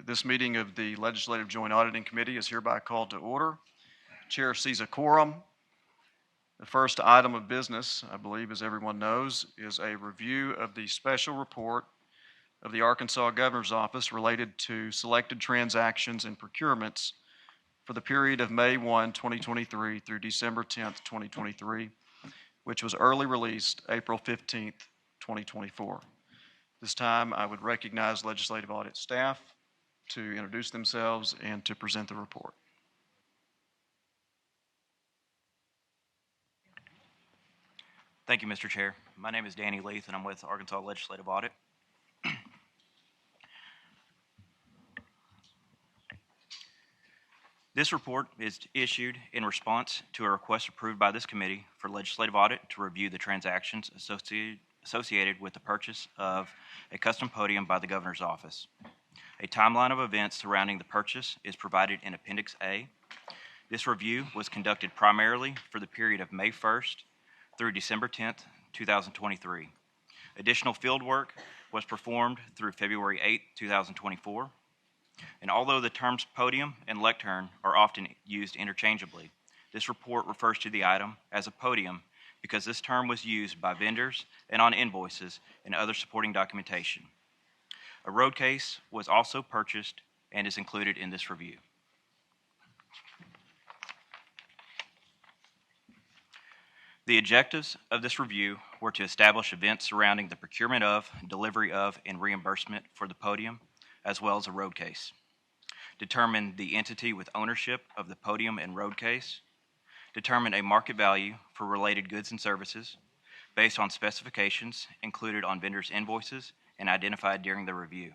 This meeting of the Legislative Joint Auditing Committee is hereby called to order. Chair sees a quorum. The first item of business, I believe, as everyone knows, is a review of the special report of the Arkansas Governor's Office related to selected transactions and procurements for the period of May 1, 2023 through December 10, 2023, which was early released April 15, 2024. This time, I would recognize Legislative Audit staff to introduce themselves and to present the report. Thank you, Mr. Chair. My name is Danny Leith, and I'm with Arkansas Legislative Audit. This report is issued in response to a request approved by this committee for legislative audit to review the transactions associated with the purchase of a custom podium by the Governor's Office. A timeline of events surrounding the purchase is provided in Appendix A. This review was conducted primarily for the period of May 1st through December 10th, 2023. Additional field work was performed through February 8, 2024. And although the terms podium and lectern are often used interchangeably, this report refers to the item as a podium because this term was used by vendors and on invoices and other supporting documentation. A road case was also purchased and is included in this review. The objectives of this review were to establish events surrounding the procurement of, delivery of, and reimbursement for the podium, as well as a road case. Determine the entity with ownership of the podium and road case. Determine a market value for related goods and services based on specifications included on vendors' invoices and identified during the review.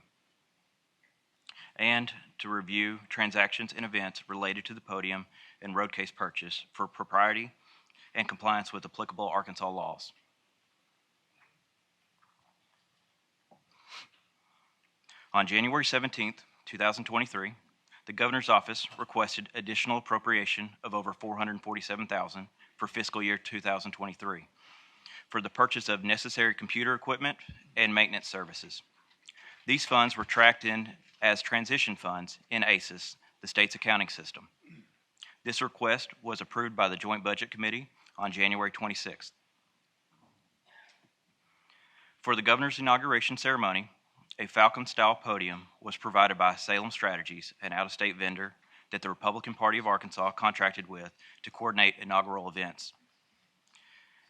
And to review transactions and events related to the podium and road case purchase for propriety and compliance with applicable Arkansas laws. On January 17, 2023, the Governor's Office requested additional appropriation of over $447,000 for fiscal year 2023 for the purchase of necessary computer equipment and maintenance services. These funds were tracked in as transition funds in ACES, the state's accounting system. This request was approved by the Joint Budget Committee on January 26th. For the Governor's inauguration ceremony, a Falcon-style podium was provided by Salem Strategies, an out-of-state vendor that the Republican Party of Arkansas contracted with to coordinate inaugural events.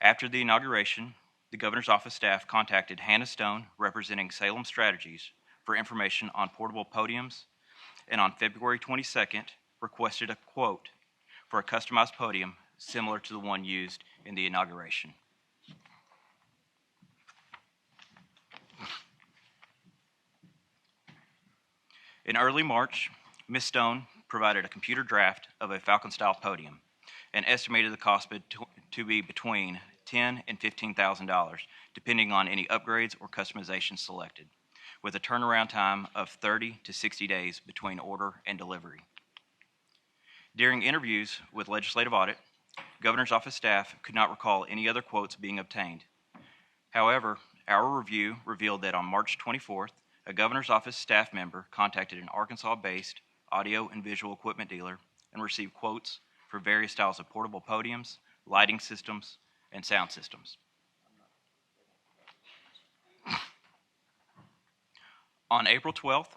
After the inauguration, the Governor's Office staff contacted Hannah Stone, representing Salem Strategies, for information on portable podiums, and on February 22nd, requested a quote for a customized podium similar to the one used in the inauguration. In early March, Ms. Stone provided a computer draft of a Falcon-style podium and estimated the cost to be between $10,000 and $15,000, depending on any upgrades or customizations selected, with a turnaround time of 30 to 60 days between order and delivery. During interviews with Legislative Audit, Governor's Office staff could not recall any other quotes being obtained. However, our review revealed that on March 24th, a Governor's Office staff member contacted an Arkansas-based audio and visual equipment dealer and received quotes for various styles of portable podiums, lighting systems, and sound systems. On April 12th,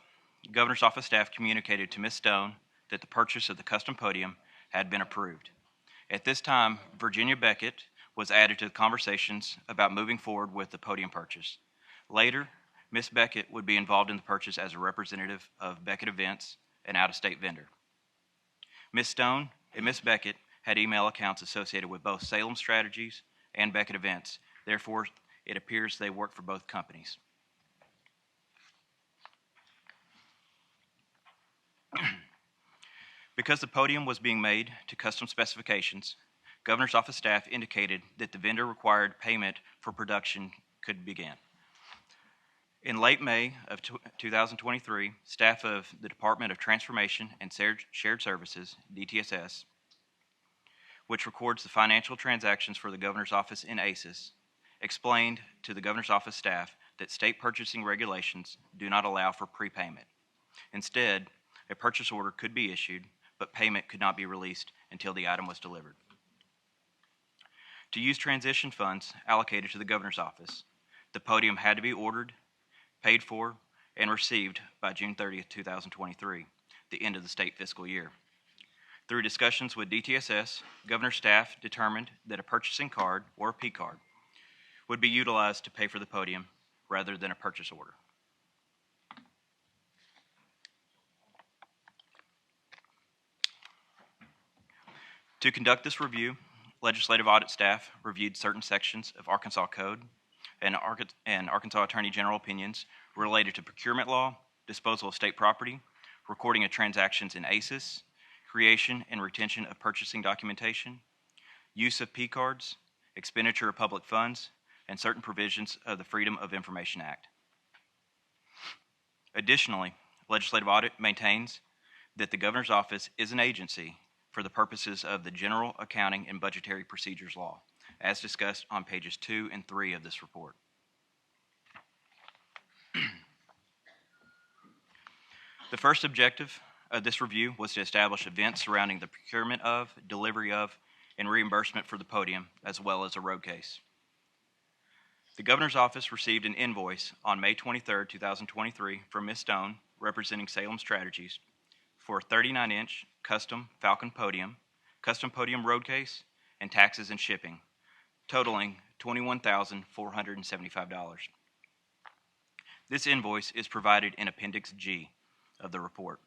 Governor's Office staff communicated to Ms. Stone that the purchase of the custom podium had been approved. At this time, Virginia Beckett was added to the conversations about moving forward with the podium purchase. Later, Ms. Beckett would be involved in the purchase as a representative of Beckett Events, an out-of-state vendor. Ms. Stone and Ms. Beckett had email accounts associated with both Salem Strategies and Beckett Events. Therefore, it appears they work for both companies. Because the podium was being made to custom specifications, Governor's Office staff indicated that the vendor required payment for production could begin. In late May of 2023, staff of the Department of Transformation and Shared Services, DTSS, which records the financial transactions for the Governor's Office in ACES, explained to the Governor's Office staff that state purchasing regulations do not allow for prepayment. Instead, a purchase order could be issued, but payment could not be released until the item was delivered. To use transition funds allocated to the governor's office, the podium had to be ordered, paid for, and received by June 30th, 2023, the end of the state fiscal year. Through discussions with DTSS, governor's staff determined that a purchasing card, or a P card, would be utilized to pay for the podium rather than a purchase order. To conduct this review, legislative audit staff reviewed certain sections of Arkansas Code and Arkansas Attorney General opinions related to procurement law, disposal of state property, recording of transactions in ACES, creation and retention of purchasing documentation, use of P cards, expenditure of public funds, and certain provisions of the Freedom of Information Act. Additionally, legislative audit maintains that the governor's office is an agency for the purposes of the General Accounting and Budgetary Procedures Law, as discussed on pages 2 and 3 of this report. The first objective of this review was to establish events surrounding the procurement of, delivery of, and reimbursement for the podium, as well as a road case. The governor's office received an invoice on May 23, 2023 from Ms. Stone, representing Salem Strategies, for a 39-inch custom Falcon podium, custom podium road case, and taxes and shipping, totaling $21,475. This invoice is provided in Appendix G of the report.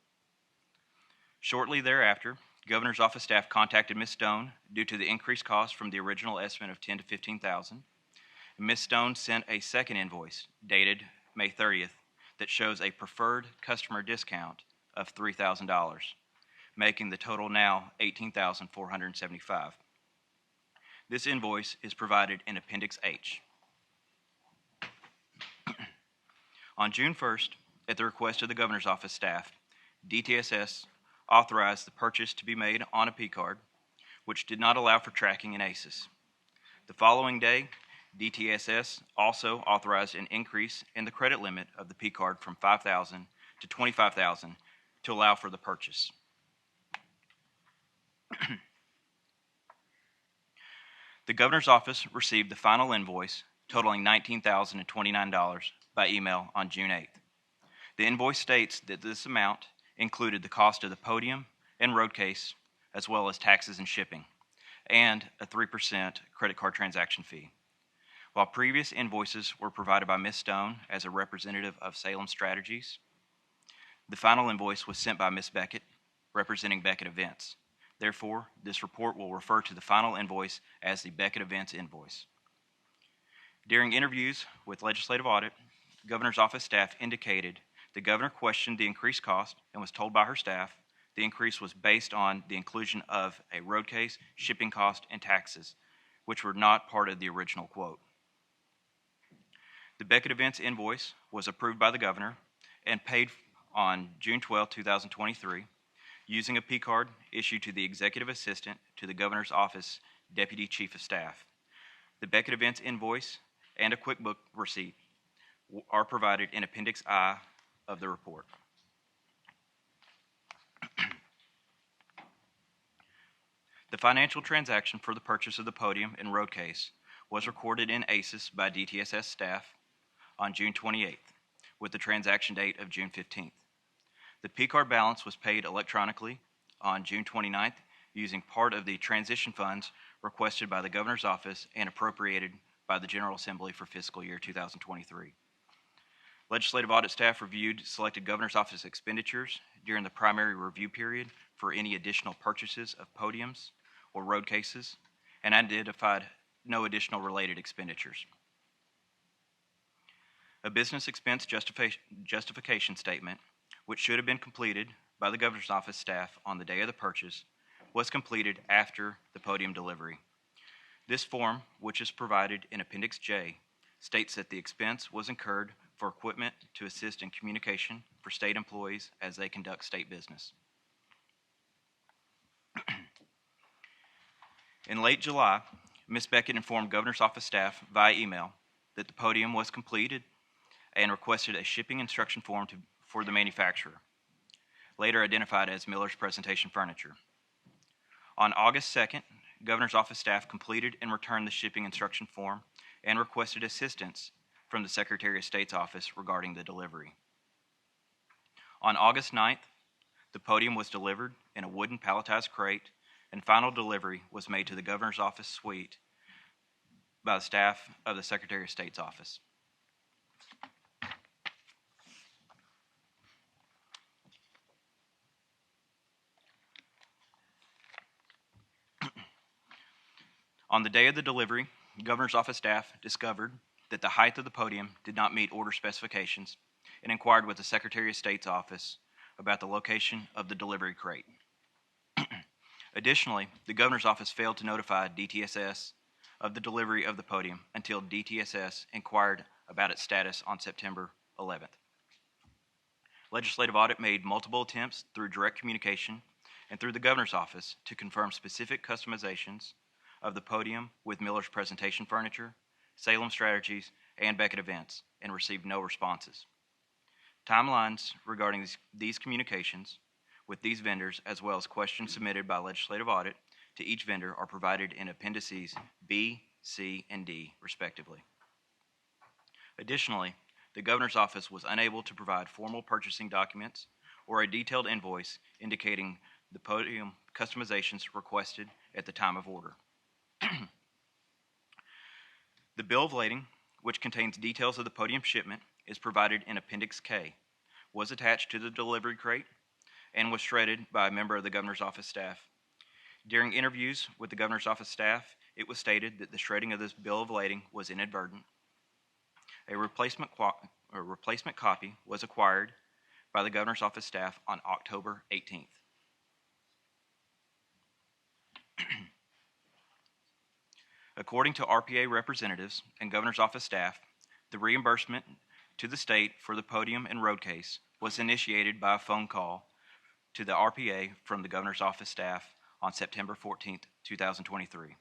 Shortly thereafter, governor's office staff contacted Ms. Stone due to the increased cost from the original estimate of $10,000 to $15,000. Ms. Stone sent a second invoice dated May 30th that shows a preferred customer discount of $3,000, making the total now $18,475. This invoice is provided in Appendix H. On June 1st, at the request of the governor's office staff, DTSS authorized the purchase to be made on a P card, which did not allow for tracking in ACES. The following day, DTSS also authorized an increase in the credit limit of the P card from $5,000 to $25,000 to allow for the purchase. The governor's office received the final invoice totaling $19,029 by email on June 8th. The invoice states that this amount included the cost of the podium and road case, as well as taxes and shipping, and a 3% credit card transaction fee. While previous invoices were provided by Ms. Stone as a representative of Salem Strategies, the final invoice was sent by Ms. Beckett, representing Beckett Events. Therefore, this report will refer to the final invoice as the Beckett Events invoice. During interviews with legislative audit, the governor's office staff indicated the governor questioned the increased cost and was told by her staff the increase was based on the inclusion of a road case, shipping cost, and taxes, which were not part of the original quote. The Beckett Events invoice was approved by the governor and paid on June 12, 2023, using a P card issued to the executive assistant to the governor's office deputy chief of staff. The Beckett Events invoice and a QuickBook receipt are provided in Appendix I of the report. The financial transaction for the purchase of the podium and road case was recorded in ACES by DTSS staff on June 28th, with the transaction date of June 15th. The P card balance was paid electronically on June 29th using part of the transition funds requested by the governor's office and appropriated by the General Assembly for fiscal year 2023. Legislative audit staff reviewed selected governor's office expenditures during the primary review period for any additional purchases of podiums or road cases and identified no additional related expenditures. A business expense justification statement, which should have been completed by the governor's office staff on the day of the purchase, was completed after the podium delivery. This form, which is provided in Appendix J, states that the expense was incurred for equipment to assist in communication for state employees as they conduct state business. In late July, Ms. Beckett informed governor's office staff via email that the podium was completed and requested a shipping instruction form for the manufacturer. later identified as Miller's Presentation Furniture. On August 2nd, Governor's Office staff completed and returned the shipping instruction form and requested assistance from the Secretary of State's office regarding the delivery. On August 9th, the Podium was delivered in a wooden palletized crate, and final delivery was made to the Governor's Office suite by the staff of the Secretary of State's office. On the day of the delivery, Governor's Office staff discovered that the height of the podium did not meet order specifications and inquired with the Secretary of State's office about the location of the delivery crate. Additionally, the Governor's Office failed to notify DTSS of the delivery of the podium until DTSS inquired about its status on September 11th. Legislative Audit made multiple attempts through direct communication and through the Governor's Office to confirm specific customizations of the podium with Miller's Presentation Furniture, Salem Strategies, and Beckett Events, and received no responses. Timelines regarding these communications with these vendors, as well as questions submitted by Legislative Audit to each vendor, are provided in Appendices B, C, and D, respectively. Additionally, the Governor's Office was unable to provide formal purchasing documents or a detailed invoice indicating the podium customizations requested at the time of order. The bill of lading, which contains details of the podium shipment, is provided in Appendix K, was attached to the delivery crate, and was shredded by a member of the Governor's Office staff. During interviews with the Governor's Office staff, it was stated that the shredding of this bill of lading was inadvertent. A replacement copy was acquired by the Governor's Office staff on October 18th. According to RPA representatives and Governor's Office staff, the reimbursement to the state for the podium and road case was initiated by a phone call to the RPA from the Governor's Office staff on September 14th, 2023.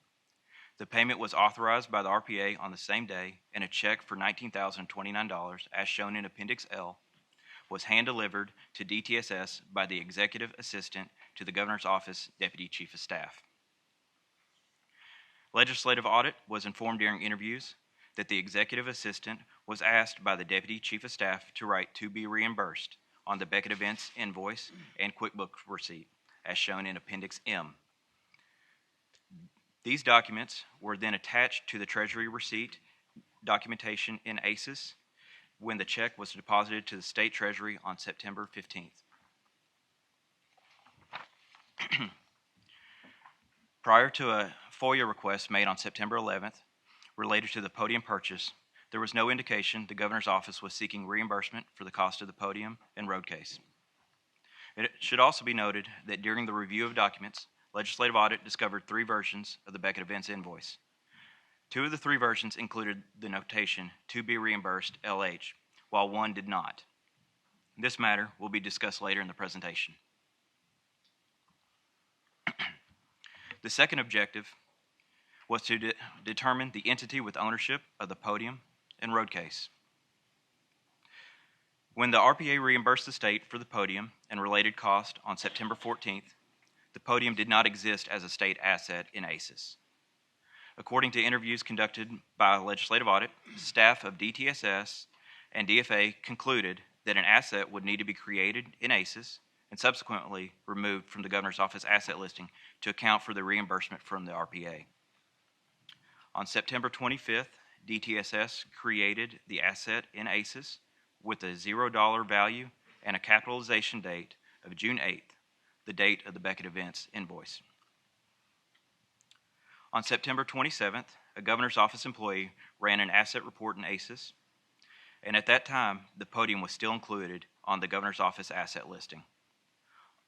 The payment was authorized by the RPA on the same day, and a check for $19,029, as shown in Appendix L, was hand-delivered to DTSS by the Executive Assistant to the Governor's Office Deputy Chief of Staff. Legislative Audit was informed during interviews that the Executive Assistant was asked by the Deputy Chief of Staff to write "to be reimbursed" on the Beckett Events invoice and QuickBooks receipt, as shown in Appendix M. These documents were then attached to the Treasury receipt documentation in ACES when the check was deposited to the State Treasury on September 15th. Prior to a FOIA request made on September 11th related to the podium purchase, there was no indication the Governor's Office was seeking reimbursement for the cost of the podium and road case. It should also be noted that during the review of documents, Legislative Audit discovered 3 versions of the Beckett Events invoice. 2 of the 3 versions included the notation "to be reimbursed LH," while 1 did not. This matter will be discussed later in the presentation. The second objective was to determine the entity with ownership of the podium and road case. When the RPA reimbursed the state for the podium and related cost on September 14th, the podium did not exist as a state asset in ACES. According to interviews conducted by Legislative Audit, staff of DTSS and DFA concluded that an asset would need to be created in ACES and subsequently removed from the Governor's Office asset listing to account for the reimbursement from the RPA. On September 25th, DTSS created the asset in ACES with a $0 value and a capitalization date of June 8th, the date of the Beckett Events invoice. On September 27th, a Governor's Office employee ran an asset report in ACES, and at that time, the podium was still included on the Governor's Office asset listing.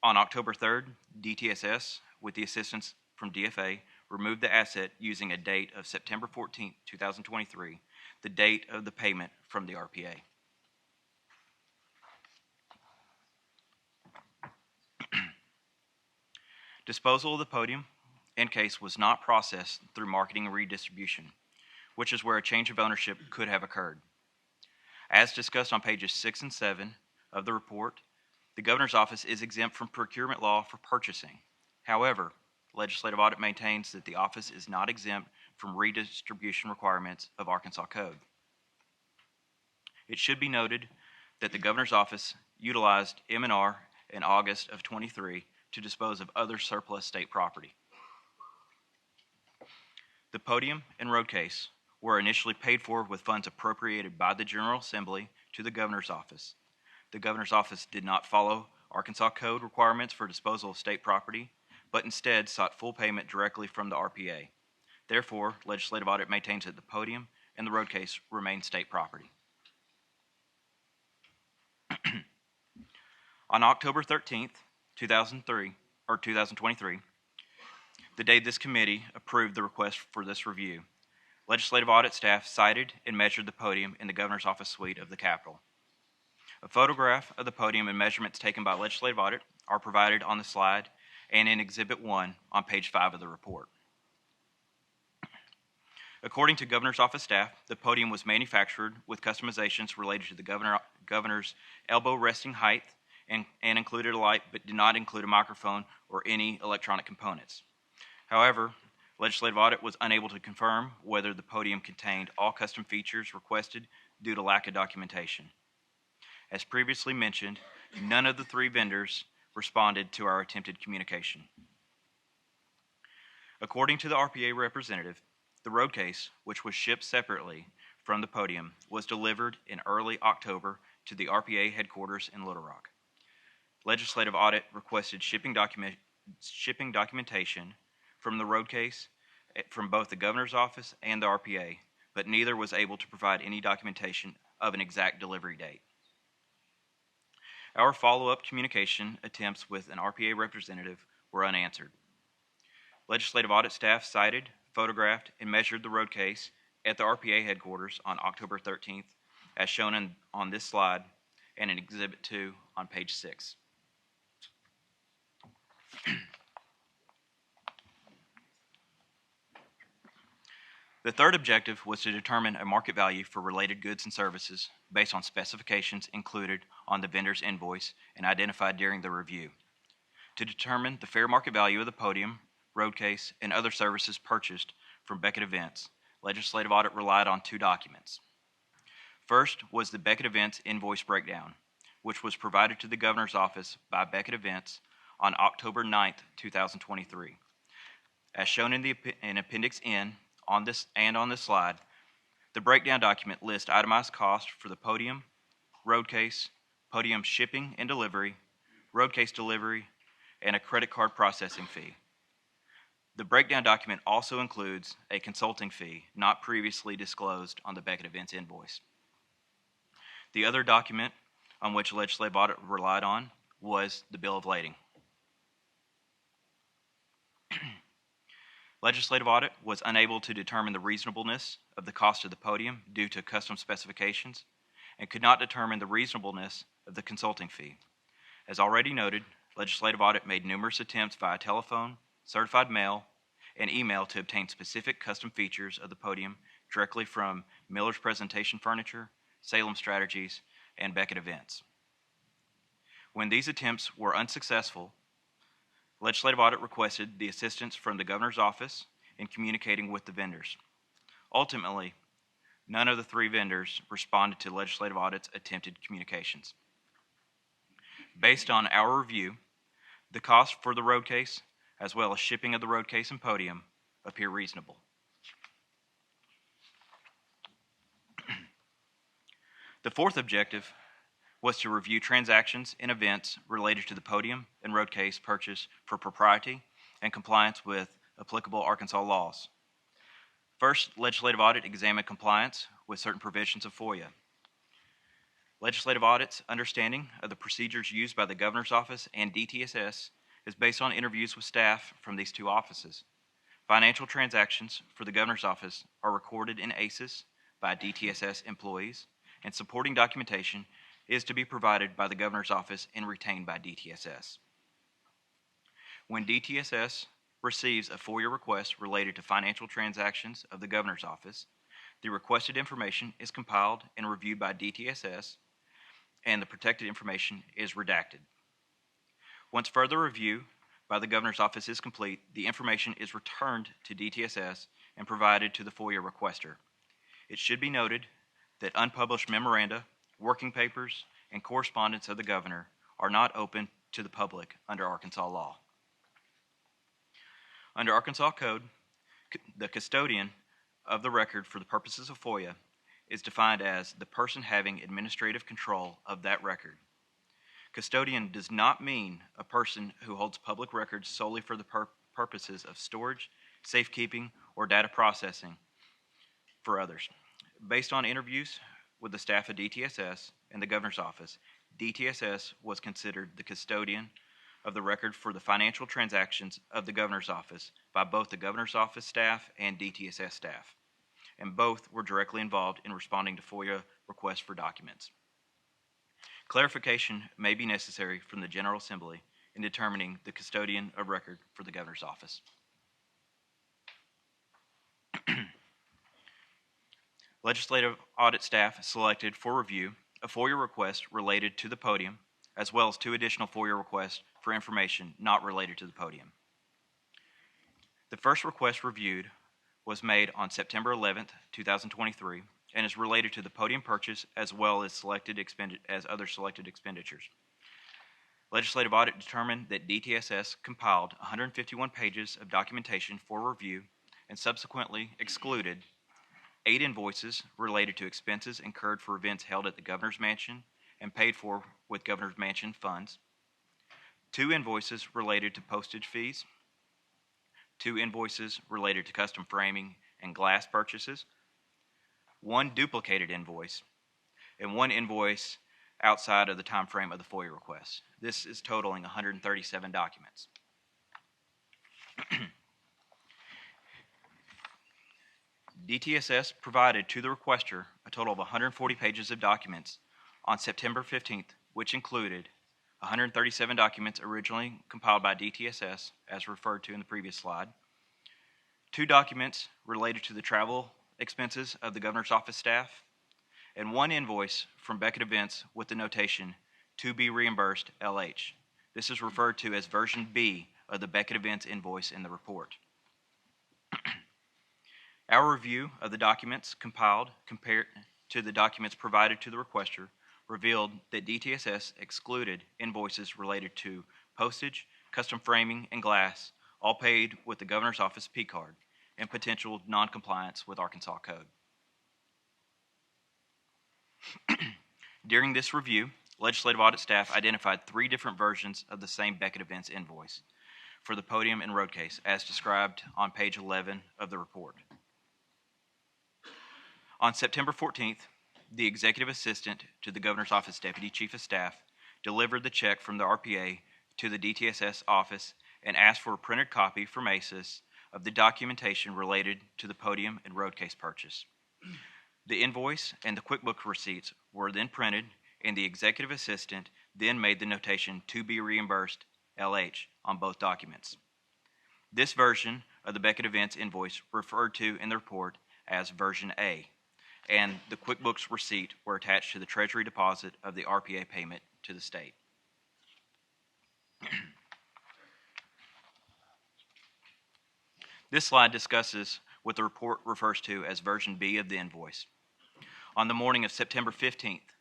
On October 3rd, DTSS, with the assistance from DFA, removed the asset using a date of September 14, 2023, the date of the payment from the RPA. Disposal of the podium and case was not processed through marketing and redistribution, which is where a change of ownership could have occurred. As discussed on pages 6 and 7 of the report, The Governor's Office is exempt from procurement law for purchasing. However, Legislative Audit maintains that the office is not exempt from redistribution requirements of Arkansas Code. It should be noted that the Governor's Office utilized M&R in August of 23 to dispose of other surplus state property. The podium and road case were initially paid for with funds appropriated by the General Assembly to the Governor's Office. The Governor's Office did not follow Arkansas Code requirements for disposal of state property, but instead sought full payment directly from the RPA. Therefore, Legislative Audit maintains that the podium and the road case remain state property. On October 13th, 2023, the day this committee approved the request for this review, Legislative Audit staff cited and measured the podium in the Governor's Office suite of the Capitol. A photograph of the podium and measurements taken by Legislative Audit are provided on the slide and in Exhibit 1 on page 5 of the report. According to Governor's Office staff, the podium was manufactured with customizations related to the Governor's elbow resting height and included a light but did not include a microphone or any electronic components. However, Legislative Audit was unable to confirm whether the podium contained all custom features requested due to lack of documentation. As previously mentioned, none of the three vendors responded to our attempted communication. According to the RPA representative, the road case, which was shipped separately from the podium, was delivered in early October to the RPA headquarters in Little Rock. Legislative Audit requested shipping documentation from the road case from both the Governor's Office and the RPA, but neither was able to provide any documentation of an exact delivery date. Our follow-up communication attempts with an RPA representative were unanswered. Legislative Audit staff cited, photographed, and measured the road case at the RPA headquarters on October 13th, as shown on this slide and in Exhibit 2 on page 6. The third objective was to determine a market value for related goods and services based on specifications included on the vendor's invoice and identified during the review. To determine the fair market value of the podium, road case, and other services purchased from Beckett Events, Legislative Audit relied on two documents. First was the Beckett Events invoice breakdown, which was provided to the Governor's Office by Beckett Events on October 9th, 2023. As shown in Appendix N on this slide, the breakdown document lists itemized costs for the podium, road case, podium shipping and delivery, road case delivery, and a credit card processing fee. The breakdown document also includes a consulting fee not previously disclosed on the Beckett Events invoice. The other document on which Legislative Audit relied on was the bill of lading. Legislative Audit was unable to determine the reasonableness of the cost of the podium due to custom specifications and could not determine the reasonableness of the consulting fee. As already noted, Legislative Audit made numerous attempts via telephone, certified mail, and email to obtain specific custom features of the podium directly from Miller's Presentation Furniture, Salem Strategies, and Beckett Events. When these attempts were unsuccessful, Legislative Audit requested the assistance from the Governor's Office in communicating with the vendors. Ultimately, none of the three vendors responded to Legislative Audit's attempted communications. Based on our review, the cost for the road case, as well as shipping of the road case and podium, appear reasonable. The fourth objective was to review transactions and events related to the podium and road case purchase for propriety and compliance with applicable Arkansas laws. First, Legislative Audit examined compliance with certain provisions of FOIA. Legislative Audit's understanding of the procedures used by the Governor's Office and DTSS is based on interviews with staff from these two offices. Financial transactions for the Governor's Office are recorded in ACES by DTSS employees, and supporting documentation is to be provided by the Governor's Office and retained by DTSS. When DTSS receives a FOIA request related to financial transactions of the Governor's Office, the requested information is compiled and reviewed by DTSS, and the protected information is redacted. Once further review by the Governor's Office is complete, the information is returned to DTSS and provided to the FOIA requester. It should be noted that unpublished memoranda, working papers, and correspondence of the Governor are not open to the public under Arkansas law. Under Arkansas Code, the custodian of the record for the purposes of FOIA is defined as the person having administrative control of that record. Custodian does not mean a person who holds public records solely for the purposes of storage, safekeeping, or data processing for others. Based on interviews with the staff of DTSS and the Governor's Office, DTSS was considered the custodian of the record for the financial transactions of the Governor's Office by both the Governor's Office staff and DTSS staff, and both were directly involved in responding to FOIA requests for documents. Clarification may be necessary from the General Assembly in determining the custodian of record for the Governor's Office. Legislative audit staff selected for review a FOIA request related to the Podium, as well as 2 additional FOIA requests for information not related to the Podium. The first request reviewed was made on September 11th, 2023, and is related to the Podium purchase as well as other selected expenditures. Legislative audit determined that DTSS compiled 151 pages of documentation for review and subsequently excluded 8 invoices related to expenses incurred for events held at the Governor's Mansion and paid for with Governor's Mansion funds, 2 invoices related to postage fees, 2 invoices related to custom framing and glass purchases, 1 duplicated invoice, and 1 invoice outside of the time frame of the FOIA request. This is totaling 137 documents. DTSS provided to the requester a total of 140 pages of documents on September 15th, which included 137 documents originally compiled by DTSS, as referred to in the previous slide, 2 documents related to the travel expenses of the Governor's Office staff, and 1 invoice from Beckett Events with the notation, "To be reimbursed, LH." This is referred to as version B of the Beckett Events invoice in the report. Our review of the documents compiled compared to the documents provided to the requester revealed that DTSS excluded invoices related to postage, custom framing, and glass, all paid with the Governor's Office P-card, and potential noncompliance with Arkansas Code. During this review, legislative audit staff identified 3 different versions of the same Beckett Events invoice for the Podium and road case, as described on page 11 of the report. On September 14th, the executive assistant to the Governor's Office Deputy Chief of Staff delivered the check from the RPA to the DTSS office and asked for a printed copy from ACES of the documentation related to the Podium and road case purchase. The invoice and the QuickBooks receipts were then printed, and the executive assistant then made the notation, "To be reimbursed, LH," on both documents. This version of the Beckett Events invoice referred to in the report as version A, and the QuickBooks receipt were attached to the Treasury deposit of the RPA payment to the state. This slide discusses what the report refers to as version B of the invoice. On the morning of September 15th,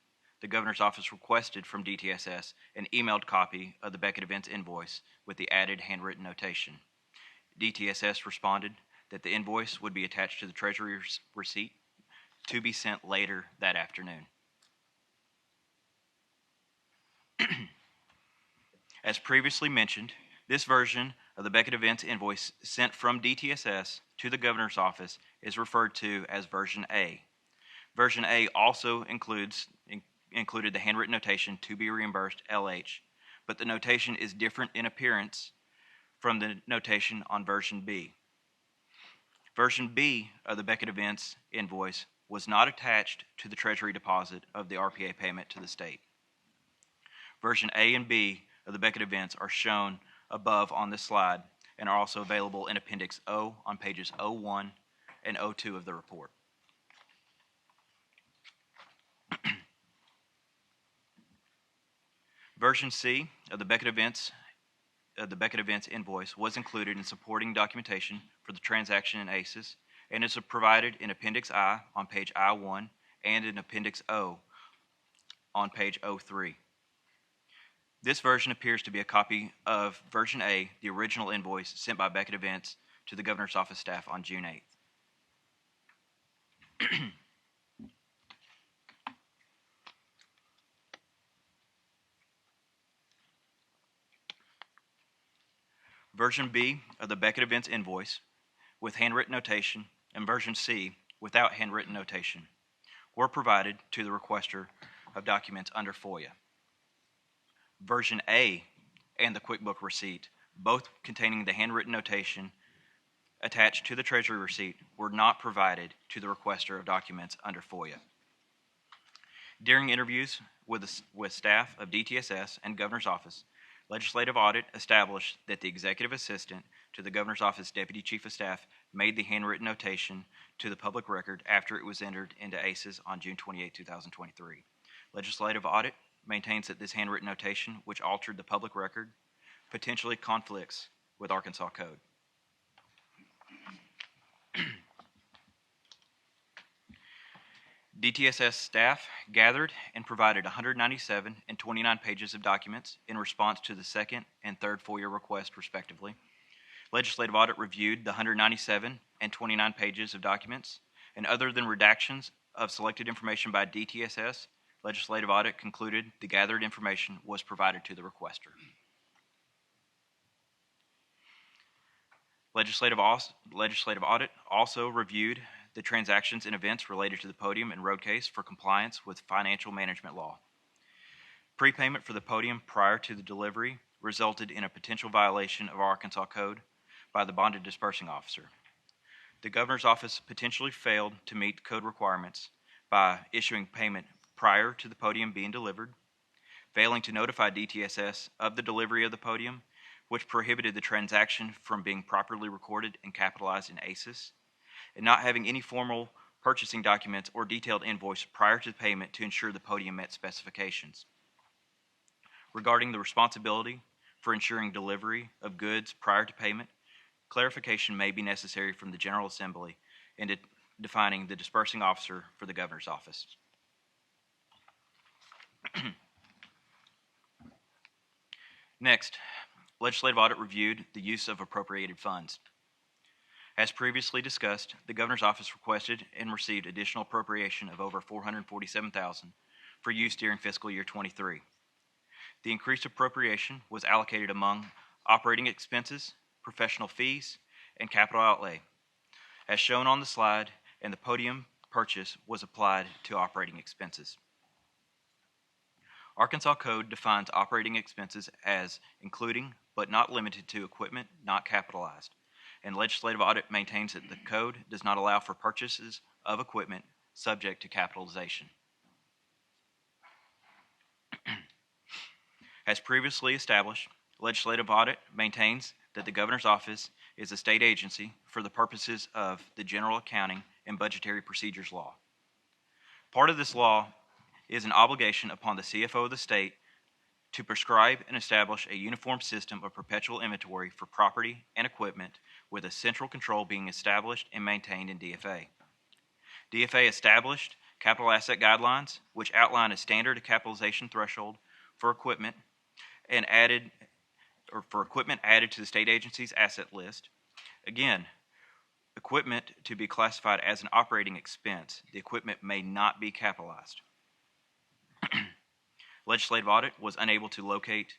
the Governor's Office requested from DTSS an emailed copy of the Beckett Events invoice with the added handwritten notation. DTSS responded that the invoice would be attached to the Treasury receipt to be sent later that afternoon. As previously mentioned, this version of the Beckett Events invoice sent from DTSS to the Governor's Office is referred to as version A. Version A also included the handwritten notation, "To be reimbursed, LH," but the notation is different in appearance from the notation on version B. Version B of the Beckett Events invoice was not attached to the Treasury deposit of the RPA payment to the state. Version A and B of the Beckett Events are shown above on this slide and are also available in Appendix O on pages O1 and O2 of the report. Version C of the Beckett Events the Beckett Events invoice was included in supporting documentation for the transaction in ACES and is provided in Appendix I on page I-1 and in Appendix O on page O3. This version appears to be a copy of Version A, the original invoice sent by Beckett Events to the Governor's Office staff on June 8th. Version B of the Beckett Events invoice with handwritten notation and Version C without handwritten notation were provided to the requester of documents under FOIA. Version A and the QuickBook receipt, both containing the handwritten notation attached to the Treasury receipt, were not provided to the requester of documents under FOIA. During interviews with staff of DTSS and Governor's Office, Legislative Audit established that the Executive Assistant to the Governor's Office Deputy Chief of Staff made the handwritten notation to the public record after it was entered into ACES on June 28, 2023. Legislative Audit maintains that this handwritten notation, which altered the public record, potentially conflicts with Arkansas Code. DTSS staff gathered and provided 197 and 29 pages of documents in response to the second and third FOIA request, respectively. Legislative Audit reviewed the 197 and 29 pages of documents, and other than redactions of selected information by DTSS, Legislative Audit concluded the gathered information was provided to the requester. Legislative Audit also reviewed the transactions and events related to the Podium and road case for compliance with financial management law. Prepayment for the Podium prior to the delivery resulted in a potential violation of Arkansas Code by the bonded dispersing officer. The Governor's Office potentially failed to meet code requirements by issuing payment prior to the Podium being delivered, failing to notify DTSS of the delivery of the Podium, which prohibited the transaction from being properly recorded and capitalized in ACES, and not having any formal purchasing documents or detailed invoice prior to the payment to ensure the Podium met specifications. Regarding the responsibility for ensuring delivery of goods prior to payment, clarification may be necessary from the General Assembly in defining the dispersing officer for the Governor's Office. Next, Legislative Audit reviewed the use of appropriated funds. As previously discussed, the Governor's Office requested and received additional appropriation of over $447,000 for use during fiscal year 23. The increased appropriation was allocated among operating expenses, professional fees, and capital outlay, as shown on the slide, and the Podium purchase was applied to operating expenses. Arkansas Code defines operating expenses as including but not limited to equipment not capitalized, and Legislative Audit maintains that the Code does not allow for purchases of equipment subject to capitalization. As previously established, Legislative Audit maintains that the Governor's Office is a state agency for the purposes of the General Accounting and Budgetary Procedures Law. Part of this law is an obligation upon the CFO of the state to prescribe and establish a uniform system of perpetual inventory for property and equipment, with a central control being established and maintained in DFA. DFA established capital asset guidelines, which outline a standard capitalization threshold for equipment and added to the state agency's asset list. Again, equipment to be classified as an operating expense, the equipment may not be capitalized. Legislative Audit was unable to locate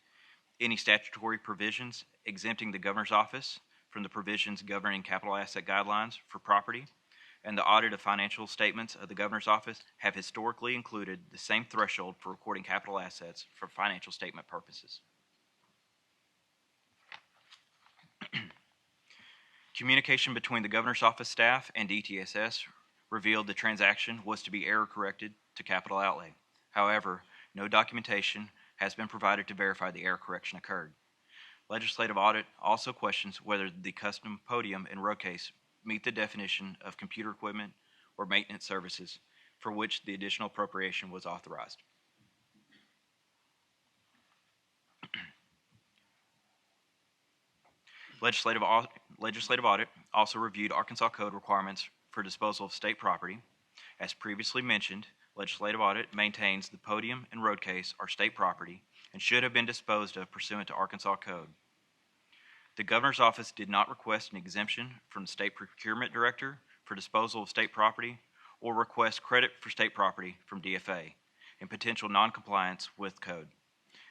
any statutory provisions exempting the Governor's Office from the provisions governing capital asset guidelines for property, and the audit of financial statements of the Governor's Office have historically included the same threshold for recording capital assets for financial statement purposes. Communication between the Governor's Office staff and DTSS revealed the transaction was to be error corrected to capital outlay. However, no documentation has been provided to verify the error correction occurred. Legislative Audit also questions whether the custom Podium and road case meet the definition of computer equipment or maintenance services for which the additional appropriation was authorized. Legislative Audit also reviewed Arkansas Code requirements for disposal of state property. As previously mentioned, Legislative Audit maintains the Podium and road case are state property and should have been disposed of pursuant to Arkansas Code. The Governor's Office did not request an exemption from the State Procurement Director for disposal of state property or request credit for state property from DFA in potential noncompliance with code.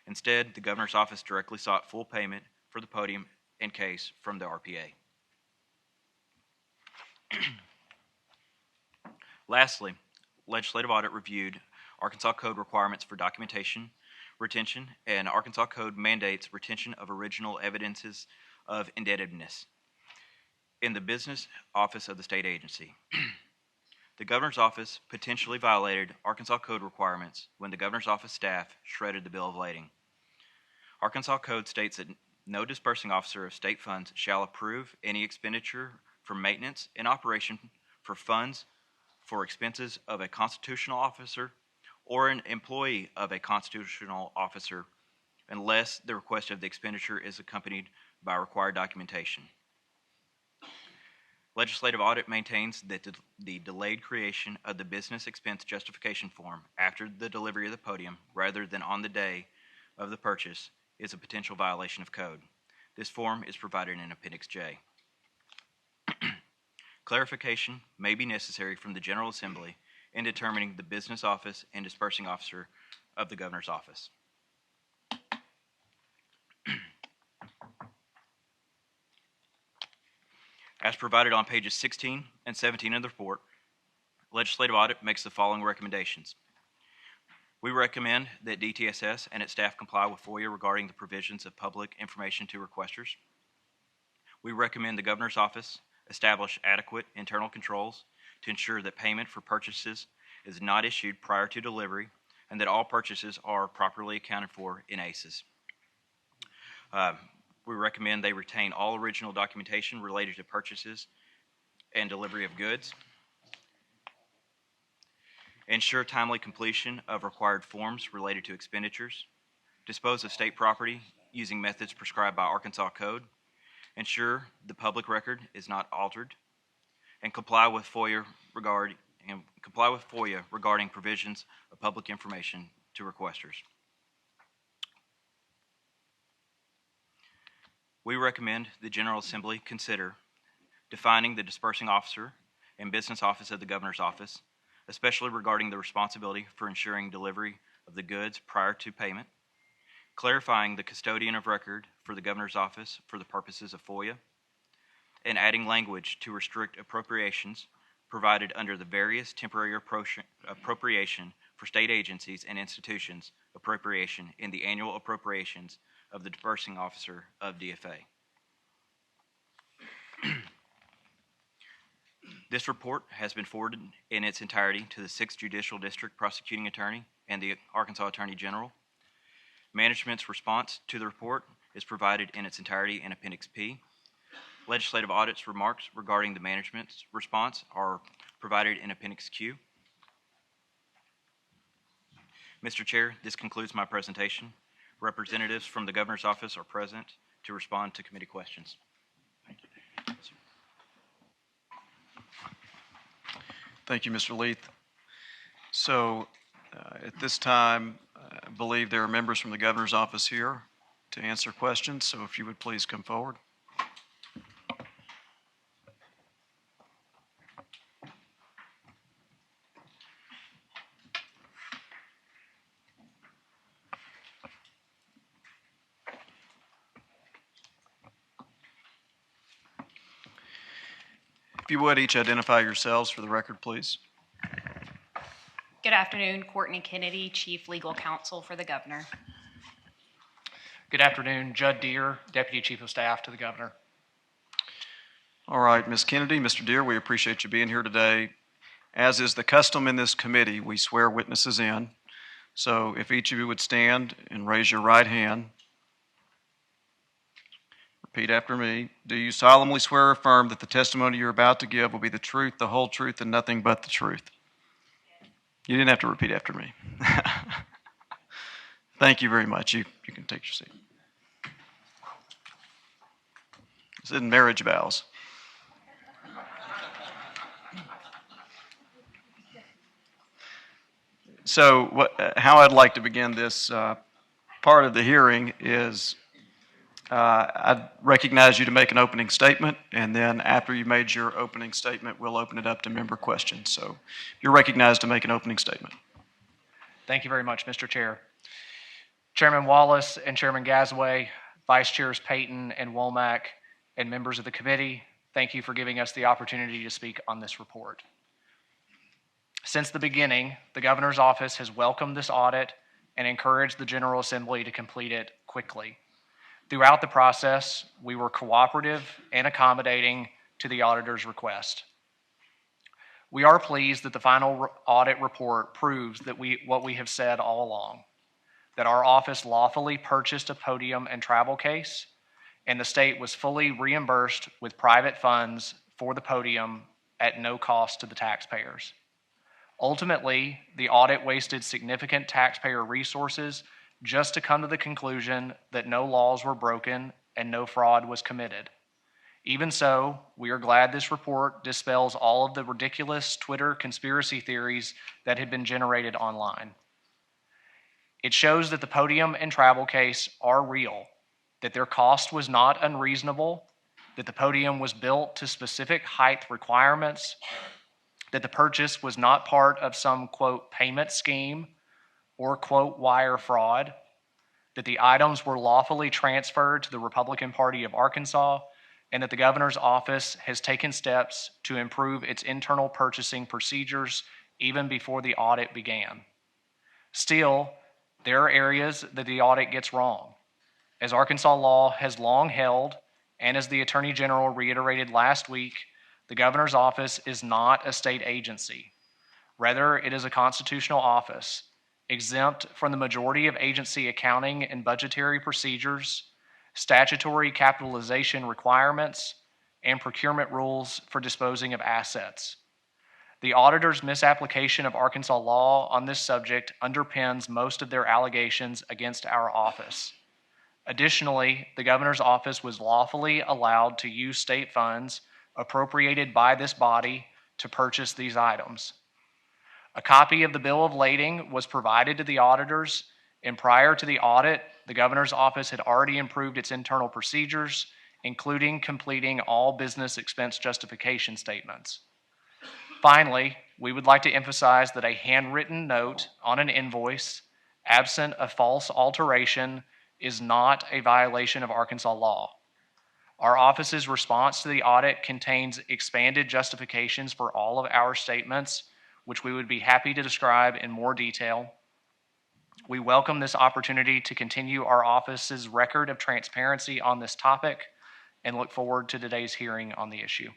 Instead, the Governor's Office directly sought full payment for the Podium and case from the RPA. Lastly, Legislative Audit reviewed Arkansas Code requirements for documentation retention, and Arkansas Code mandates retention of original evidences of indebtedness in the business office of the state agency. The Governor's Office potentially violated Arkansas Code requirements when the Governor's Office staff shredded the bill of lading. Arkansas Code states that no disbursing officer of state funds shall approve any expenditure for maintenance and operation for funds for expenses of a constitutional officer or an employee of a constitutional officer unless the request of the expenditure is accompanied by required documentation. Legislative Audit maintains that the delayed creation of the business expense justification form after the delivery of the Podium rather than on the day of the purchase is a potential violation of code. This form is provided in Appendix J. Clarification may be necessary from the General Assembly in determining the business office and disbursing officer of the Governor's Office. As provided on pages 16 and 17 of the report, Legislative Audit makes the following recommendations. We recommend that DTSS and its staff comply with FOIA regarding the provisions of public information to requesters. We recommend the Governor's Office establish adequate internal controls to ensure that payment for purchases is not issued prior to delivery and that all purchases are properly accounted for in ACEs. We recommend they retain all original documentation related to purchases and delivery of goods. Ensure timely completion of required forms related to expenditures. Dispose of state property using methods prescribed by Arkansas Code. Ensure the public record is not altered. And comply with FOIA regarding provisions of public information to requesters. We recommend the General Assembly consider defining the disbursing officer and business office of the Governor's Office, especially regarding the responsibility for ensuring delivery of the goods prior to payment, clarifying the custodian of record for the Governor's Office for the purposes of FOIA, and adding language to restrict appropriations provided under the various temporary appropriation for state agencies and institutions appropriation in the annual appropriations of the disbursing officer of DFA. This report has been forwarded in its entirety to the 6th Judicial District Prosecuting Attorney and the Arkansas Attorney General. Management's response to the report is provided in its entirety in Appendix P. Legislative Audit's remarks regarding the management's response are provided in Appendix Q. Mr. Chair, this concludes my presentation. Representatives from the Governor's Office are present to respond to committee questions. Thank you. Thank you, Mr. Leith. So at this time, I believe there are members from the Governor's Office here to answer questions. So if you would please come forward. If you would, each identify yourselves for the record, please. Good afternoon, Courtney Kennedy, Chief Legal Counsel for the Governor. Good afternoon, Judd Deere, Deputy Chief of Staff to the Governor. All right, Ms. Kennedy, Mr. Deere, we appreciate you being here today. As is the custom in this committee, we swear witnesses in. So if each of you would stand and raise your right hand. Repeat after me. Do you solemnly swear or affirm that the testimony you're about to give will be the truth, the whole truth, and nothing but the truth? You didn't have to repeat after me. Thank you very much. You can take your seat. It's in marriage vows. So how I'd like to begin this part of the hearing is I'd recognize you to make an opening statement, and then after you've made your opening statement, we'll open it up to member questions. So you're recognized to make an opening statement. Thank you very much, Mr. Chair. Chairman Wallace and Chairman Gazaway, Vice Chairs Payton and Womack, and members of the committee, thank you for giving us the opportunity to speak on this report. Since the beginning, the governor's office has welcomed this audit and encouraged the General Assembly to complete it quickly. Throughout the process, we were cooperative and accommodating to the auditor's request. We are pleased that the final audit report proves that what we have said all along, that our office lawfully purchased a podium and travel case, and the state was fully reimbursed with private funds for the podium at no cost to the taxpayers. Ultimately, the audit wasted significant taxpayer resources just to come to the conclusion that no laws were broken and no fraud was committed. Even so, we are glad this report dispels all of the ridiculous Twitter conspiracy theories that had been generated online. It shows that the podium and travel case are real, that their cost was not unreasonable, that the podium was built to specific height requirements, that the purchase was not part of some, quote, payment scheme or, quote, wire fraud, that the items were lawfully transferred to the Republican Party of Arkansas, and that the governor's office has taken steps to improve its internal purchasing procedures even before the audit began. Still, there are areas that the audit gets wrong. As Arkansas law has long held, and as the Attorney General reiterated last week, the governor's office is not a state agency. Rather, it is a constitutional office, exempt from the majority of agency accounting and budgetary procedures, statutory capitalization requirements, and procurement rules for disposing of assets. The auditor's misapplication of Arkansas law on this subject underpins most of their allegations against our office. Additionally, the governor's office was lawfully allowed to use state funds appropriated by this body to purchase these items. A copy of the bill of lading was provided to the auditors, and prior to the audit, the governor's office had already improved its internal procedures, including completing all business expense justification statements. Finally, we would like to emphasize that a handwritten note on an invoice, absent a false alteration, is not a violation of Arkansas law. Our office's response to the audit contains expanded justifications for all of our statements, which we would be happy to describe in more detail. We welcome this opportunity to continue our office's record of transparency on this topic and look forward to today's hearing on the issue.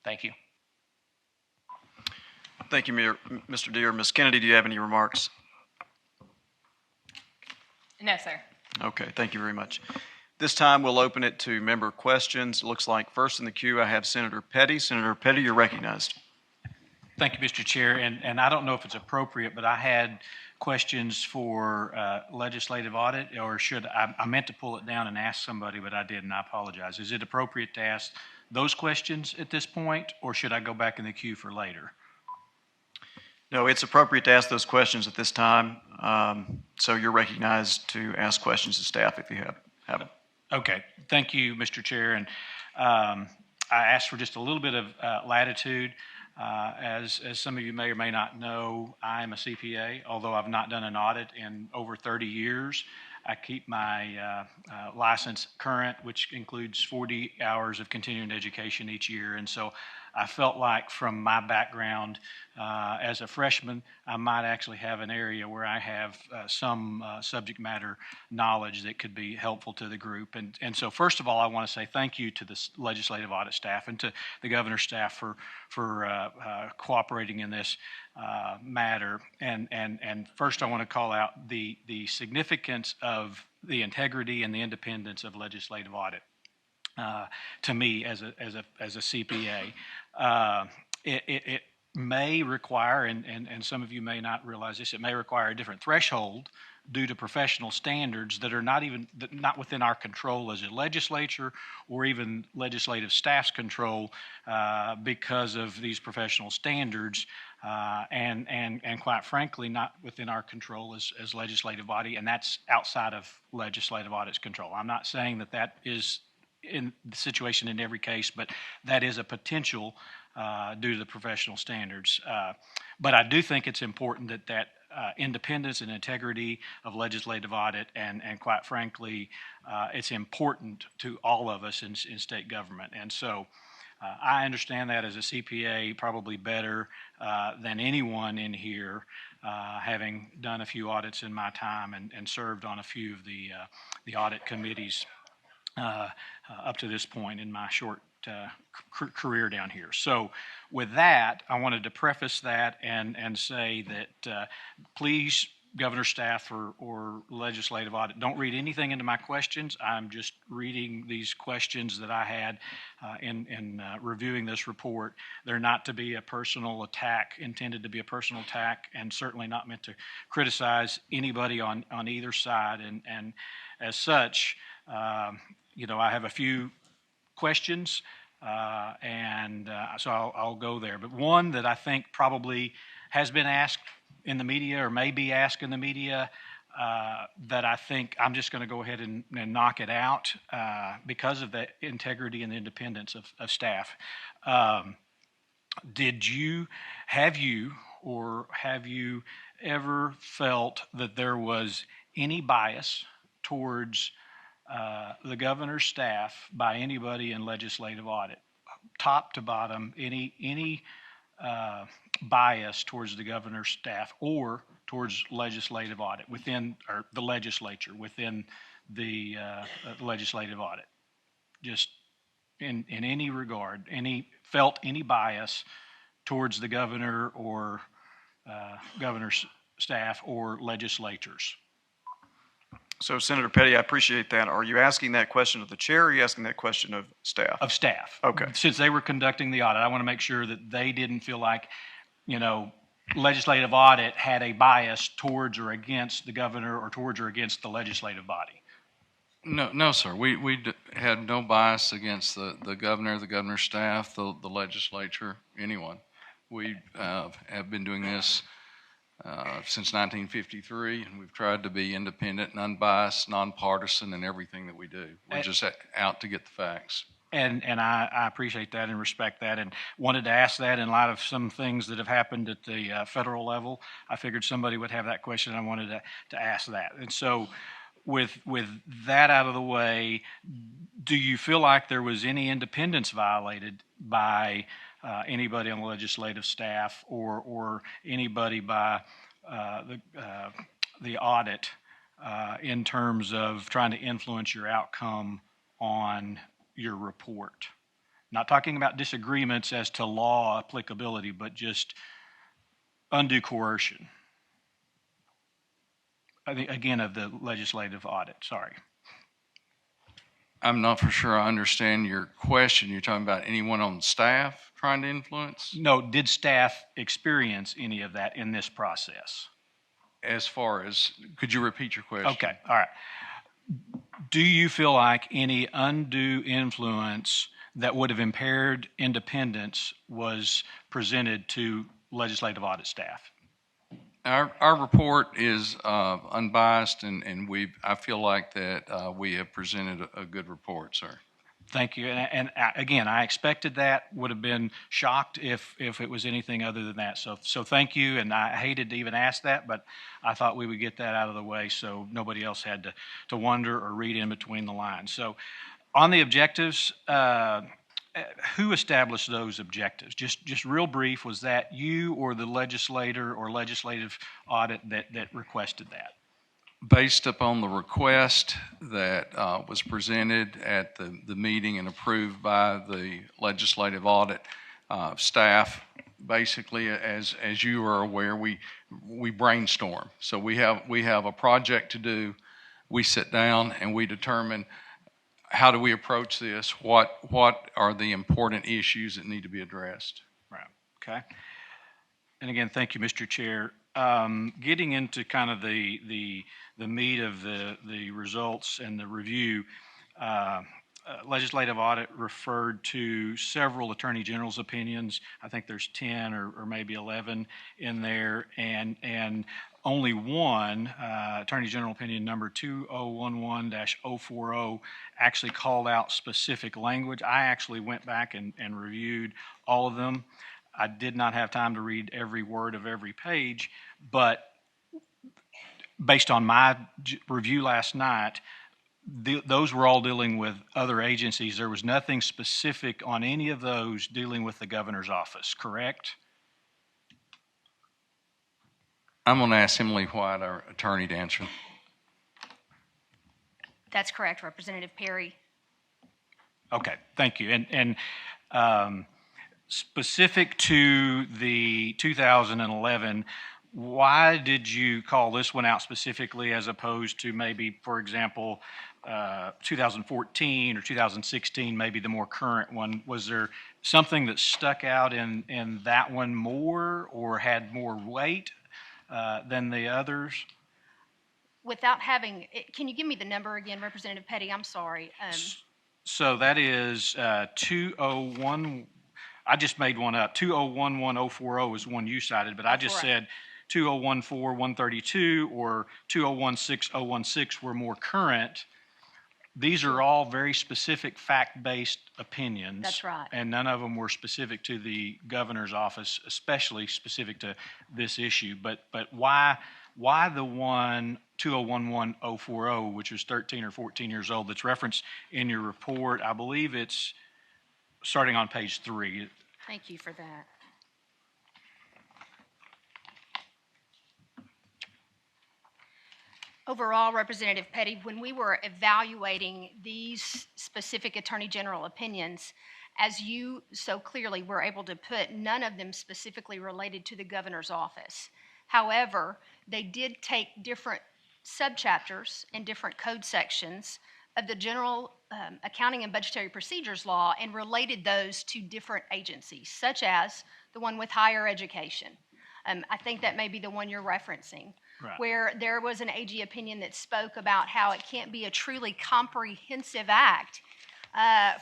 Thank you. Thank you, Mr. Deere. Ms. Kennedy, do you have any remarks? No, sir. Okay, thank you very much. This time we'll open it to member questions. It looks like first in the queue I have Senator Petty. Senator Petty, you're recognized. Thank you, Mr. Chair. And I don't know if it's appropriate, but I had questions for legislative audit, or I meant to pull it down and ask somebody, but I didn't. I apologize. Is it appropriate to ask those questions at this point, or should I go back in the queue for later? No, it's appropriate to ask those questions at this time. So you're recognized to ask questions to staff if you have them. Okay. Thank you, Mr. Chair. And I asked for just a little bit of latitude. As some of you may or may not know, I am a CPA, although I've not done an audit in over 30 years. I keep my license current, which includes 40 hours of continuing education each year. And so I felt like from my background as a freshman, I might actually have an area where I have some subject matter knowledge that could be helpful to the group. And so first of all, I want to say thank you to the legislative audit staff and to the governor's staff for cooperating in this matter. And first I want to call out the significance of the integrity and the independence of legislative audit. To me, as a CPA, it may require, and some of you may not realize this, it may require a different threshold due to professional standards that are not within our control as a legislature or even legislative staff's control because of these professional standards and quite frankly not within our control as legislative body, and that's outside of legislative audit's control. I'm not saying that is in the situation in every case, but that is a potential due to the professional standards. But I do think it's important that independence and integrity of legislative audit, and quite frankly, it's important to all of us in state government. And so I understand that as a CPA probably better than anyone in here, having done a few audits in my time and served on a few of the audit committees up to this point in my short career down here. So with that, I wanted to preface that and say that please, Governor, staff, or legislative audit, don't read anything into my questions. I'm just reading these questions that I had in reviewing this report. They're not to be a personal attack, intended to be a personal attack, and certainly not meant to criticize anybody on either side. And as such, I have a few questions, so I'll go there. But one that I think probably has been asked in the media or may be asked in the media that I think I'm just going to go ahead and knock it out because of the integrity and the independence of staff. Have you ever felt that there was any bias towards the governor's staff by anybody in legislative audit, top to bottom, any bias towards the governor's staff or towards legislative audit within or the legislature within the legislative audit, just in any regard, felt any bias towards the governor or governor's staff or legislators? So, Senator Petty, I appreciate that. Are you asking that question of the chair, or are you asking that question of staff? Of staff. Okay. Since they were conducting the audit, I want to make sure that they didn't feel like, legislative audit had a bias towards or against the governor or towards or against the legislative body. No, sir. We had no bias against the governor, the governor's staff, the legislature, anyone. We have been doing this since 1953, and we've tried to be independent and unbiased, nonpartisan in everything that we do. We're just out to get the facts. And I appreciate that and respect that, and wanted to ask that in light of some things that have happened at the federal level. I figured somebody would have that question. I wanted to ask that. And so with that out of the way, do you feel like there was any independence violated by anybody on the legislative staff or anybody by the audit in terms of trying to influence your outcome on your report? Not talking about disagreements as to law applicability, but just undue coercion. Again, of the legislative audit. Sorry. I'm not for sure I understand your question. You're talking about anyone on staff trying to influence? No, did staff experience any of that in this process? As far as, could you repeat your question? Okay, all right. Do you feel like any undue influence that would have impaired independence was presented to legislative audit staff? Our report is unbiased, and I feel like that we have presented a good report, sir. Thank you. And again, I expected that. Would have been shocked if it was anything other than that. So thank you. And I hated to even ask that, but I thought we would get that out of the way so nobody else had to wonder or read in between the lines. So on the objectives, who established those objectives? Just real brief, was that you or the legislator or legislative audit that requested that? Based upon the request that was presented at the meeting and approved by the legislative audit staff, basically, as you are aware, we brainstorm. So we have a project to do. We sit down and we determine how do we approach this. What are the important issues that need to be addressed? Right. Okay. And again, thank you, Mr. Chair. getting into kind of the meat of the results and the review, legislative audit referred to several attorney general's opinions. I think there's 10 or maybe 11 in there, and only one, Attorney General opinion number 2011-040, actually called out specific language. I actually went back and reviewed all of them. I did not have time to read every word of every page, but based on my review last night, those were all dealing with other agencies. There was nothing specific on any of those dealing with the governor's office, correct? I'm going to ask Emily White, our attorney, to answer. That's correct, Representative Perry. Okay, thank you. And specific to the 2011, why did you call this one out specifically as opposed to maybe, for example, 2014 or 2016, maybe the more current one? Was there something that stuck out in that one more or had more weight than the others? Without having, can you give me the number again, Representative Petty? I'm sorry. So that is 201. I just made one up. 2011040 is one you cited, but I just said 2014132 or 2016016 were more current. These are all very specific fact-based opinions. That's right. And none of them were specific to the governor's office, especially specific to this issue. But why the one 2011040, which is 13 or 14 years old, that's referenced in your report? I believe it's starting on page 3. Thank you for that. Overall, Representative Petty, when we were evaluating these specific Attorney General opinions, as you so clearly were able to put, none of them specifically related to the governor's office. However, they did take different subchapters and different code sections of the General Accounting and Budgetary Procedures Law and related those to different agencies, such as the one with higher education. I think that may be the one you're referencing. Right. Where there was an AG opinion that spoke about how it can't be a truly comprehensive act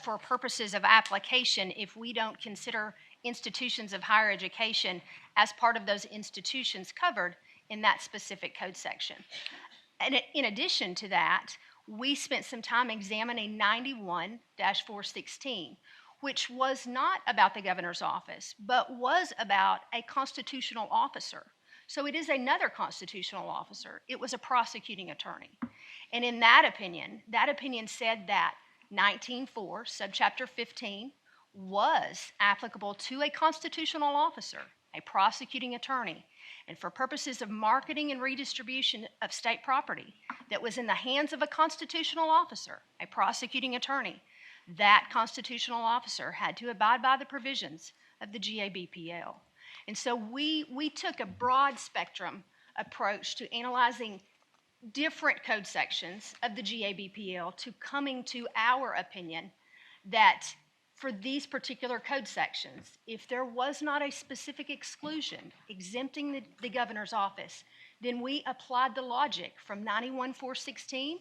for purposes of application if we don't consider institutions of higher education as part of those institutions covered in that specific code section. And in addition to that, we spent some time examining 91-416, which was not about the governor's office, but was about a constitutional officer. So it is another constitutional officer. It was a prosecuting attorney. And in that opinion said that 19.4, subchapter 15, was applicable to a constitutional officer, a prosecuting attorney, and for purposes of marketing and redistribution of state property that was in the hands of a constitutional officer, a prosecuting attorney, that constitutional officer had to abide by the provisions of the GABPL. And so we took a broad spectrum approach to analyzing different code sections of the GABPL to coming to our opinion that for these particular code sections, if there was not a specific exclusion exempting the governor's office, then we applied the logic from 91-416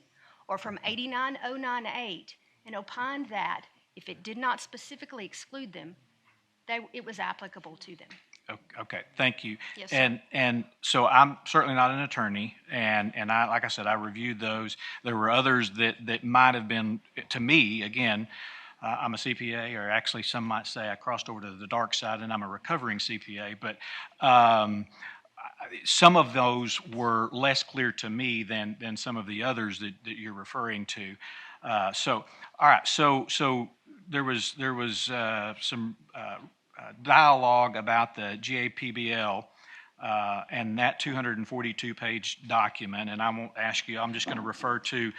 or from 89-098 and opined that if it did not specifically exclude them, it was applicable to them. Okay, thank you. Yes, sir. And so I'm certainly not an attorney, and I, like I said, I reviewed those. There were others that might have been, to me, again, I'm a CPA, or actually some might say I crossed over to the dark side and I'm a recovering CPA, but some of those were less clear to me than some of the others that you're referring to. So, all right, so there was some dialogue about the GAPBL and that 242-page document, and I won't ask you, I'm just going to refer to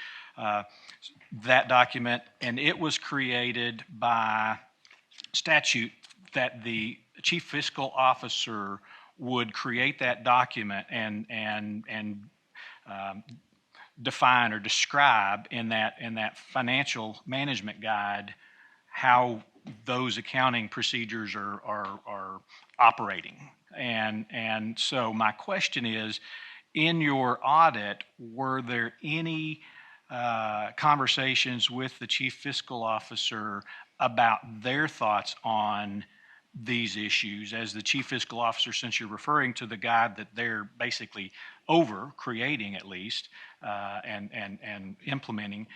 that document, and it was created by statute that the chief fiscal officer would create that document and define or describe in that financial management guide how those accounting procedures are operating. And so my question is, in your audit, were there any conversations with the chief fiscal officer about their thoughts on these issues? As the chief fiscal officer, since you're referring to the guide that they're basically over creating at least and implementing,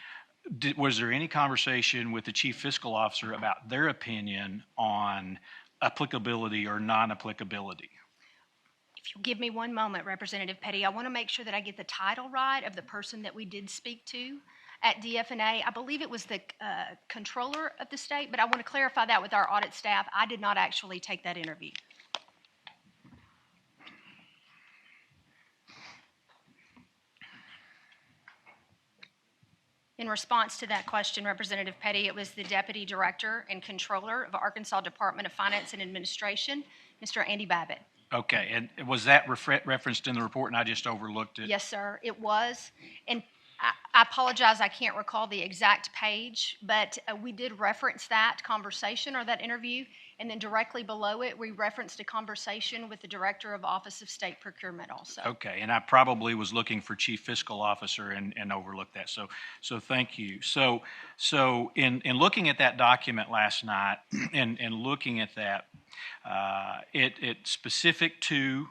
was there any conversation with the chief fiscal officer about their opinion on applicability or non-applicability? If you give me one moment, Representative Petty, I want to make sure that I get the title right of the person that we did speak to at DFNA. I believe it was the controller of the state, but I want to clarify that with our audit staff. I did not actually take that interview. In response to that question, Representative Petty, it was the Deputy Director and Controller of Arkansas Department of Finance and Administration, Mr. Andy Babbitt. Okay, and was that referenced in the report and I just overlooked it? Yes, sir, it was. And I apologize, I can't recall the exact page, but we did reference that conversation or that interview, and then directly below it, we referenced a conversation with the Director of Office of State Procurement also. Okay, and I probably was looking for Chief Fiscal Officer and overlooked that, so thank you. So in looking at that document last night and looking at that, it's specific to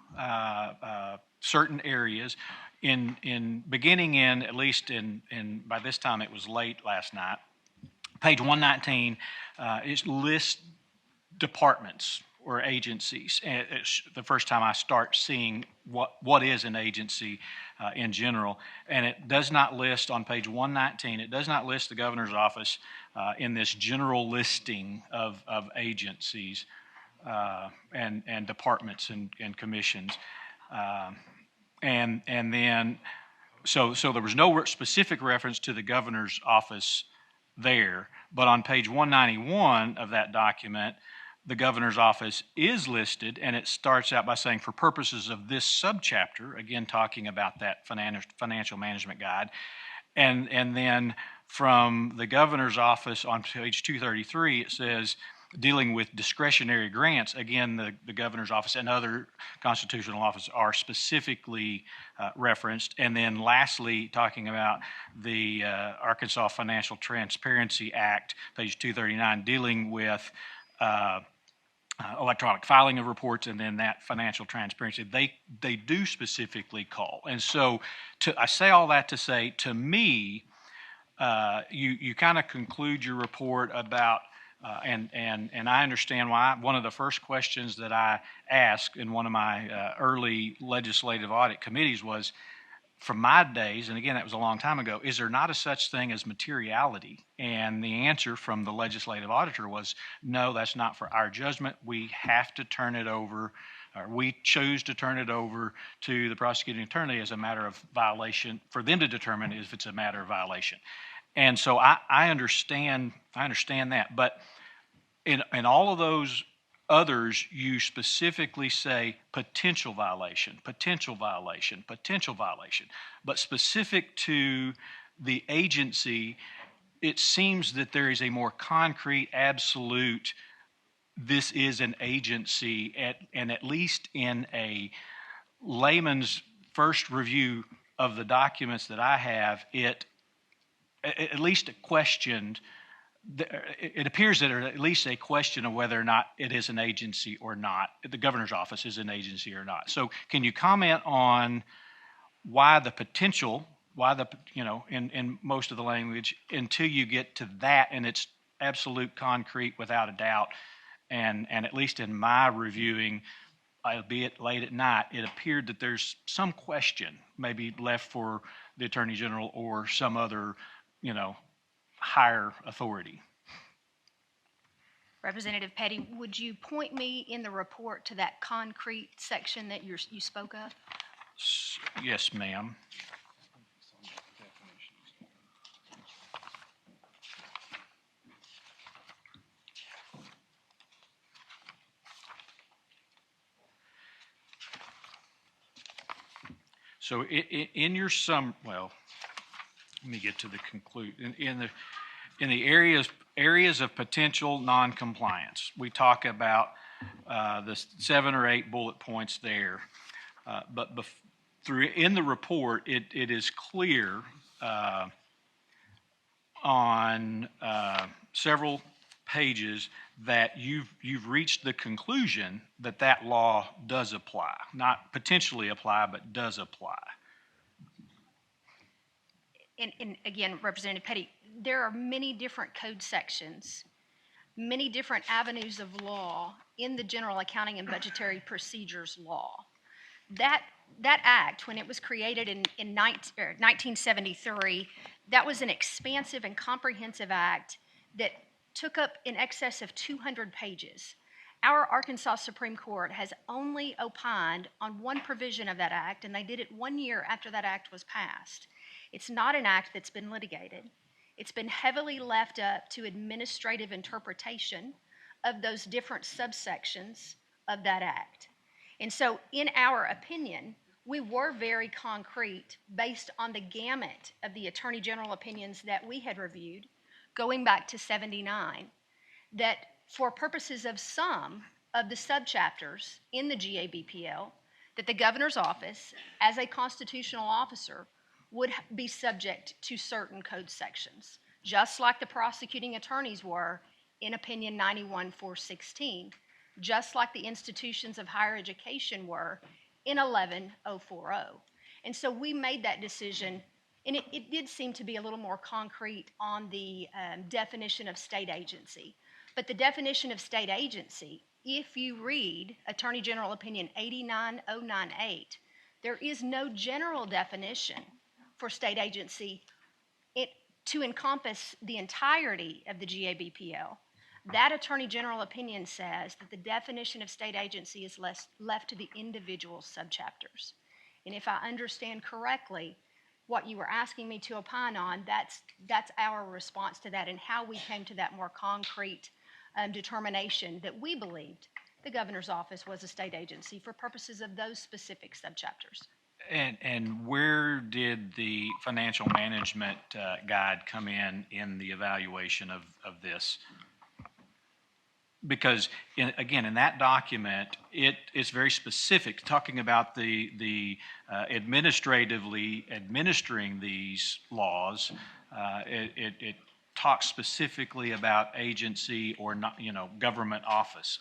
certain areas. In beginning in, at least in by this time it was late last night, page 119, it lists departments or agencies. And it's the first time I start seeing what is an agency in general. And it does not list on page 119, it does not list the governor's office in this general listing of agencies and departments and commissions. And then, so there was no specific reference to the governor's office there, but on page 191 of that document, the governor's office is listed, and it starts out by saying, for purposes of this subchapter, again talking about that financial management guide, and then from the governor's office on page 233, it says, dealing with discretionary grants, again, the governor's office and other constitutional offices are specifically referenced. And then lastly, talking about the Arkansas Financial Transparency Act, page 239, dealing with electronic filing of reports and then that financial transparency, they do specifically call. And so I say all that to say, to me, you kind of conclude your report about and I understand why. One of the first questions that I asked in one of my early legislative audit committees was, from my days, and again, that was a long time ago, is there not a such thing as materiality? And the answer from the legislative auditor was, no, that's not for our judgment. We have to turn it over, or we choose to turn it over to the prosecuting attorney as a matter of violation, for them to determine if it's a matter of violation. And so I understand that, but in all of those others, you specifically say potential violation, potential violation, potential violation. But specific to the agency, it seems that there is a more concrete, absolute, this is an agency, and at least in a layman's first review of the documents that I have, it at least questioned, it appears that there's at least a question of whether or not it is an agency or not, the governor's office is an agency or not. So can you comment on why the potential, in most of the language, until you get to that and it's absolute concrete without a doubt, and at least in my reviewing, albeit late at night, it appeared that there's some question maybe left for the Attorney General or some other higher authority. Representative Petty, would you point me in the report to that concrete section that you spoke of? Yes, ma'am. So in your let me get to the conclusion. In the areas of potential noncompliance, we talk about the 7 or 8 bullet points there. But in the report, it is clear on several pages that you've reached the conclusion that that law does apply, not potentially apply, but does apply. And again, Representative Petty, there are many different code sections, many different avenues of law in the General Accounting and Budgetary Procedures Law. That act, when it was created in 1973, that was an expansive and comprehensive act that took up in excess of 200 pages. Our Arkansas Supreme Court has only opined on one provision of that act, and they did it 1 year after that act was passed. It's not an act that's been litigated. It's been heavily left up to administrative interpretation of those different subsections of that act. And so, in our opinion, we were very concrete based on the gamut of the Attorney General opinions that we had reviewed, going back to '79, that for purposes of some of the subchapters in the GABPL, that the governor's office, as a constitutional officer, would be subject to certain code sections, just like the prosecuting attorneys were in Opinion 91-416, just like the institutions of higher education were in 11-040. And so we made that decision, and it did seem to be a little more concrete on the definition of state agency. But the definition of state agency, if you read Attorney General Opinion 89098, there is no general definition for state agency to encompass the entirety of the GABPL. That Attorney General opinion says that the definition of state agency is left to the individual subchapters. And if I understand correctly, what you were asking me to opine on, that's our response to that and how we came to that more concrete determination that we believed the governor's office was a state agency for purposes of those specific subchapters. And where did the financial management guide come in the evaluation of this? Because, again, in that document, it's very specific, talking about the administratively administering these laws. It talks specifically about agency or not, government office.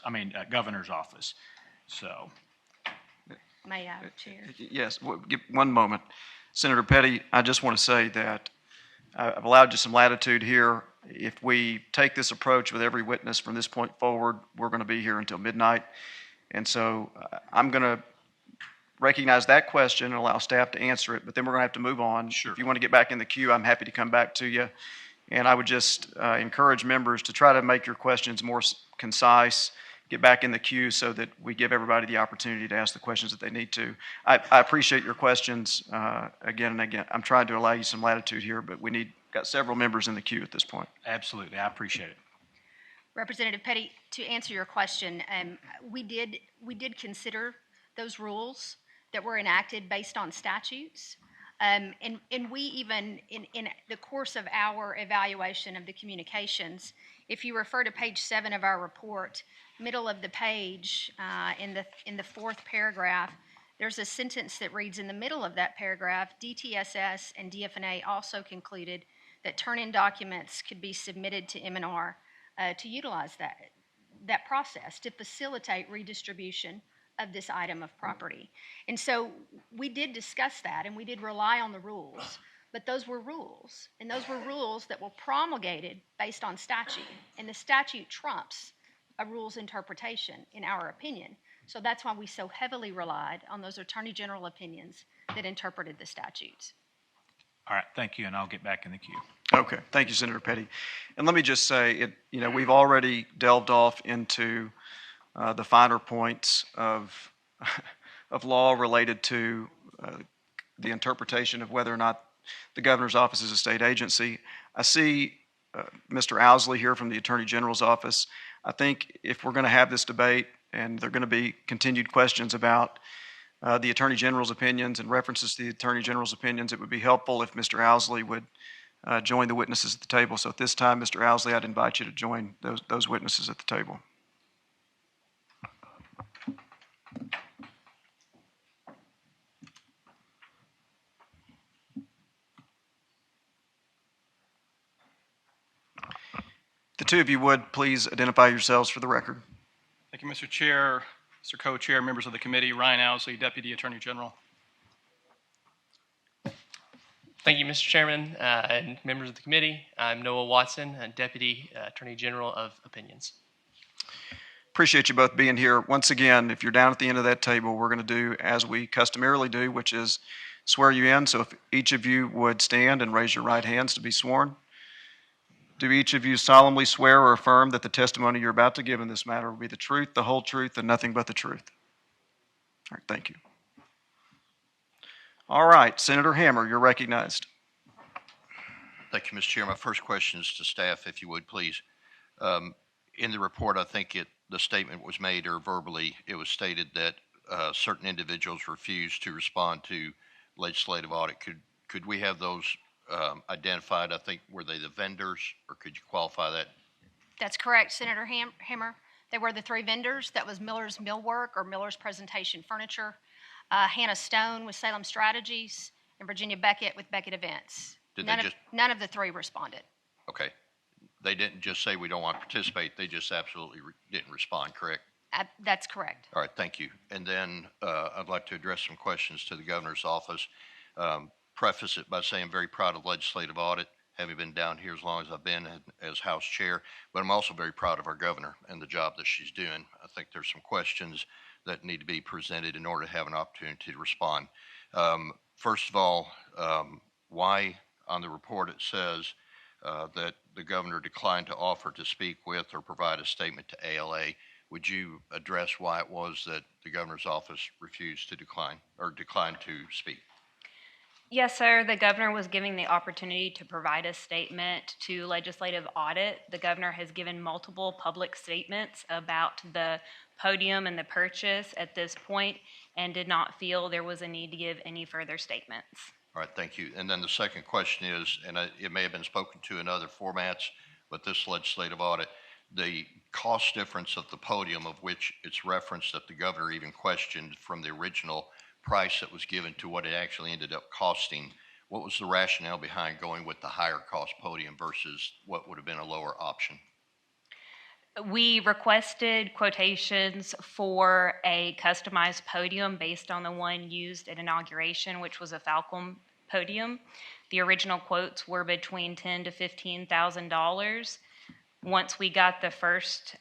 Governor's office. So. May I, Chair? Yes, give one moment. Senator Petty, I just want to say that I've allowed you some latitude here. If we take this approach with every witness from this point forward, we're going to be here until midnight. And so I'm going to recognize that question and allow staff to answer it, but then we're going to have to move on. Sure. If you want to get back in the queue, I'm happy to come back to you. And I would just encourage members to try to make your questions more concise, get back in the queue so that we give everybody the opportunity to ask the questions that they need to. I appreciate your questions again and again. I'm trying to allow you some latitude here, but got several members in the queue at this point. Absolutely, I appreciate it. Representative Petty, to answer your question, we did consider those rules that were enacted based on statutes. And we even, in the course of our evaluation of the communications, if you refer to page 7 of our report, middle of the page, in the 4th paragraph, there's a sentence that reads in the middle of that paragraph, DTSS and DFNA also concluded that turn-in documents could be submitted to M&R to utilize that process to facilitate redistribution of this item of property. And so we did discuss that and we did rely on the rules, but those were rules, and those were rules that were promulgated based on statute, and the statute trumps a rules interpretation in our opinion. So that's why we so heavily relied on those Attorney General opinions that interpreted the statutes. All right, thank you, and I'll get back in the queue. Okay, thank you, Senator Petty. And let me just say, we've already delved off into the finer points of law related to the interpretation of whether or not the governor's office is a state agency. I see Mr. Owsley here from the Attorney General's office. I think if we're going to have this debate and there are going to be continued questions about the Attorney General's opinions and references to the Attorney General's opinions, it would be helpful if Mr. Owsley would join the witnesses at the table. So at this time, Mr. Owsley, I'd invite you to join those witnesses at the table. two of you would please identify yourselves for the record. Thank you, Mr. Chair, Mr. Co-Chair, members of the committee. Ryan Owsley, Deputy Attorney General. Thank you, Mr. Chairman and members of the committee. I'm Noah Watson, Deputy Attorney General of Opinions. Appreciate you both being here. Once again, if you're down at the end of that table, we're going to do as we customarily do, which is swear you in. So if each of you would stand and raise your right hands to be sworn. Do each of you solemnly swear or affirm that the testimony you're about to give in this matter will be the truth, the whole truth, and nothing but the truth? All right, thank you. All right, Senator Hammer, you're recognized. Thank you, Mr. Chair. My first question is to staff, if you would, please. In the report, I think the statement was made, or verbally, it was stated that certain individuals refused to respond to legislative audit. Could we have those identified? I think, were they the vendors, or could you qualify that? That's correct, Senator Hammer. They were the three vendors. That was Miller's Millwork or Miller's Presentation Furniture, Hannah Stone with Salem Strategies, and Virginia Beckett with Beckett Events. None of the three responded. Okay. They didn't just say we don't want to participate. They just absolutely didn't respond, correct? That's correct. All right, thank you. And then I'd like to address some questions to the governor's office. Preface it by saying I'm very proud of legislative audit, having been down here as long as I've been as House Chair, but I'm also very proud of our governor and the job that she's doing. I think there's some questions that need to be presented in order to have an opportunity to respond. First of all, why on the report it says that the governor declined to offer to speak with or provide a statement to ALA? Would you address why it was that the governor's office refused to declined to speak? Yes, sir. The governor was giving the opportunity to provide a statement to legislative audit. The governor has given multiple public statements about the podium and the purchase at this point and did not feel there was a need to give any further statements. All right, thank you. And then the second question is, and it may have been spoken to in other formats, but this legislative audit, the cost difference of the podium, of which it's referenced that the governor even questioned from the original price that was given to what it actually ended up costing. What was the rationale behind going with the higher cost podium versus what would have been a lower option? We requested quotations for a customized podium based on the one used at inauguration, which was a Falcon podium. The original quotes were between $10,000 to $15,000. Once we got the first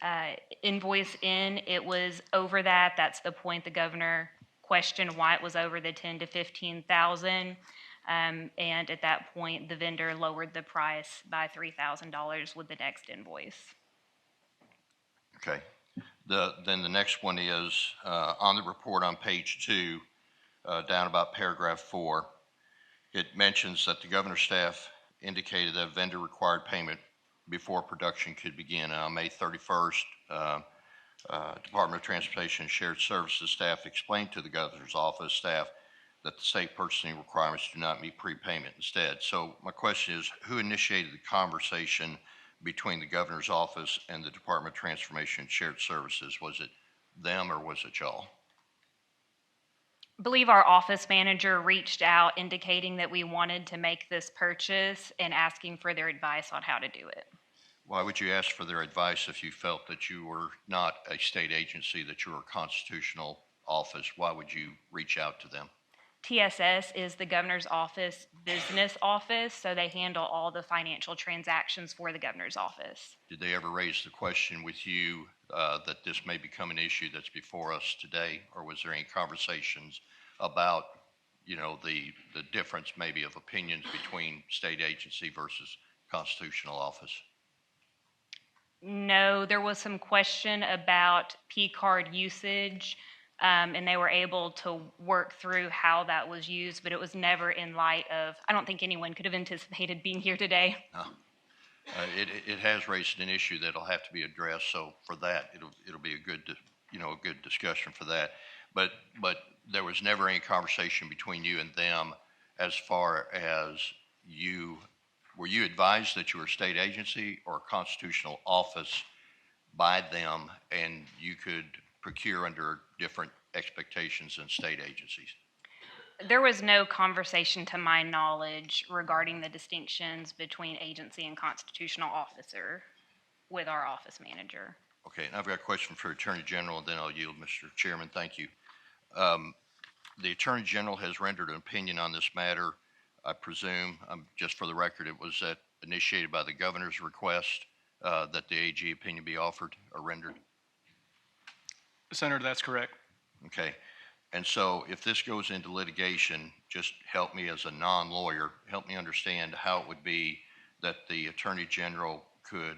invoice in, it was over that. That's the point the governor questioned why it was over the $10,000 to $15,000. And at that point, the vendor lowered the price by $3,000 with the next invoice. Okay. Then the next one is on the report on page 2, down about paragraph 4, it mentions that the governor's staff indicated that a vendor required payment before production could begin. On May 31st, Department of Transportation and Shared Services staff explained to the governor's office staff that the state purchasing requirements do not meet prepayment instead. So my question is, who initiated the conversation between the governor's office and the Department of Transformation and Shared Services? Was it them or was it y'all? I believe our office manager reached out indicating that we wanted to make this purchase and asking for their advice on how to do it. Why would you ask for their advice if you felt that you were not a state agency, that you were a constitutional office? Why would you reach out to them? TSS is the governor's office business office, so they handle all the financial transactions for the governor's office. Did they ever raise the question with you that this may become an issue that's before us today, or was there any conversations about, you know, the difference maybe of opinions between state agency versus constitutional office? No, there was some question about P-card usage, and they were able to work through how that was used, but it was never in light of, I don't think anyone could have anticipated being here today. No. It has raised an issue that'll have to be addressed, so for that, it'll be a good discussion for that. But there was never any conversation between you and them as far as were you advised that you were a state agency or a constitutional office by them, and you could procure under different expectations than state agencies? There was no conversation, to my knowledge, regarding the distinctions between agency and constitutional officer. with our office manager. Okay, and I've got a question for Attorney General, and then I'll yield, Mr. Chairman. Thank you. The Attorney General has rendered an opinion on this matter. I presume, just for the record, it was initiated by the governor's request that the AG opinion be offered or rendered? Senator, that's correct. Okay. And so if this goes into litigation, just help me as a non-lawyer, help me understand how it would be that the Attorney General could,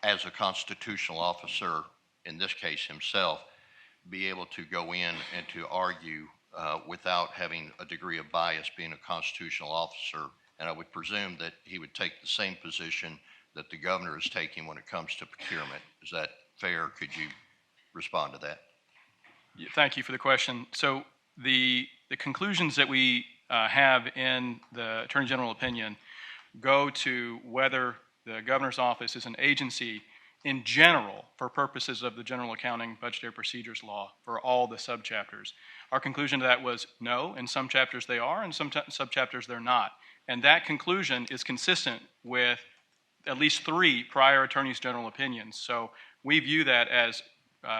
as a constitutional officer, in this case himself, be able to go in and to argue without having a degree of bias being a constitutional officer. And I would presume that he would take the same position that the governor is taking when it comes to procurement. Is that fair? Could you respond to that? Yeah, thank you for the question. So the conclusions that we have in the Attorney General opinion go to whether the governor's office is an agency in general for purposes of the General Accounting Budgetary Procedures Law for all the subchapters. Our conclusion to that was no. In some chapters they are, and some subchapters they're not. And that conclusion is consistent with at least 3 prior Attorneys General opinions. So we view that as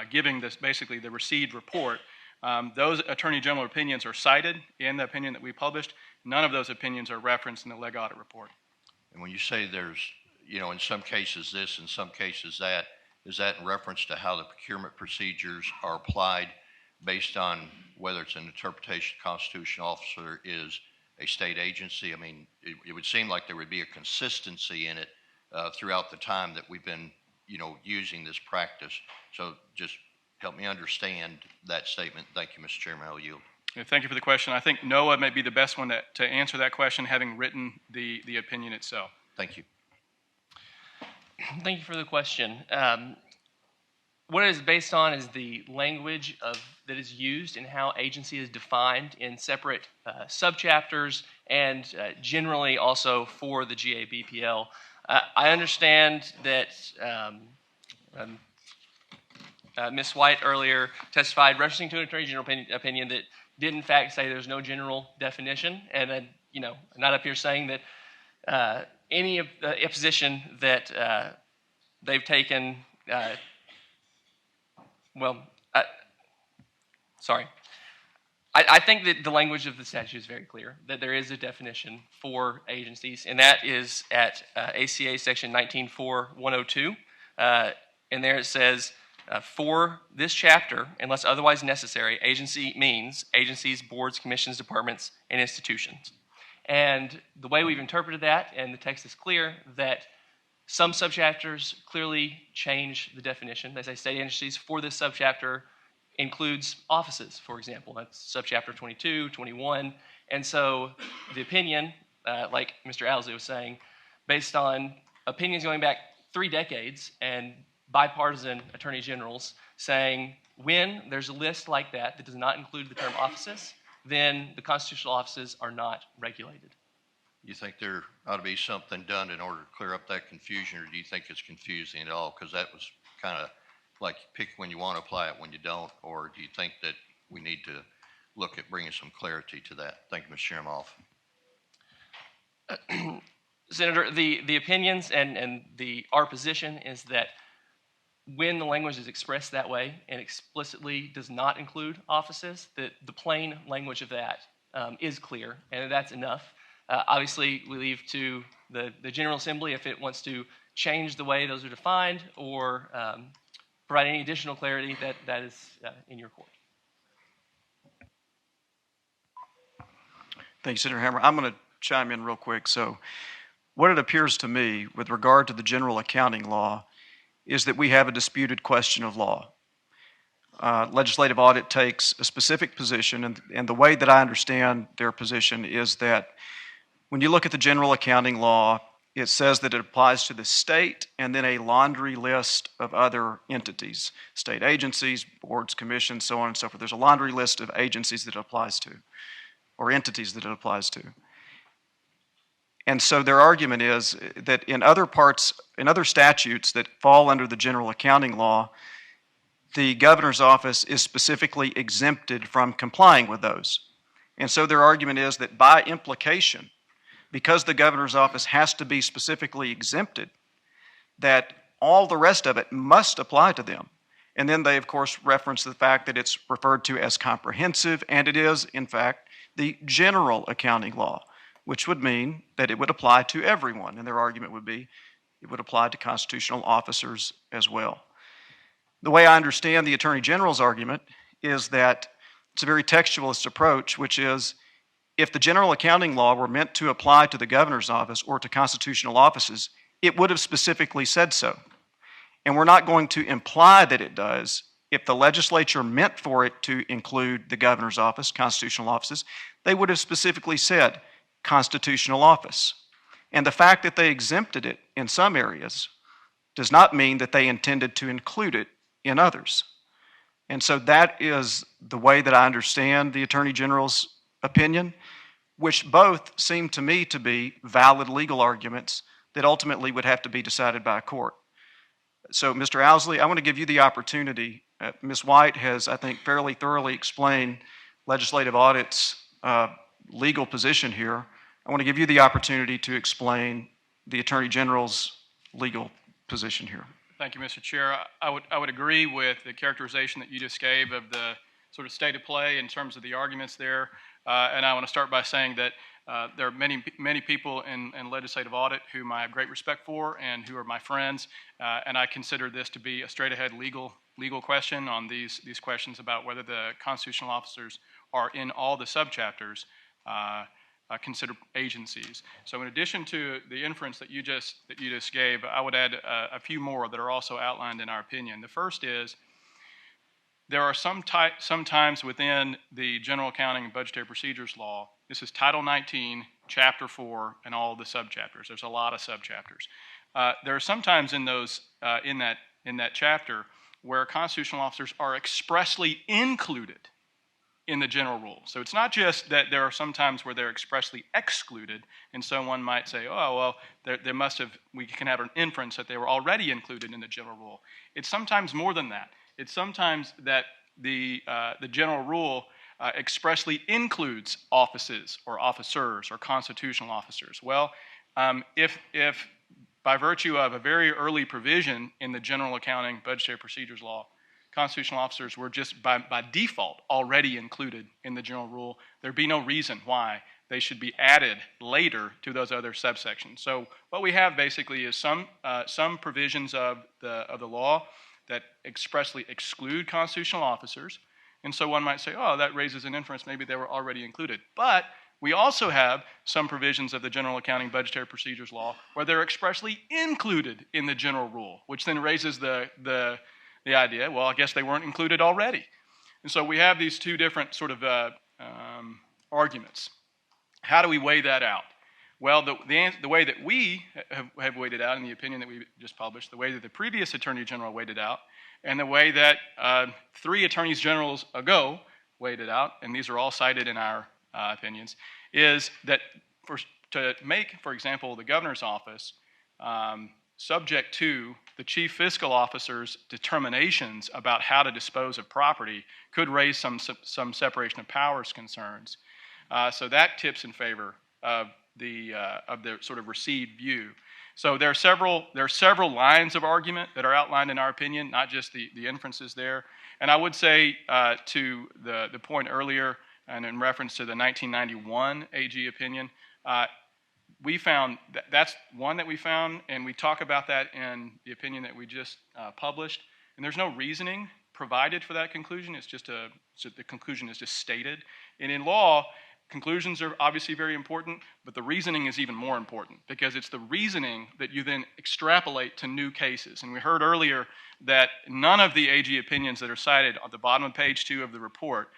giving this basically the received report. Those Attorney General opinions are cited in the opinion that we published. None of those opinions are referenced in the Leg Audit report. And when you say there's, in some cases this, in some cases that, is that in reference to how the procurement procedures are applied based on whether it's an interpretation constitutional officer is a state agency? I mean, it would seem like there would be a consistency in it throughout the time that we've been, using this practice. So just help me understand that statement. Thank you, Mr. Chairman. I'll yield. Yeah, thank you for the question. I think Noah may be the best one to answer that question, having written the opinion itself. Thank you. Thank you for the question. What it is based on is the language that is used and how agency is defined in separate subchapters and generally also for the GABPL. I understand that Ms. White earlier testified referencing to an Attorney General opinion that did in fact say there's no general definition, and I'm not up here saying that any of the position that they've taken. I think that the language of the statute is very clear, that there is a definition for agencies, and that is at ACA section 19.4.102. And there it says, for this chapter, unless otherwise necessary, agency means agencies, boards, commissions, departments, and institutions. And the way we've interpreted that, and the text is clear, that some subchapters clearly change the definition. They say state agencies for this subchapter includes offices, for example. That's subchapter 22, 21. And so the opinion, like Mr. Owsley was saying, based on opinions going back 3 decades and bipartisan attorney generals saying when there's a list like that does not include the term offices, then the constitutional offices are not regulated. You think there ought to be something done in order to clear up that confusion, or do you think it's confusing at all? Because that was kind of like pick when you want to apply it, when you don't, or do you think that we need to look at bringing some clarity to that? Thank you, Mr. Chairman. Off. Senator, the opinions and our position is that when the language is expressed that way and explicitly does not include offices, that the plain language of that is clear, and that's enough. Obviously, we leave to the General Assembly if it wants to change the way those are defined or provide any additional clarity. That is in your court. Thank you, Senator Hammer. I'm going to chime in real quick. So what it appears to me with regard to the general accounting law is that we have a disputed question of law. Legislative Audit takes a specific position, and the way that I understand their position is that when you look at the general accounting law, it says that it applies to the state and then a laundry list of other entities, state agencies, boards, commissions, so on and so forth. There's a laundry list of agencies that it applies to, or entities that it applies to. And so their argument is that in other statutes that fall under the general accounting law, the governor's office is specifically exempted from complying with those. And so their argument is that by implication, because the governor's office has to be specifically exempted, that all the rest of it must apply to them. And then they, of course, reference the fact that it's referred to as comprehensive, and it is, in fact, the general accounting law, which would mean that it would apply to everyone. And their argument would be it would apply to constitutional officers as well. The way I understand the Attorney General's argument is that it's a very textualist approach, which is if the general accounting law were meant to apply to the governor's office or to constitutional offices, it would have specifically said so. And we're not going to imply that it does. If the legislature meant for it to include the governor's office, constitutional offices, they would have specifically said constitutional office. And the fact that they exempted it in some areas does not mean that they intended to include it in others. And so that is the way that I understand the Attorney General's opinion, which both seem to me to be valid legal arguments that ultimately would have to be decided by a court. So, Mr. Owsley, I want to give you the opportunity. Ms. White has, I think, fairly thoroughly explained Legislative Audit's legal position here. I want to give you the opportunity to explain the Attorney General's legal position here. Thank you, Mr. Chair. I would agree with the characterization that you just gave of the sort of state of play in terms of the arguments there. And I want to start by saying that there are many people in legislative audit whom I have great respect for and who are my friends, and I consider this to be a straight-ahead legal question on these questions about whether the constitutional officers are in all the subchapters considered agencies. So in addition to the inference that you just gave, I would add a few more that are also outlined in our opinion. The first is there are some times within the General Accounting and Budgetary Procedures Law, this is Title 19, Chapter 4, and all the subchapters. There's a lot of subchapters. There are sometimes in those in that chapter where constitutional officers are expressly included in the general rule. So it's not just that there are some times where they're expressly excluded, and so one might say, oh, well, we can have an inference that they were already included in the general rule. It's sometimes more than that. It's sometimes that the general rule expressly includes offices or officers or constitutional officers. Well, if by virtue of a very early provision in the General Accounting Budgetary Procedures Law, constitutional officers were just by default already included in the general rule, there'd be no reason why they should be added later to those other subsections. So what we have basically is some provisions of the law that expressly exclude constitutional officers, and so one might say, oh, that raises an inference, maybe they were already included. But we also have some provisions of the General Accounting Budgetary Procedures Law where they're expressly included in the general rule, which then raises the idea, well, I guess they weren't included already. And so we have these two different sort of arguments. How do we weigh that out? Well, the way that we have weighed it out in the opinion that we just published, the way that the previous Attorney General weighed it out, and the way that 3 Attorneys Generals ago weighed it out, and these are all cited in our opinions, is that to make, for example, the governor's office subject to the chief fiscal officer's determinations about how to dispose of property could raise some separation of powers concerns. So that tips in favor of the sort of received view. So there are several lines of argument that are outlined in our opinion, not just the inferences there. And I would say to the point earlier, and in reference to the 1991 AG opinion, we found that's one that we found, and we talk about that in the opinion that we just published. And there's no reasoning provided for that conclusion. It's just the conclusion is just stated. And in law, conclusions are obviously very important, but the reasoning is even more important because it's the reasoning that you then extrapolate to new cases. And we heard earlier that none of the AG opinions that are cited at the bottom of page 2 of the report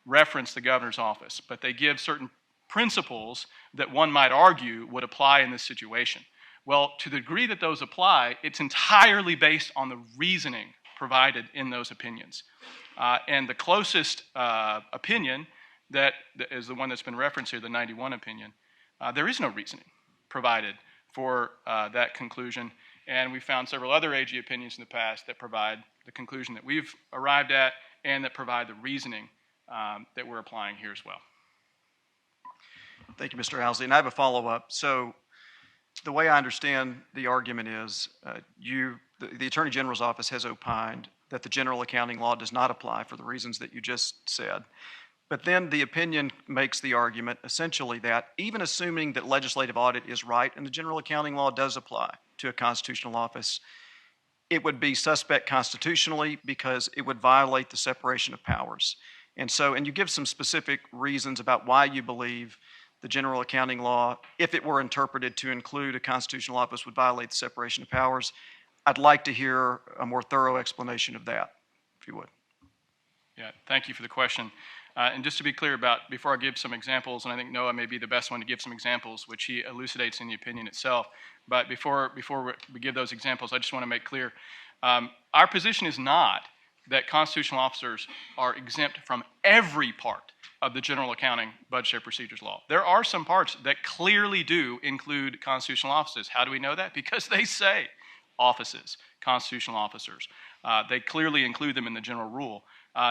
reference the governor's office, but they give certain principles that one might argue would apply in this situation. Well, to the degree that those apply, it's entirely based on the reasoning provided in those opinions. And the closest opinion that is the one that's been referenced here, the 91 opinion, there is no reasoning provided for that conclusion. And we found several other AG opinions in the past that provide the conclusion that we've arrived at and that provide the reasoning that we're applying here as well. Thank you, Mr. Housley. And I have a follow-up. So the way I understand the argument is the Attorney General's office has opined that the general accounting law does not apply for the reasons that you just said. But then the opinion makes the argument essentially that even assuming that legislative audit is right and the general accounting law does apply to a constitutional office, it would be suspect constitutionally because it would violate the separation of powers. And you give some specific reasons about why you believe the general accounting law, if it were interpreted to include a constitutional office, would violate the separation of powers. I'd like to hear a more thorough explanation of that, if you would. Yeah, thank you for the question. And just to be clear before I give some examples, and I think Noah may be the best one to give some examples, which he elucidates in the opinion itself. But before we give those examples, I just want to make clear, our position is not that constitutional officers are exempt from every part of the general accounting budgetary procedures law. There are some parts that clearly do include constitutional offices. How do we know that? Because they say offices, constitutional officers. They clearly include them in the general rule.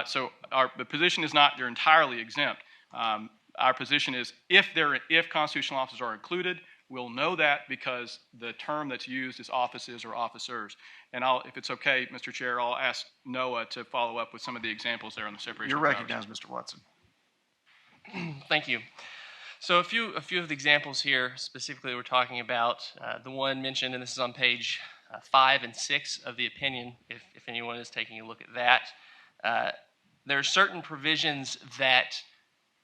So the position is not they're entirely exempt. Our position is if constitutional officers are included, we'll know that because the term that's used is offices or officers. And if it's okay, Mr. Chair, I'll ask Noah to follow up with some of the examples there on the separation of powers. You're recognized, Mr. Watson. Thank you. So a few of the examples here, specifically we're talking about the one mentioned, and this is on page 5 and 6 of the opinion, if anyone is taking a look at that. There are certain provisions that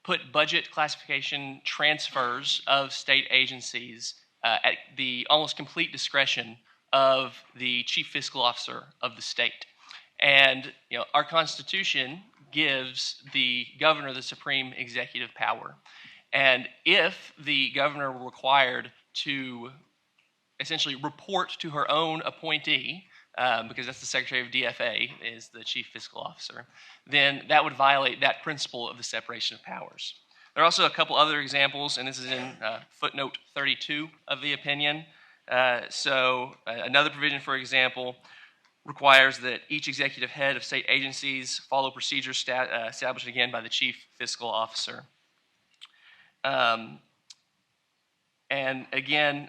put budget classification transfers of state agencies at the almost complete discretion of the chief fiscal officer of the state. And our Constitution gives the governor the supreme executive power. And if the governor were required to essentially report to her own appointee, because that's the Secretary of DFA, is the chief fiscal officer, then that would violate that principle of the separation of powers. There are also a couple other examples, and this is in footnote 32 of the opinion. Another provision, for example, requires that each executive head of state agencies follow procedures established again by the chief fiscal officer. And again,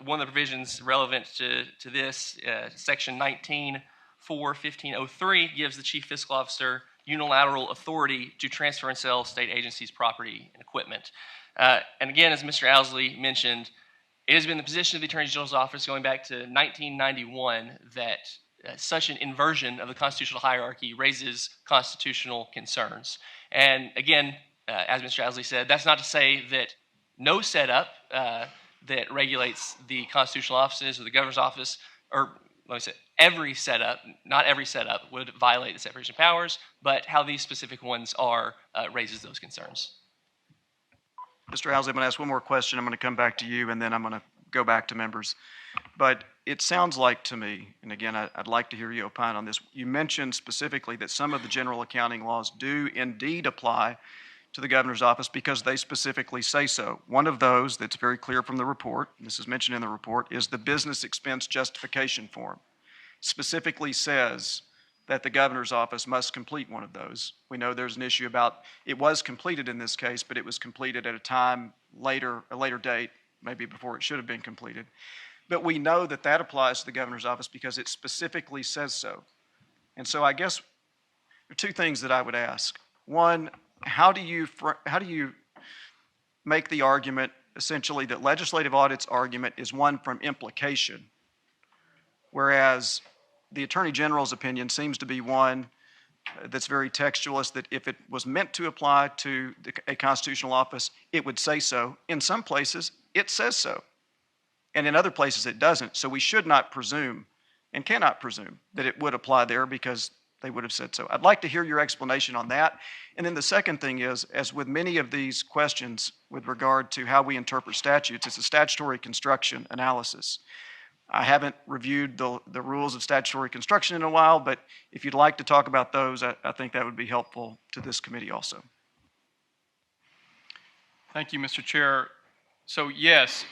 one of the provisions relevant to this, section 19.4.1503, gives the chief fiscal officer unilateral authority to transfer and sell state agencies' property and equipment. And again, as Mr. Owsley mentioned, it has been the position of the Attorney General's office going back to 1991 that such an inversion of the constitutional hierarchy raises constitutional concerns. And again, as Mr. Owsley said, that's not to say that no setup that regulates the constitutional offices or the governor's office, or let me say, every setup, not every setup, would violate the separation of powers, but how these specific ones are raises those concerns. Mr. Owsley, I'm going to ask one more question. I'm going to come back to you, and then I'm going to go back to members. But it sounds like to me, and again, I'd like to hear you opine on this, you mentioned specifically that some of the general accounting laws do indeed apply to the governor's office because they specifically say so. One of those that's very clear from the report, and this is mentioned in the report, is the business expense justification form. Specifically says that the governor's office must complete one of those. We know there's an issue about it was completed in this case, but it was completed at a later date, maybe before it should have been completed. But we know that that applies to the governor's office because it specifically says so. And so I guess there are two things that I would ask. One, how do you make the argument essentially that legislative audit's argument is one from implication, whereas the Attorney General's opinion seems to be one that's very textualist, that if it was meant to apply to a constitutional office, it would say so. In some places, it says so. And in other places, it doesn't. So we should not presume and cannot presume that it would apply there because they would have said so. I'd like to hear your explanation on that. And then the second thing is, as with many of these questions with regard to how we interpret statutes, it's a statutory construction analysis. I haven't reviewed the rules of statutory construction in a while, but if you'd like to talk about those, I think that would be helpful to this committee also. Thank you, Mr. Chair. So yes,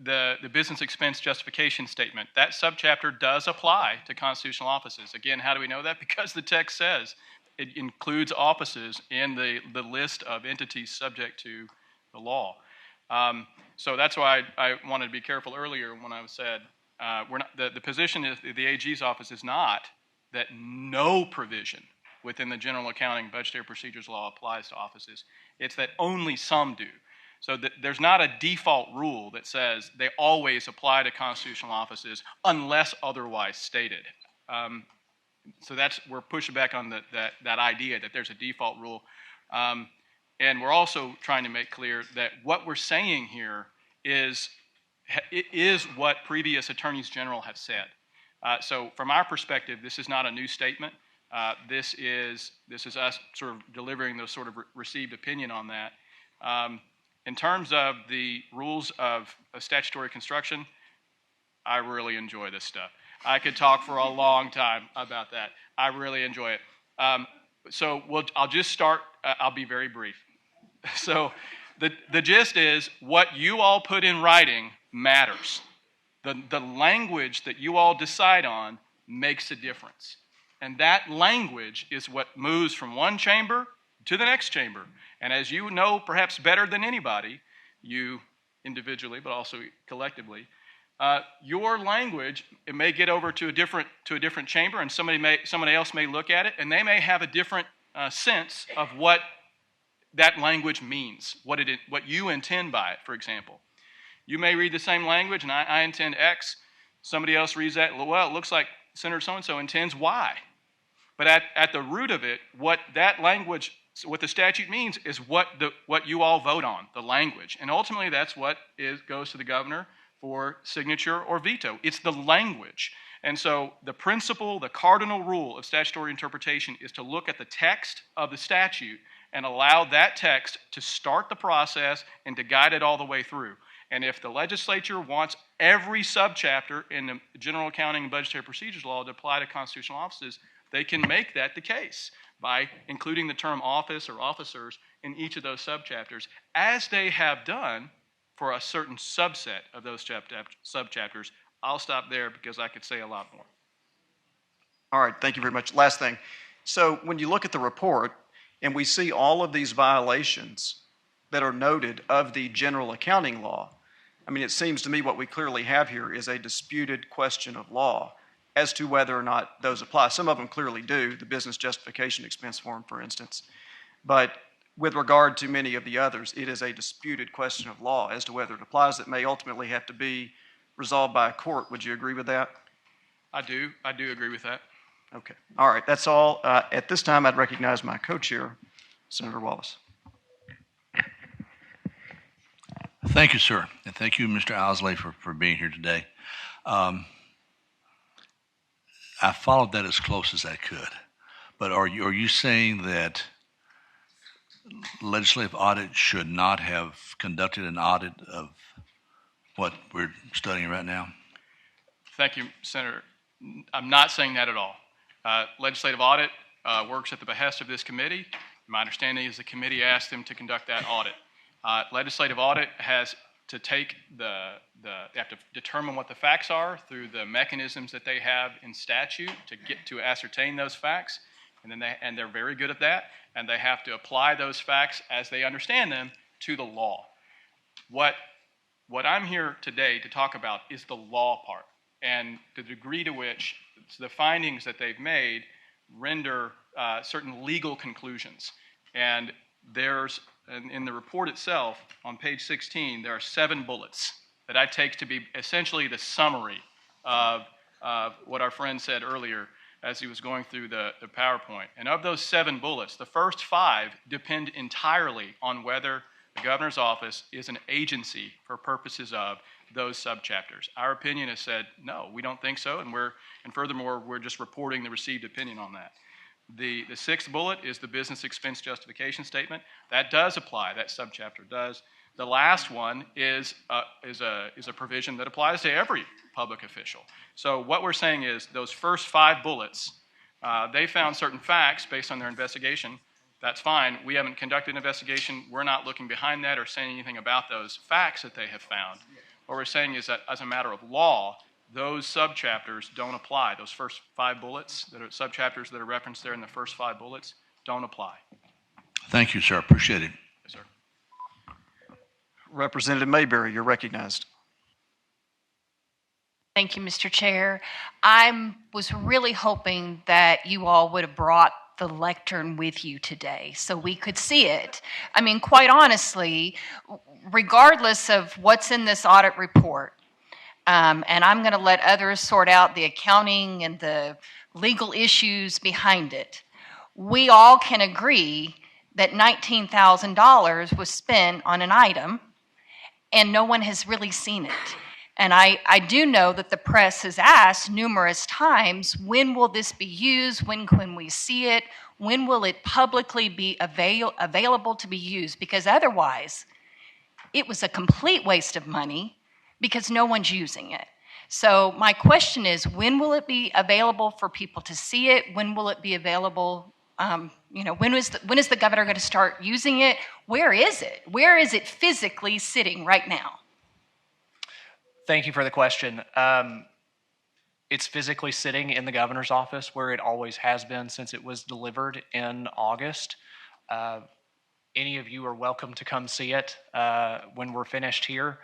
the business expense justification statement, that subchapter does apply to constitutional offices. Again, how do we know that? Because the text says it includes offices in the list of entities subject to the law. So that's why I wanted to be careful earlier when I said we're not, the position is the AG's office is not that no provision within the general accounting budgetary procedures law applies to offices. It's that only some do. So that there's not a default rule that says they always apply to constitutional offices unless otherwise stated. So we're pushing back on that idea that there's a default rule. And we're also trying to make clear that what we're saying here is what previous attorneys general have said. So from our perspective, this is not a new statement. This is us sort of delivering those sort of received opinion on that. In terms of the rules of statutory construction, I really enjoy this stuff. I could talk for a long time about that. I really enjoy it. I'll just start. I'll be very brief. So the gist is what you all put in writing matters. The language that you all decide on makes a difference. And that language is what moves from one chamber to the next chamber. And as you know perhaps better than anybody, you individually but also collectively, your language, it may get over to a different chamber, and somebody else may look at it, and they may have a different sense of what that language means, what you intend by it, for example. You may read the same language, and I intend X. Somebody else reads that, well, it looks like Senator so-and-so intends Y. But at the root of it, what that language, what the statute means is what you all vote on, the language. And ultimately, that's what goes to the governor for signature or veto. It's the language. And so the principle, the cardinal rule of statutory interpretation is to look at the text of the statute and allow that text to start the process and to guide it all the way through. And if the legislature wants every subchapter in the general accounting and budgetary procedures law to apply to constitutional offices, they can make that the case by including the term office or officers in each of those subchapters, as they have done for a certain subset of those subchapters. I'll stop there because I could say a lot more. All right, thank you very much. Last thing. So when you look at the report and we see all of these violations that are noted of the general accounting law, I mean, it seems to me what we clearly have here is a disputed question of law as to whether or not those apply. Some of them clearly do, the business justification expense form, for instance. But with regard to many of the others, it is a disputed question of law as to whether it applies that may ultimately have to be resolved by a court. Would you agree with that? I do agree with that. Okay. All right, that's all. At this time, I'd recognize my co-chair, Senator Wallace. Thank you, sir. And thank you, Mr. Owsley, for being here today. I followed that as close as I could. But are you saying that legislative audit should not have conducted an audit of what we're studying right now? Thank you, Senator. I'm not saying that at all. Legislative audit works at the behest of this committee. My understanding is the committee asked them to conduct that audit. Legislative audit has to take they have to determine what the facts are through the mechanisms that they have in statute to ascertain those facts, and they're very good at that, and they have to apply those facts as they understand them to the law. What I'm here today to talk about is the law part, and the degree to which the findings that they've made render certain legal conclusions. And there's, in the report itself, on page 16, there are 7 bullets that I take to be essentially the summary of what our friend said earlier as he was going through the PowerPoint. And of those 7 bullets, the first 5 depend entirely on whether the governor's office is an agency for purposes of those subchapters. Our opinion has said, no, we don't think so, and furthermore, we're just reporting the received opinion on that. The 6th bullet is the business expense justification statement. That does apply, that subchapter does. The last one is a provision that applies to every public official. So what we're saying is those first 5 bullets, they found certain facts based on their investigation. That's fine. We haven't conducted an investigation. We're not looking behind that or saying anything about those facts that they have found. What we're saying is that as a matter of law, those subchapters don't apply. Those first 5 bullets, subchapters that are referenced there in the first 5 bullets, don't apply. Thank you, sir. Appreciate it. Yes, sir. Representative Mayberry, you're recognized. Thank you, Mr. Chair. I was really hoping that you all would have brought the lectern with you today so we could see it. I mean, quite honestly, regardless of what's in this audit report, and I'm going to let others sort out the accounting and the legal issues behind it, we all can agree that $19,000 was spent on an item and no one has really seen it. And I do know that the press has asked numerous times, when will this be used? When can we see it? When will it publicly be available to be used? Because otherwise, it was a complete waste of money because no one's using it. So my question is, when will it be available for people to see it? When will it be available? When is the governor going to start using it? Where is it? Where is it physically sitting right now? Thank you for the question. It's physically sitting in the governor's office where it always has been since it was delivered in August. Any of you are welcome to come see it when we're finished here.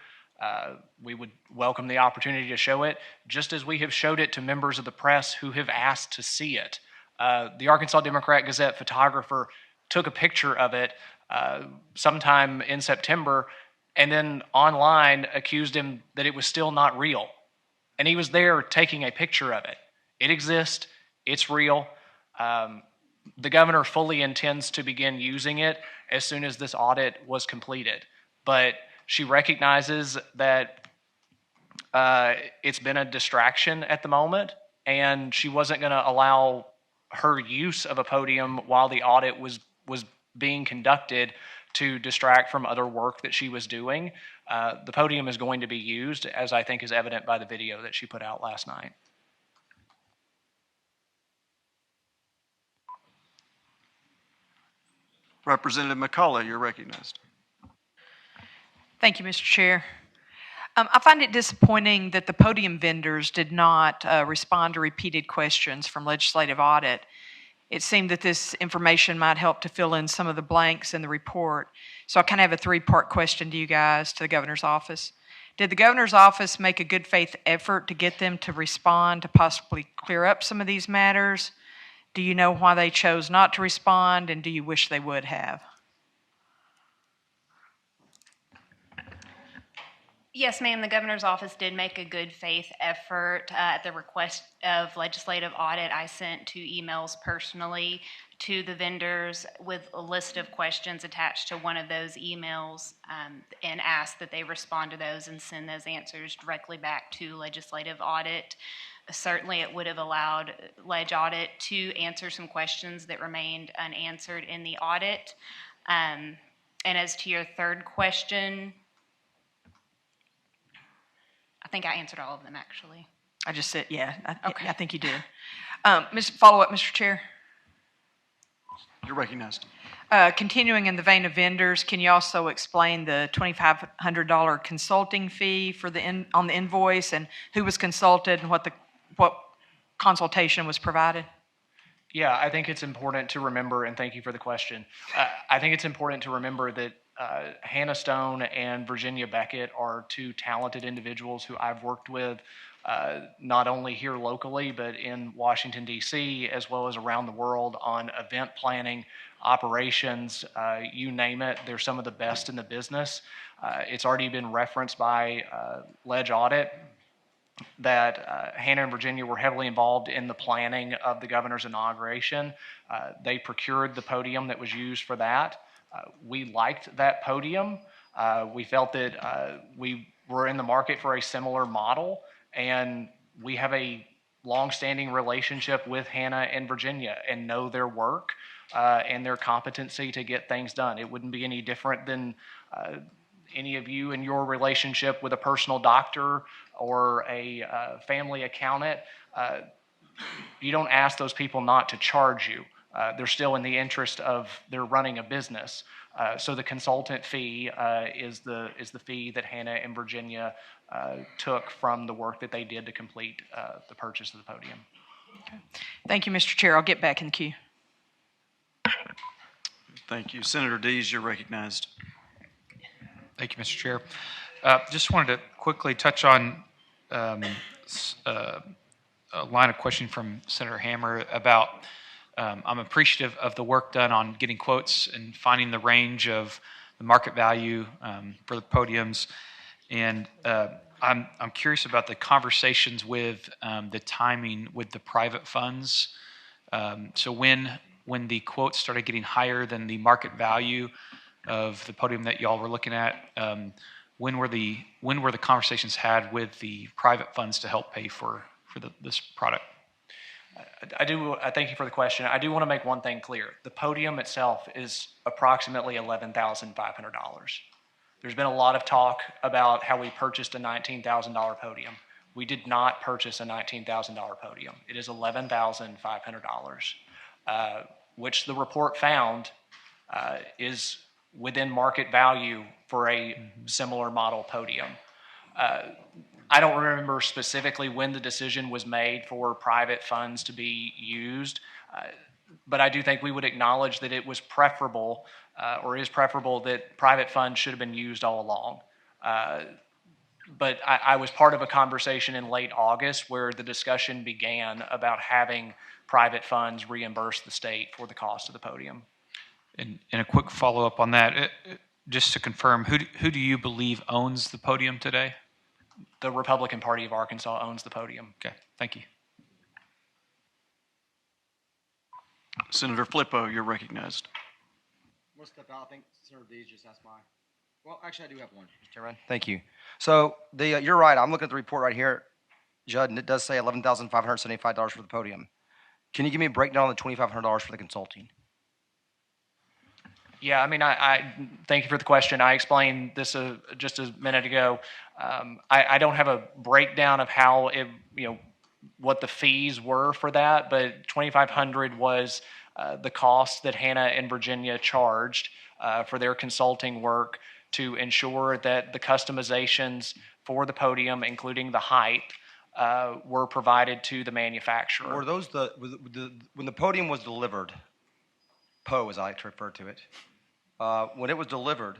We would welcome the opportunity to show it, just as we have showed it to members of the press who have asked to see it. The Arkansas Democrat-Gazette photographer took a picture of it sometime in September and then online accused him that it was still not real. And he was there taking a picture of it. It exists. It's real. The governor fully intends to begin using it as soon as this audit was completed. But she recognizes that it's been a distraction at the moment, and she wasn't going to allow her use of a podium while the audit was being conducted to distract from other work that she was doing. The podium is going to be used, as I think is evident by the video that she put out last night. Representative McCullough, you're recognized. Thank you, Mr. Chair. I find it disappointing that the podium vendors did not respond to repeated questions from legislative audit. It seemed that this information might help to fill in some of the blanks in the report. So I kind of have a three-part question to you guys, to the governor's office. Did the governor's office make a good faith effort to get them to respond to possibly clear up some of these matters? Do you know why they chose not to respond, and do you wish they would have? Yes, ma'am. The governor's office did make a good faith effort. At the request of legislative audit, I sent 2 emails personally to the vendors with a list of questions attached to one of those emails, and asked that they respond to those and send those answers directly back to legislative audit. Certainly, it would have allowed Leg Audit to answer some questions that remained unanswered in the audit. And as to your third question, I think I answered all of them, actually. I just said, yeah, Okay. I think you did. Follow up, Mr. Chair. You're recognized. Continuing in the vein of vendors, can you also explain the $2,500 consulting fee for on the invoice, and who was consulted and what consultation was provided? Yeah, I think it's important to remember, and thank you for the question. I think it's important to remember that Hannah Stone and Virginia Beckett are 2 talented individuals who I've worked with not only here locally, but in Washington, D.C., as well as around the world on event planning, operations, you name it. They're some of the best in the business. It's already been referenced by Leg Audit that Hannah and Virginia were heavily involved in the planning of the governor's inauguration. They procured the podium that was used for that. We liked that podium. We felt that we were in the market for a similar model, and we have a long-standing relationship with Hannah and Virginia and know their work and their competency to get things done. It wouldn't be any different than any of you in your relationship with a personal doctor or a family accountant. You don't ask those people not to charge you. They're still in the interest of their running a business. So the consultant fee is the fee that Hannah and Virginia took from the work that they did to complete the purchase of the podium. Okay. Thank you, Mr. Chair. I'll get back in the queue. Thank you. Senator Dees, you're recognized. Thank you, Mr. Chair. Just wanted to quickly touch on a line of questioning from Senator Hammer about, I'm appreciative of the work done on getting quotes and finding the range of the market value for the podiums. And I'm curious about the conversations with the timing with the private funds. So when the quotes started getting higher than the market value of the podium that y'all were looking at, when were the conversations had with the private funds to help pay for this product? I thank you for the question. I do want to make one thing clear. The podium itself is approximately $11,500. There's been a lot of talk about how we purchased a $19,000 podium. We did not purchase a $19,000 podium. It is $11,500, which the report found is within market value for a similar model podium. I don't remember specifically when the decision was made for private funds to be used, but I do think we would acknowledge that it was preferable or is preferable that private funds should have been used all along. But I was part of a conversation in late August where the discussion began about having private funds reimburse the state for the cost of the podium. And a quick follow-up on that, just to confirm, who do you believe owns the podium today? The Republican Party of Arkansas owns the podium. Okay, thank you. Senator Flippo, you're recognized. We'll step out. I think Senator Dees just asked mine. Well, actually, I do have one, Mr. Chairman. Thank you. So you're right. I'm looking at the report right here, Judd, and it does say $11,575 for the podium. Can you give me a breakdown on the $2,500 for the consulting? Yeah, I mean, I thank you for the question. I explained this just a minute ago. I don't have a breakdown of how what the fees were for that, but $2,500 was the cost that Hannah and Virginia charged for their consulting work to ensure that the customizations for the podium, including the height, were provided to the manufacturer. Were those when the podium was delivered, as I like to refer to it, when it was delivered,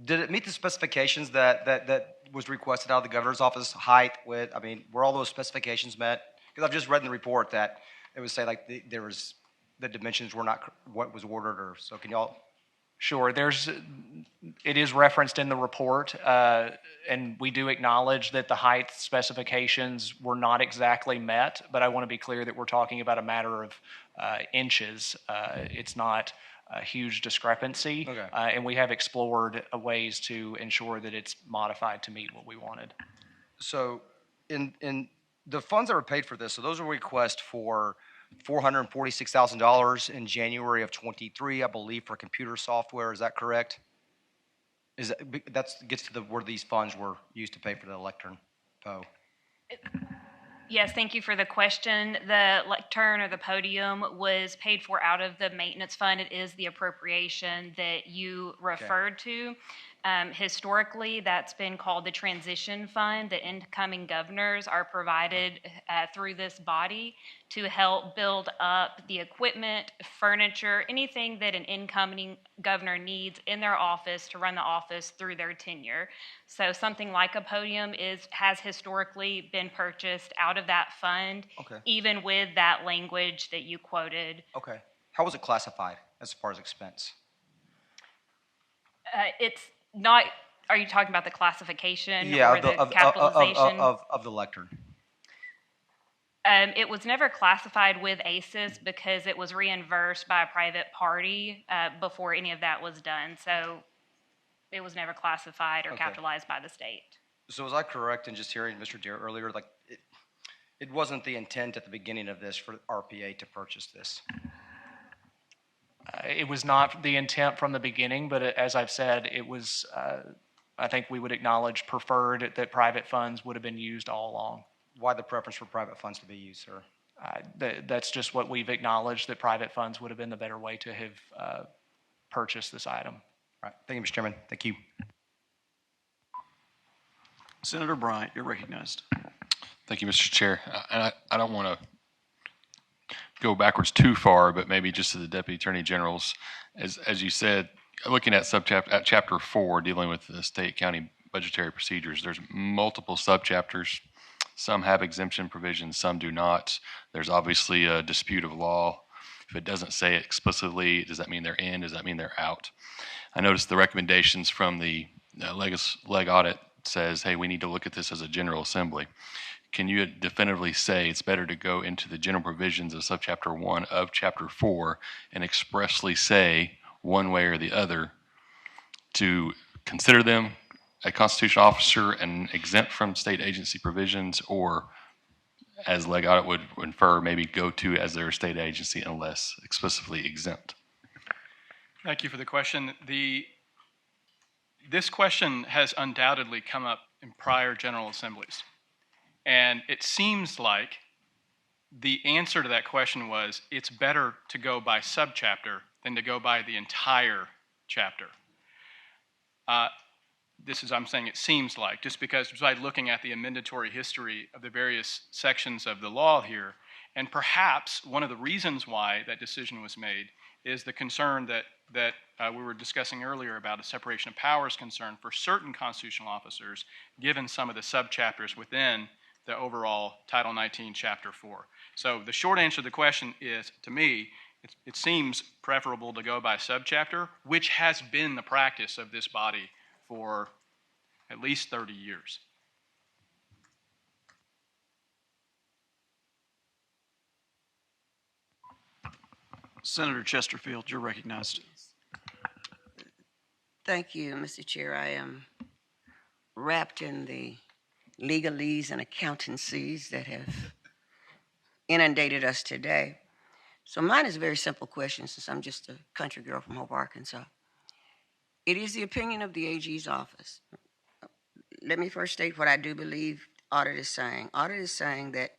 did it meet the specifications that was requested out of the governor's office? Height, width, I mean, were all those specifications met? Because I've just read in the report that it would say like the dimensions were not what was ordered, or so. Can y'all? Sure. It is referenced in the report, and we do acknowledge that the height specifications were not exactly met. But I want to be clear that we're talking about a matter of inches. It's not a huge discrepancy, okay. And we have explored ways to ensure that it's modified to meet what we wanted. So, in the funds that were paid for this, so those were requests for $446,000 in January of 23, I believe, for computer software. Is that correct? That gets to where these funds were used to pay for the lectern, Poe. Yes, thank you for the question. The lectern or the podium was paid for out of the maintenance fund. It is the appropriation that you referred to. Historically, that's been called the transition fund. The incoming governors are provided through this body to help build up the equipment, furniture, anything that an incoming governor needs in their office to run the office through their tenure. So something like a podium has historically been purchased out of that fund, even with that language that you quoted. Okay. How was it classified as far as expense? It's not. Are you talking about the classification or the capitalization? Of the lectern. It was never classified with ACES because it was reimbursed by a private party before any of that was done. So it was never classified or capitalized by the state. So was I correct in just hearing Mr. Deere earlier, like it wasn't the intent at the beginning of this for RPA to purchase this? It was not the intent from the beginning, but as I've said, it was, I think we would acknowledge, preferred that private funds would have been used all along. Why the preference for private funds to be used, sir? That's just what we've acknowledged, that private funds would have been the better way to have purchased this item. All right. Thank you, Mr. Chairman. Thank you. Senator Bryant, you're recognized. Thank you, Mr. Chair. And I don't want to go backwards too far, but maybe just to the Deputy Attorney General's. As you said, looking at chapter 4, dealing with the state county budgetary procedures, there's multiple subchapters. Some have exemption provisions, some do not. There's obviously a dispute of law. If it doesn't say it explicitly, does that mean they're in? Does that mean they're out? I noticed the recommendations from the Leg Audit says, hey, we need to look at this as a General Assembly. Can you definitively say it's better to go into the general provisions of subchapter 1 of chapter 4 and expressly say one way or the other to consider them a constitutional officer and exempt from state agency provisions, or as Leg Audit would infer, maybe go to as their state agency unless explicitly exempt? Thank you for the question. This question has undoubtedly come up in prior General Assemblies. And it seems like the answer to that question was it's better to go by subchapter than to go by the entire chapter. I'm saying it seems like, just because by looking at the amendatory history of the various sections of the law here, and perhaps one of the reasons why that decision was made is the concern that we were discussing earlier about a separation of powers concern for certain constitutional officers, given some of the subchapters within the overall Title 19, Chapter 4. So the short answer to the question is, to me, it seems preferable to go by subchapter, which has been the practice of this body for at least 30 years. Senator Chesterfield, you're recognized. Thank you, Mr. Chair. I am wrapped in the legalese and accountancies that have inundated us today. So mine is a very simple question, since I'm just a country girl from Hope, Arkansas. It is the opinion of the AG's office. Let me first state what I do believe Audit is saying. Audit is saying that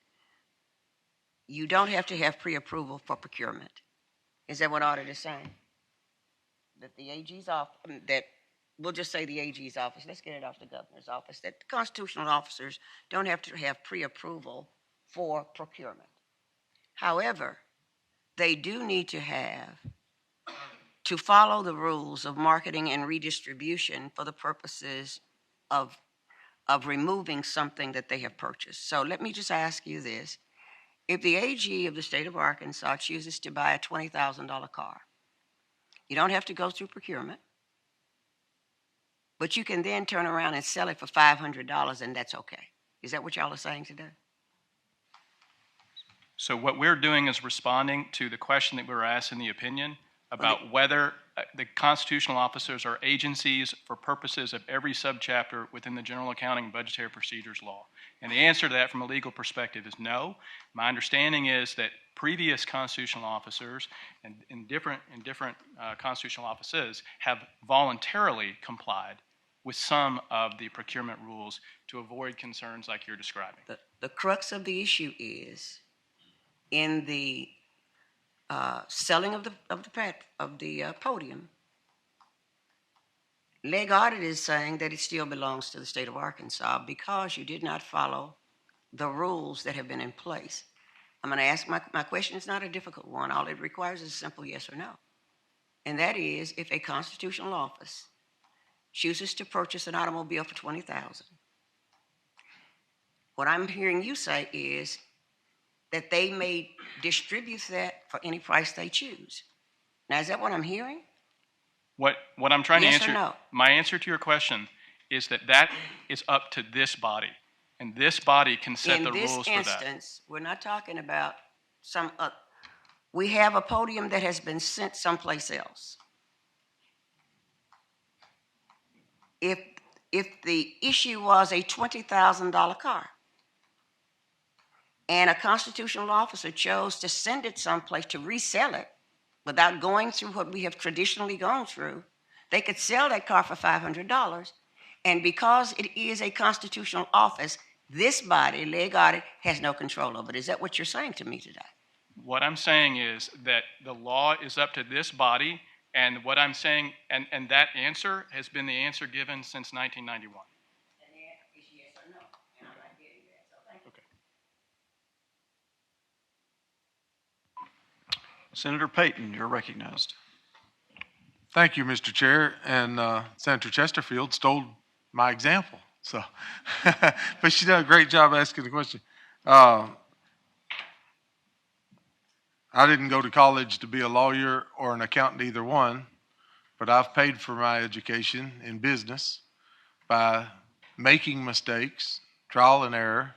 you don't have to have pre-approval for procurement. Is that what Audit is saying? That the AG's office, that we'll just say the AG's office, let's get it off the governor's office, that the constitutional officers don't have to have pre-approval for procurement. However, they do need to follow the rules of marketing and redistribution for the purposes of removing something that they have purchased. So let me just ask you this. If the AG of the state of Arkansas chooses to buy a $20,000 car, you don't have to go through procurement, but you can then turn around and sell it for $500, and that's okay. Is that what y'all are saying today? So what we're doing is responding to the question that we were asked in the opinion about whether the constitutional officers are agencies for purposes of every subchapter within the General Accounting and Budgetary Procedures Law. And the answer to that from a legal perspective is no. My understanding is that previous constitutional officers and in different constitutional offices have voluntarily complied with some of the procurement rules to avoid concerns like you're describing. The crux of the issue is in the selling of the podium. Leg Audit is saying that it still belongs to the state of Arkansas because you did not follow the rules that have been in place. I'm going to ask, my question is not a difficult one. All it requires is a simple yes or no. And that is, if a constitutional office chooses to purchase an automobile for $20,000, what I'm hearing you say is that they may distribute that for any price they choose. Now, is that what I'm hearing? What I'm trying to answer, yes or no? My answer to your question is that is up to this body. And this body can set the rules for that. In this instance, we're not talking about some, we have a podium that has been sent someplace else. If the issue was a $20,000 car, and a constitutional officer chose to send it someplace to resell it without going through what we have traditionally gone through, they could sell that car for $500. And because it is a constitutional office, this body, Leg Audit, has no control over it. Is that what you're saying to me today? What I'm saying is that the law is up to this body, and what I'm saying, and that answer has been the answer given since 1991. And the answer is yes or no, and I'm not getting that, so thank you. Okay. Senator Payton, you're recognized. Thank you, Mr. Chair, and Senator Chesterfield stole my example. So, but she did a great job asking the question. I didn't go to college to be a lawyer or an accountant, either one, but I've paid for my education in business by making mistakes, trial and error.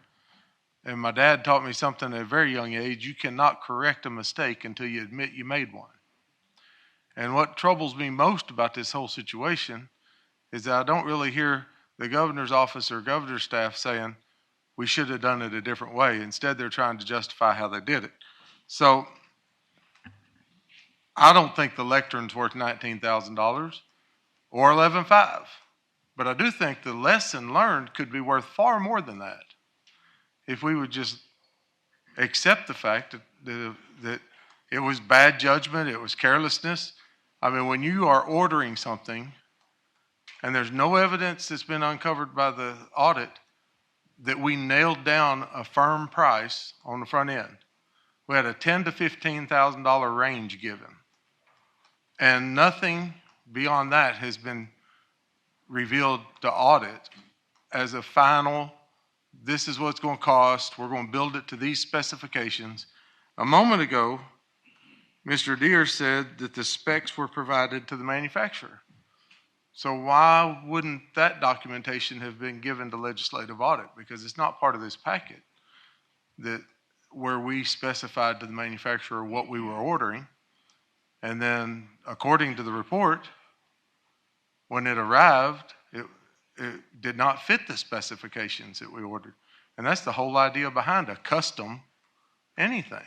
And my dad taught me something at a very young age: you cannot correct a mistake until you admit you made one. And what troubles me most about this whole situation is that I don't really hear the governor's office or governor's staff saying we should have done it a different way. Instead, they're trying to justify how they did it. So I don't think the lectern's worth $19,000 or $11,500, but I do think the lesson learned could be worth far more than that if we would just accept the fact that it was bad judgment, it was carelessness. I mean, when you are ordering something and there's no evidence that's been uncovered by the audit that we nailed down a firm price on the front end. We had a $10,000 to $15,000 range given. And nothing beyond that has been revealed to audit as a final, this is what it's going to cost, we're going to build it to these specifications. A moment ago, Mr. Deere said that the specs were provided to the manufacturer. So why wouldn't that documentation have been given to legislative audit? Because it's not part of this packet that where we specified to the manufacturer what we were ordering. And then according to the report, when it arrived, it did not fit the specifications that we ordered. And that's the whole idea behind a custom anything,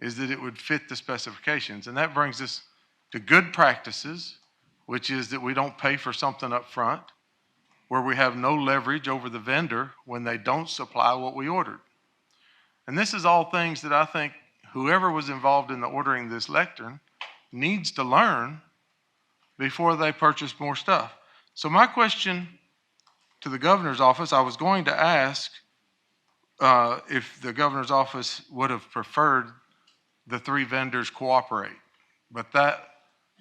is that it would fit the specifications. And that brings us to good practices, which is that we don't pay for something up front, where we have no leverage over the vendor when they don't supply what we ordered. And this is all things that I think whoever was involved in the ordering this lectern needs to learn before they purchase more stuff. So my question to the governor's office, I was going to ask if the governor's office would have preferred the three vendors cooperate, but that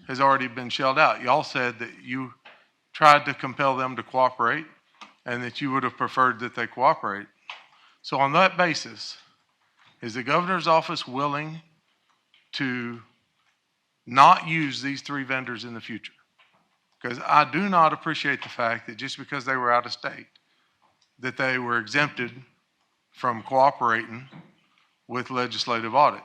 has already been shelled out. Y'all said that you tried to compel them to cooperate and that you would have preferred that they cooperate. So on that basis, is the governor's office willing to not use these three vendors in the future? Because I do not appreciate the fact that just because they were out of state, that they were exempted from cooperating with legislative audit.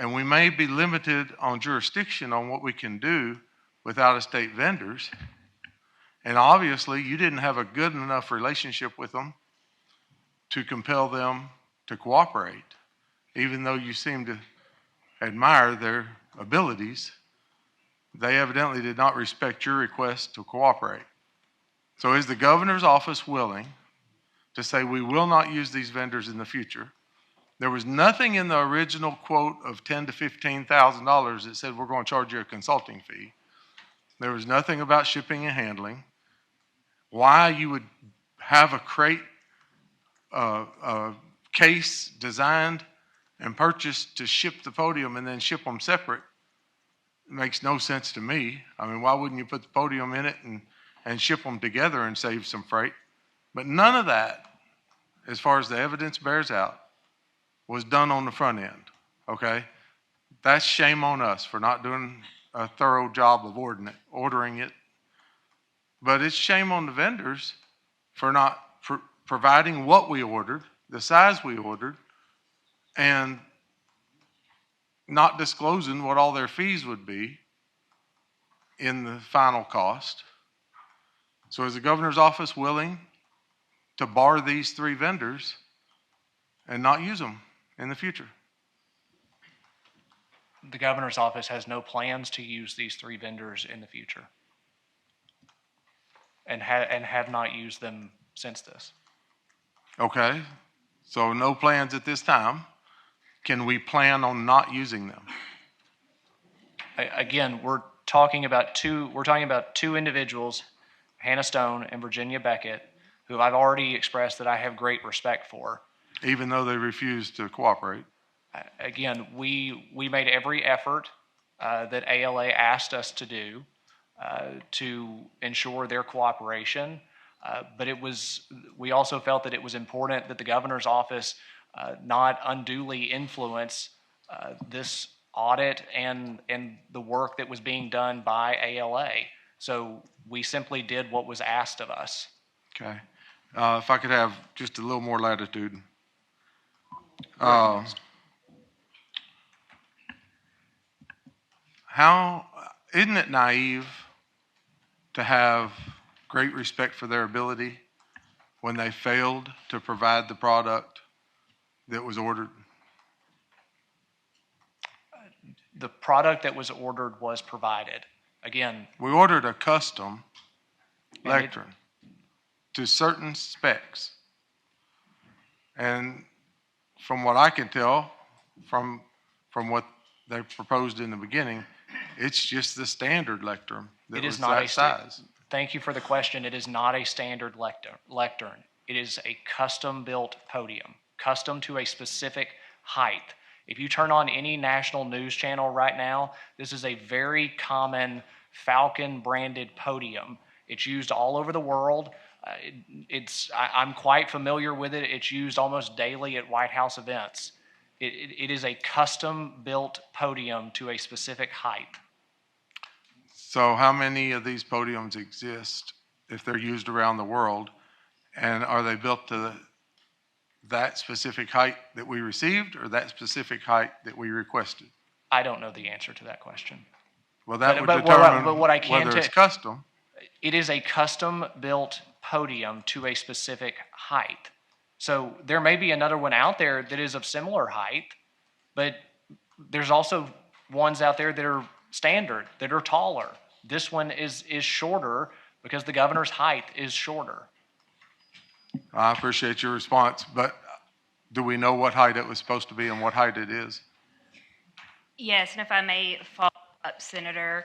And we may be limited on jurisdiction on what we can do with out-of-state vendors. And obviously, you didn't have a good enough relationship with them to compel them to cooperate, even though you seem to admire their abilities. They evidently did not respect your request to cooperate. So is the governor's office willing to say we will not use these vendors in the future? There was nothing in the original quote of $10,000 to $15,000 that said we're going to charge you a consulting fee. There was nothing about shipping and handling. Why you would have a crate, case designed and purchased to ship the Podium and then ship them separate makes no sense to me. I mean, why wouldn't you put the Podium in it and ship them together and save some freight? But none of that, as far as the evidence bears out, was done on the front end, okay? That's shame on us for not doing a thorough job of ordering it. But it's shame on the vendors for not providing what we ordered, the size we ordered, and not disclosing what all their fees would be in the final cost. So is the governor's office willing to bar these three vendors and not use them in the future? The governor's office has no plans to use these three vendors in the future, and have not used them since this. Okay, so no plans at this time. Can we plan on not using them? Again, we're talking about two individuals, Hannah Stone and Virginia Beckett, who I've already expressed that I have great respect for. Even though they refused to cooperate? Again, we made every effort that ALA asked us to do to ensure their cooperation. But we also felt that it was important that the governor's office not unduly influence this audit and the work that was being done by ALA. So we simply did what was asked of us. Okay. If I could have just a little more latitude. Isn't it naive to have great respect for their ability when they failed to provide the product that was ordered? The product that was ordered was provided. Again, we ordered a custom lectern to certain specs. And from what I can tell, from what they proposed in the beginning, it's just the standard lectern that was that size. Thank you for the question. It is not a standard lectern. It is a custom-built podium, custom to a specific height. If you turn on any national news channel right now, this is a very common Falcon-branded podium. It's used all over the world. I'm quite familiar with it. It's used almost daily at White House events. It is a custom-built podium to a specific height. So how many of these podiums exist if they're used around the world? And are they built to that specific height that we received or that specific height that we requested? I don't know the answer to that question. Well, that would determine whether it's custom. It is a custom-built podium to a specific height. So there may be another one out there that is of similar height, but there's also ones out there that are standard, that are taller. This one is shorter because the governor's height is shorter. I appreciate your response, but do we know what height it was supposed to be and what height it is? Yes, and if I may follow up, Senator,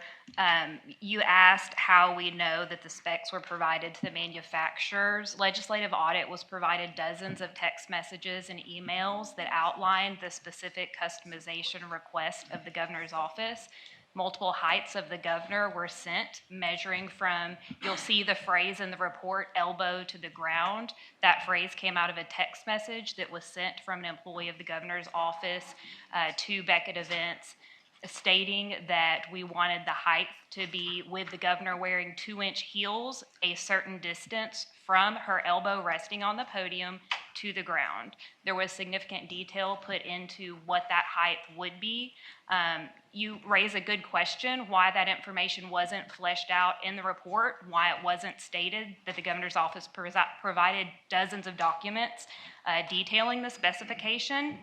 you asked how we know that the specs were provided to the manufacturers. Legislative Audit was provided dozens of text messages and emails that outlined the specific customization request of the governor's office. Multiple heights of the governor were sent, measuring from, you'll see the phrase in the report, elbow to the ground. That phrase came out of a text message that was sent from an employee of the governor's office to Beckett Events, stating that we wanted the height to be with the governor wearing 2-inch heels, a certain distance from her elbow resting on the podium to the ground. There was significant detail put into what that height would be. You raise a good question why that information wasn't fleshed out in the report, why it wasn't stated that the governor's office provided dozens of documents detailing the specification.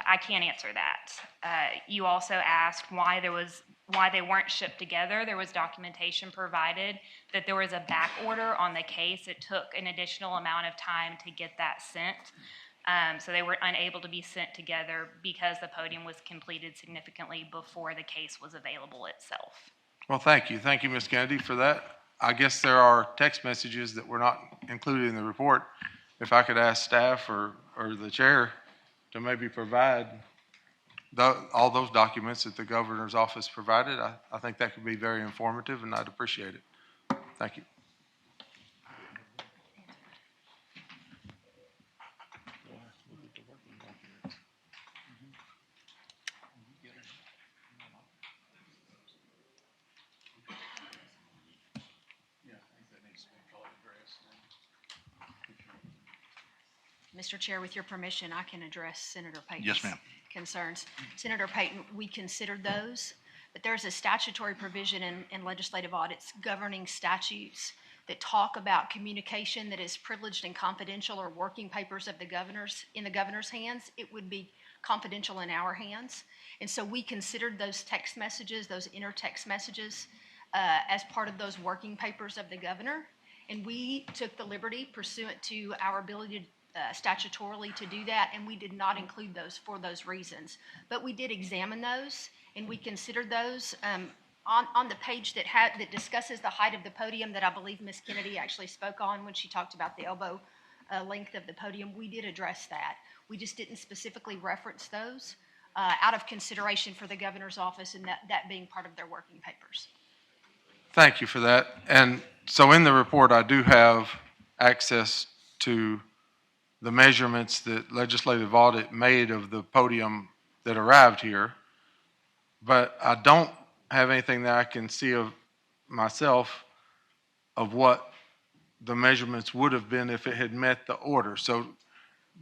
I can't answer that. You also asked why they weren't shipped together. There was documentation provided that there was a back order on the case. It took an additional amount of time to get that sent. So they were unable to be sent together because the podium was completed significantly before the case was available itself. Well, thank you. Thank you, Ms. Kennedy, for that. I guess there are text messages that were not included in the report. If I could ask staff or the chair to maybe provide all those documents that the governor's office provided, I think that could be very informative, and I'd appreciate it. Thank you. Mr. Chair, with your permission, I can address Senator Payton's Yes, ma'am. concerns. Senator Payton, we considered those, but there's a statutory provision in legislative audits governing statutes that talk about communication that is privileged and confidential or working papers of the in the governor's hands. It would be confidential in our hands. And so we considered those text messages, those intertext messages, as part of those working papers of the governor. And we took the liberty pursuant to our ability to statutorily to do that, and we did not include those for those reasons. But we did examine those, and we considered those. On the page that discusses the height of the podium that I believe Ms. Kennedy actually spoke on when she talked about the elbow length of the podium, we did address that. We just didn't specifically reference those. out of consideration for the governor's office and that being part of their working papers. Thank you for that. And so in the report, I do have access to the measurements that Legislative Audit made of the podium that arrived here, but I don't have anything that I can see of myself of what the measurements would have been if it had met the order. So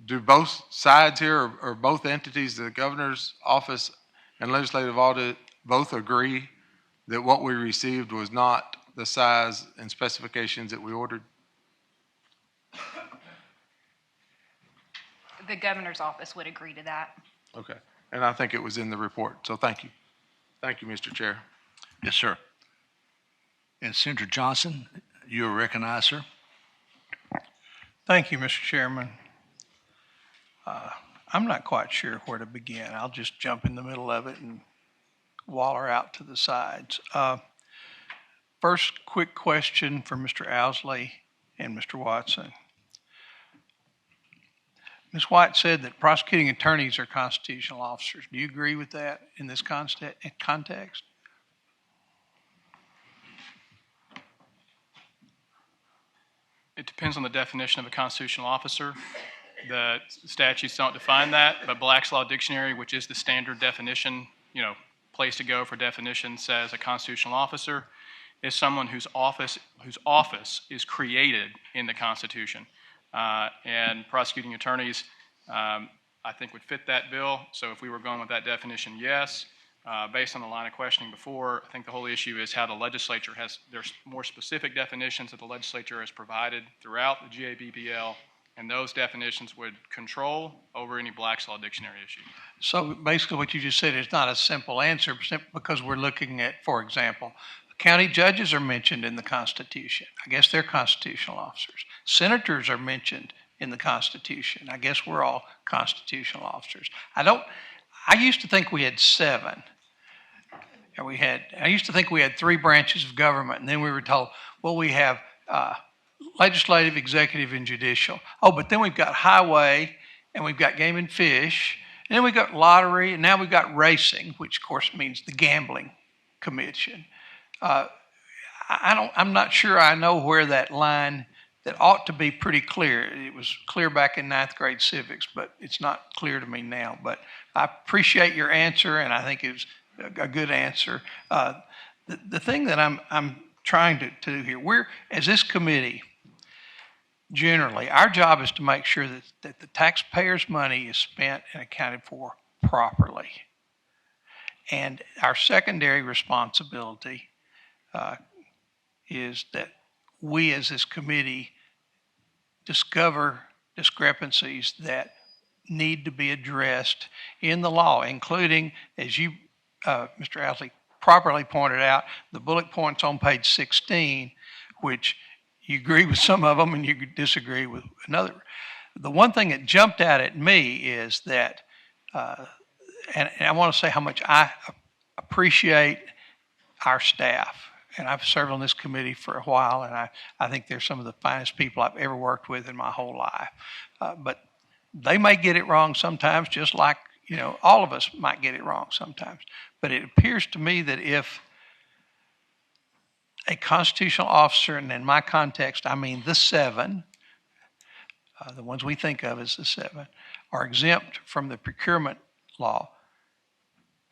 do both sides here or both entities, the governor's office and Legislative Audit, both agree that what we received was not the size and specifications that we ordered? The governor's office would agree to that. Okay. And I think it was in the report. So thank you. Thank you, Mr. Chair. Yes, sir. And Senator Johnson, you are recognized, sir. Thank you, Mr. Chairman. I'm not quite sure where to begin. I'll just jump in the middle of it and waller out to the sides. First, quick question for Mr. Owsley and Mr. Watson. Ms. White said that prosecuting attorneys are constitutional officers. Do you agree with that in this context? It depends on the definition of a constitutional officer. The statutes don't define that, but Black's Law Dictionary, which is the standard definition, place to go for definition, says a constitutional officer is someone whose office is created in the Constitution. And prosecuting attorneys, I think, would fit that bill. So if we were going with that definition, yes. Based on the line of questioning before, I think the whole issue is how the legislature there's more specific definitions that the legislature has provided throughout the GABBL, and those definitions would control over any Black's Law Dictionary issue. So basically what you just said is not a simple answer because we're looking at, for example, county judges are mentioned in the Constitution. I guess they're constitutional officers. Senators are mentioned in the Constitution. I guess we're all constitutional officers. I used to think we had 7. I used to think we had 3 branches of government, and then we were told, well, we have legislative, executive, and judicial. Oh, but then we've got highway, and we've got game and fish, and then we've got lottery, and now we've got racing, which of course means the gambling commission. I'm not sure I know where that line that ought to be pretty clear. It was clear back in 9th grade civics, but it's not clear to me now. But I appreciate your answer, and I think it was a good answer. The thing that I'm trying to do here, as this committee, generally, our job is to make sure that the taxpayers' money is spent and accounted for properly. And our secondary responsibility is that we as this committee discover discrepancies that need to be addressed in the law, including, as you, Mr. Owsley, properly pointed out, the bullet points on page 16, which you agree with some of them and you disagree with another. The one thing that jumped out at me is that, and I want to say how much I appreciate our staff. And I've served on this committee for a while, and I think they're some of the finest people I've ever worked with in my whole life. But they may get it wrong sometimes, just like, all of us might get it wrong sometimes. But it appears to me that if a constitutional officer, and in my context, I mean the 7, the ones we think of as the 7, are exempt from the procurement law,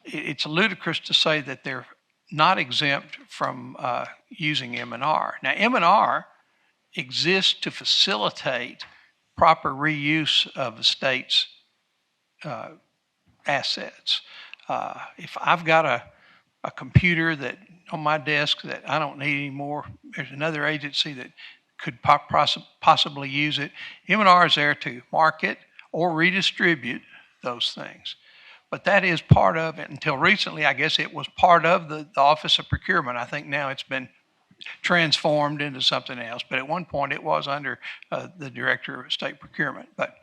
it's ludicrous to say that they're not exempt from using M&R. Now, M&R exists to facilitate proper reuse of the state's assets. If I've got a computer that on my desk that I don't need anymore, there's another agency that could possibly use it. M&R is there to market or redistribute those things. But that is part of it. Until recently, I guess it was part of the Office of Procurement. I think now it's been transformed into something else. But at one point, it was under the Director of State Procurement. But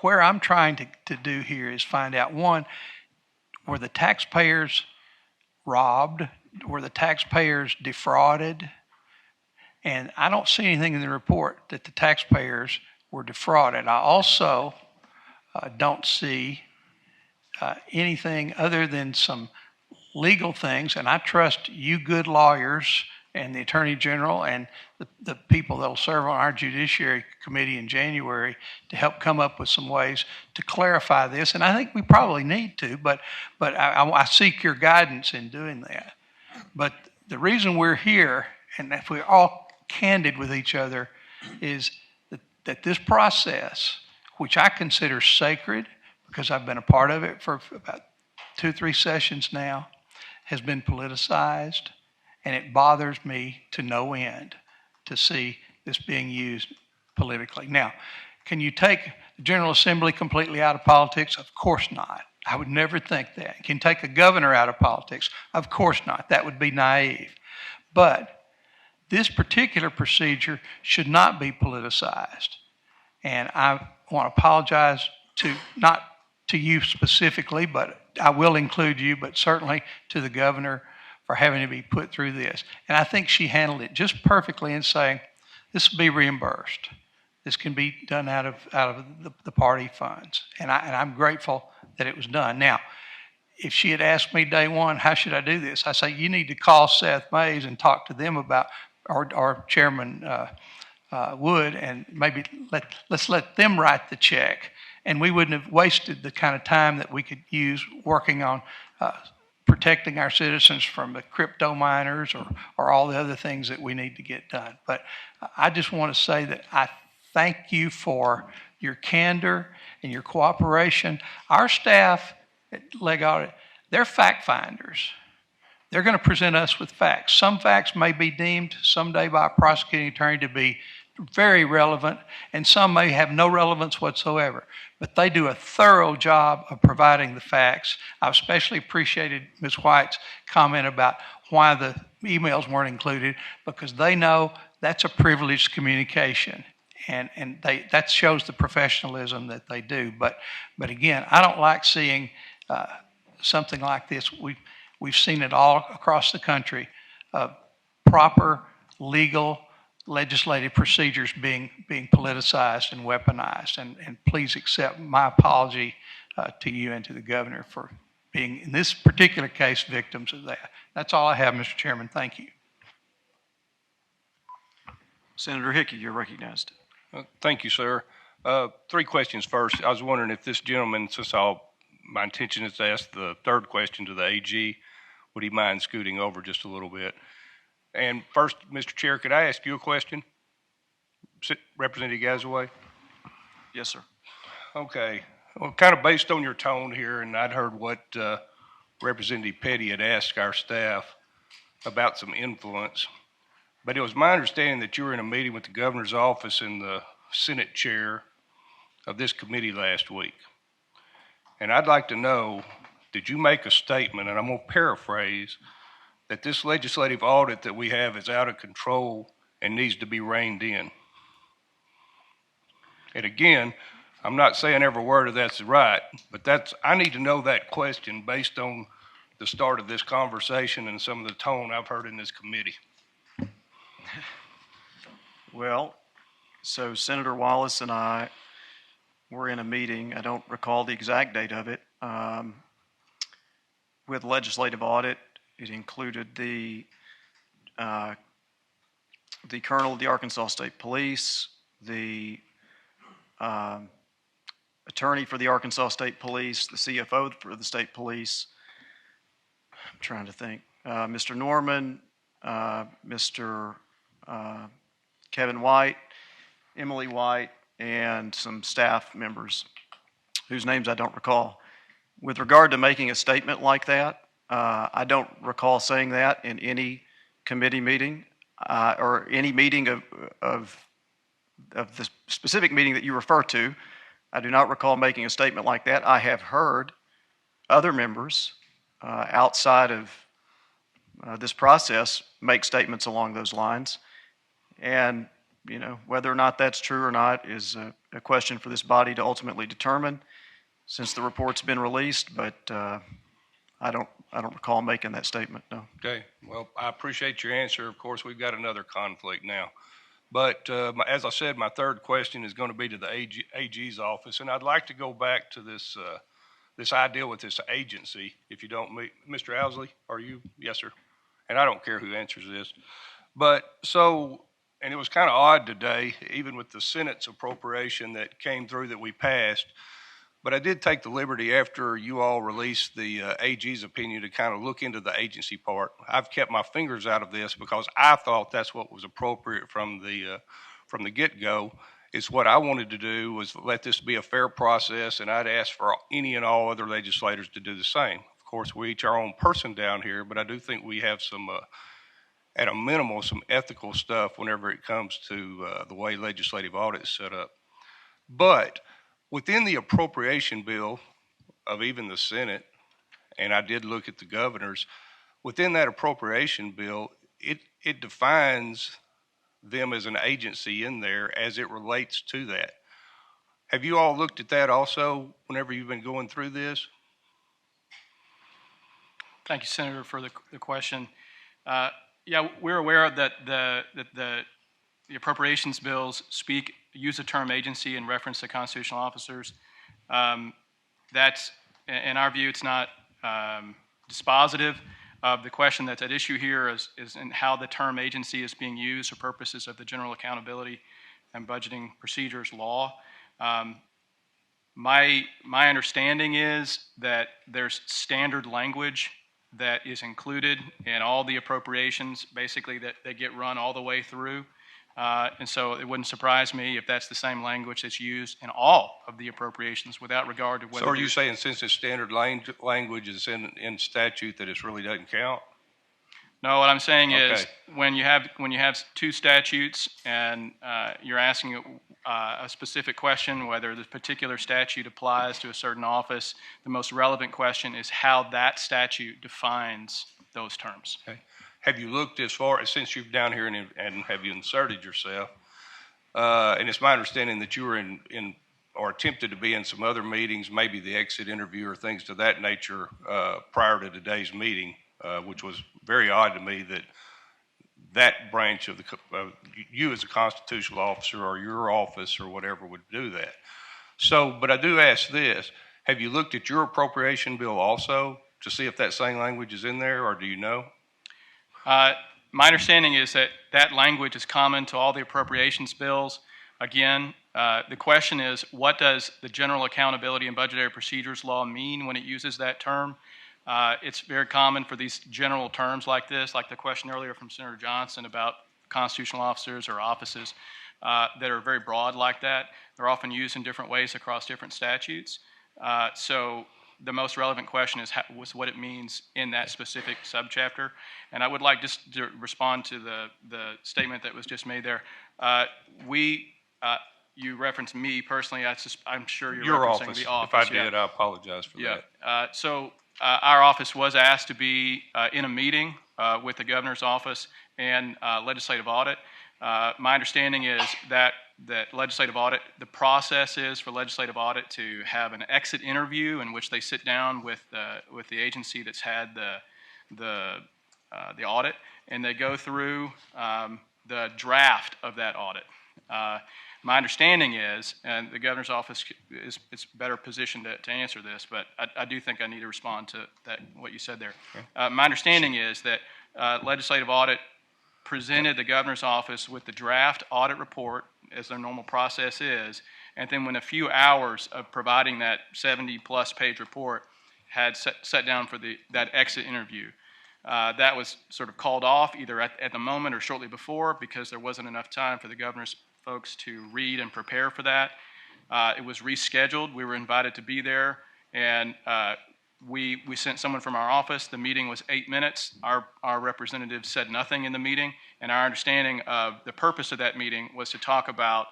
where I'm trying to do here is find out, one, were the taxpayers robbed? Were the taxpayers defrauded? And I don't see anything in the report that the taxpayers were defrauded. I also don't see anything other than some legal things, and I trust you good lawyers and the Attorney General and the people that will serve on our Judiciary Committee in January to help come up with some ways to clarify this. And I think we probably need to, but I seek your guidance in doing that. But the reason we're here, and if we're all candid with each other, is that this process, which I consider sacred because I've been a part of it for about 2-3 sessions now, has been politicized, and it bothers me to no end to see this being used politically. Now, can you take the General Assembly completely out of politics? Of course not. I would never think that. Can you take a governor out of politics? Of course not. That would be naive. But this particular procedure should not be politicized. And I want to apologize not to you specifically, but I will include you, but certainly to the governor for having to be put through this. And I think she handled it just perfectly in saying, this will be reimbursed. This can be done out of the party funds. And I'm grateful that it was done. Now, if she had asked me day one, how should I do this? I say, you need to call Seth Mays and talk to them about, or Chairman Wood, and maybe let's let them write the check. And we wouldn't have wasted the kind of time that we could use working on protecting our citizens from the crypto miners or all the other things that we need to get done. But I just want to say that I thank you for your candor and your cooperation. Our staff at Leg Audit, they're fact finders. They're going to present us with facts. Some facts may be deemed someday by a prosecuting attorney to be very relevant, and some may have no relevance whatsoever. But they do a thorough job of providing the facts. I especially appreciated Ms. White's comment about why the emails weren't included, because they know that's a privileged communication. And that shows the professionalism that they do. But again, I don't like seeing something like this. We've seen it all across the country. Proper legal legislative procedures being politicized and weaponized. And please accept my apology to you and to the governor for being, in this particular case, victims of that. That's all I have, Mr. Chairman. Thank you. Senator Hickey, you're recognized. Thank you, sir. 3 questions first. I was wondering if this gentleman, since my intention is to ask the third question to the AG, would he mind scooting over just a little bit? And first, Mr. Chair, could I ask you a question? Representative Gazaway? Yes, sir. Okay. Well, kind of based on your tone here, and I'd heard what Representative Petty had asked our staff about some influence, but it was my understanding that you were in a meeting with the governor's office and the Senate chair of this committee last week. And I'd like to know, did you make a statement, and I'm going to paraphrase, that this legislative audit that we have is out of control and needs to be reined in? And again, I'm not saying every word of that's right, but I need to know that question based on the start of this conversation and some of the tone I've heard in this committee. Well, so Senator Wallace and I were in a meeting, I don't recall the exact date of it, with legislative audit. It included the colonel of the Arkansas State Police, the attorney for the Arkansas State Police, the CFO for the state police. I'm trying to think. Mr. Norman, Mr. Kevin White, Emily White, and some staff members whose names I don't recall. With regard to making a statement like that, I don't recall saying that in any committee meeting or any meeting of the specific meeting that you refer to. I do not recall making a statement like that. I have heard other members outside of this process make statements along those lines. And, you know, whether or not that's true or not is a question for this body to ultimately determine since the report's been released, but I don't recall making that statement, no. Okay, well, I appreciate your answer. Of course, we've got another conflict now. But as I said, my third question is going to be to the AG's office, and I'd like to go back to this this idea with this agency, if you don't meet, Mr. Owsley, are you? Yes, sir. And I don't care who answers this. But so, and it was kind of odd today, even with the Senate's appropriation that came through that we passed, but I did take the liberty after you all released the AG's opinion to kind of look into the agency part. I've kept my fingers out of this because I thought that's what was appropriate from the get-go. Is what I wanted to do was let this be a fair process, and I'd ask for any and all other legislators to do the same. Of course, we're each our own person down here, but I do think we have some, at a minimal, some ethical stuff whenever it comes to the way legislative audit is set up. But within the appropriation bill of even the Senate, and I did look at the governor's, within that appropriation bill, it defines them as an agency in there as it relates to that. Have you all looked at that also whenever you've been going through this? Thank you, Senator, for the question. Yeah, we're aware that the appropriations bills use the term agency in reference to constitutional officers. That's, in our view, it's not dispositive of the question that's at issue here is in how the term agency is being used for purposes of the General Accountability and Budgeting Procedures Law. My understanding is that there's standard language that is included in all the appropriations, basically that get run all the way through. And so it wouldn't surprise me if that's the same language that's used in all of the appropriations without regard to whether... So are you saying since it's standard language is in statute that it really doesn't count? No, what I'm saying is when you have two statutes and you're asking a specific question, whether the particular statute applies to a certain office, the most relevant question is how that statute defines those terms. Okay. Have you looked as far as, since you've down here and have you inserted yourself, and it's my understanding that you were in or attempted to be in some other meetings, maybe the exit interview or things to that nature prior to today's meeting, which was very odd to me that branch of you as a constitutional officer or your office or whatever would do that. So, but I do ask this, have you looked at your appropriation bill also to see if that same language is in there, or do you know? My understanding is that language is common to all the appropriations bills. Again, the question is, what does the General Accountability and Budgetary Procedures Law mean when it uses that term? It's very common for these general terms like this, like the question earlier from Senator Johnson about constitutional officers or offices that are very broad like that. They're often used in different ways across different statutes. So the most relevant question is what it means in that specific subchapter. And I would like just to respond to the statement that was just made there. You referenced me personally. I'm sure you're referencing the office. If I did, I apologize for that. So our office was asked to be in a meeting with the governor's office and legislative audit. My understanding is that legislative audit, the process is for legislative audit to have an exit interview in which they sit down with the agency that's had the audit, and they go through the draft of that audit. My understanding is, and the governor's office is better positioned to answer this, but I do think I need to respond to what you said there. Okay. My understanding is that legislative audit presented the governor's office with the draft audit report, as their normal process is, and then when a few hours of providing that 70-plus page report had sat down for that exit interview. That was sort of called off either at the moment or shortly before because there wasn't enough time for the governor's folks to read and prepare for that. It was rescheduled. We were invited to be there, and we sent someone from our office. The meeting was 8 minutes. Our representative said nothing in the meeting, and our understanding of the purpose of that meeting was to talk about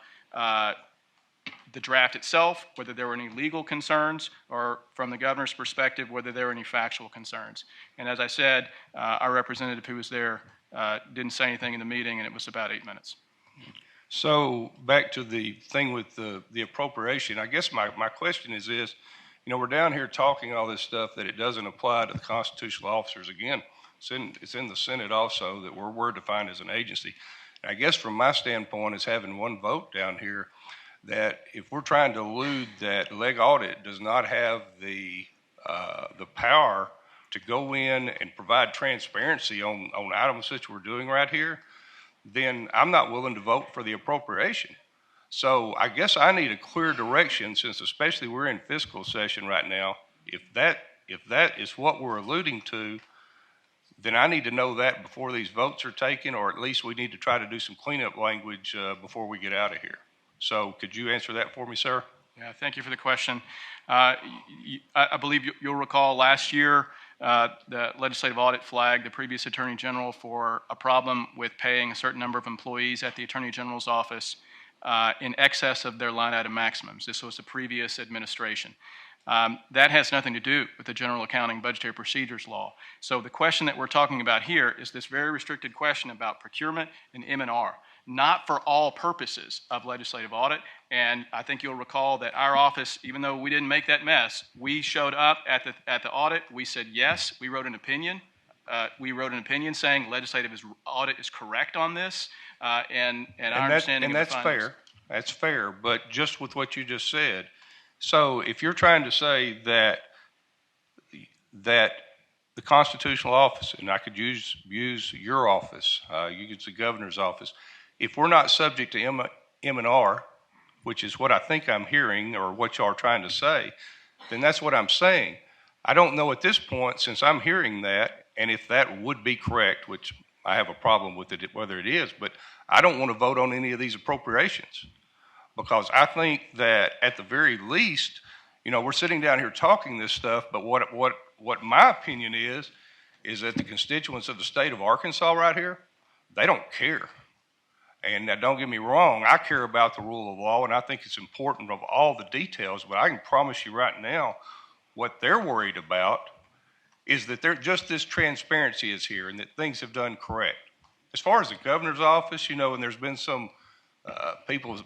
the draft itself, whether there were any legal concerns, or from the governor's perspective, whether there were any factual concerns. And as I said, our representative who was there didn't say anything in the meeting, and it was about 8 minutes. So back to the thing with the appropriation, I guess my question is this, we're down here talking all this stuff that it doesn't apply to the constitutional officers. Again, it's in the Senate also that we're defined as an agency. And I guess from my standpoint as having one vote down here, that if we're trying to elude that leg audit does not have the the power to go in and provide transparency on items such we're doing right here, then I'm not willing to vote for the appropriation. So I guess I need a clear direction, since especially we're in fiscal session right now. If that is what we're alluding to, then I need to know that before these votes are taken, or at least we need to try to do some cleanup language before we get out of here. So could you answer that for me, sir? Yeah, thank you for the question. I believe you'll recall last year the legislative audit flagged the previous Attorney General for a problem with paying a certain number of employees at the Attorney General's office in excess of their line item maximums. This was the previous administration. That has nothing to do with the General Accounting Budgetary Procedures Law. So the question that we're talking about here is this very restricted question about procurement and M&R, not for all purposes of legislative audit. And I think you'll recall that our office, even though we didn't make that mess, we showed up at the audit. We said yes. We wrote an opinion. Saying legislative audit is correct on this. And our understanding. And that's fair. That's fair. But just with what you just said. So if you're trying to say that the constitutional office, and I could use your office, you use the governor's office, if we're not subject to M&R, which is what I think I'm hearing or what y'all are trying to say, then that's what I'm saying. I don't know at this point, since I'm hearing that, and if that would be correct, which I have a problem with it, whether it is, but I don't want to vote on any of these appropriations, because I think that at the very least, we're sitting down here talking this stuff, but what my opinion is that the constituents of the state of Arkansas right here, they don't care. And now, don't get me wrong, I care about the rule of law, and I think it's important of all the details, but I can promise you right now, what they're worried about is that just this transparency is here and that things have done correct. As far as the governor's office, and there's been some people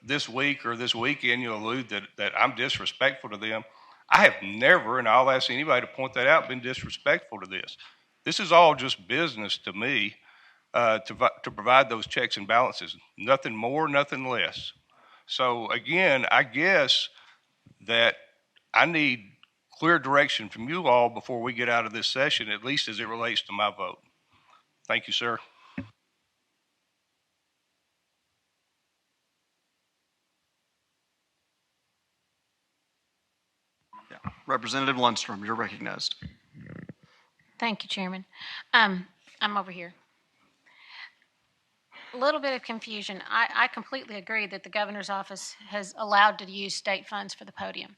this week or this weekend, allude that I'm disrespectful to them. I have never, and I'll ask anybody to point that out, been disrespectful to this. This is all just business to me. To provide those checks and balances. Nothing more, nothing less. So again, I guess that I need clear direction from you all before we get out of this session, at least as it relates to my vote. Thank you, sir. Yeah. Representative Lundstrom, you're recognized. Thank you, Chairman. I'm over here. A little bit of confusion. I completely agree that the governor's office has allowed to use state funds for the podium.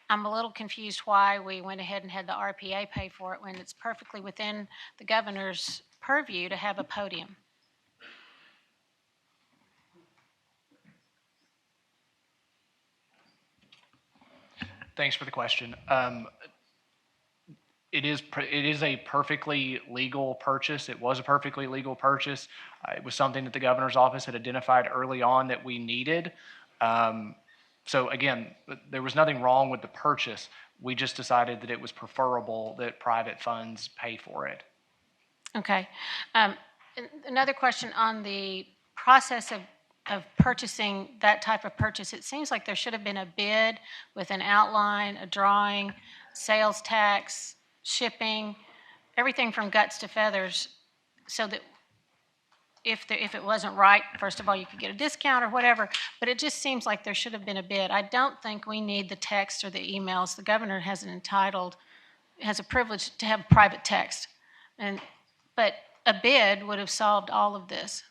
I'm a little confused why we went ahead and had the RPA pay for it when it's perfectly within the governor's purview to have a podium. Thanks for the question. It is a perfectly legal purchase. It was a perfectly legal purchase. It was something that the governor's office had identified early on that we needed. So again, there was nothing wrong with the purchase. We just decided that it was preferable that private funds pay for it. Okay. Another question on the process of purchasing that type of purchase. It seems like there should have been a bid with an outline, a drawing, sales tax, shipping, everything from guts to feathers, so that if it wasn't right, first of all, you could get a discount or whatever, but it just seems like there should have been a bid. I don't think we need the text or the emails. The governor has a privilege to have private text, but a bid would have solved all of this.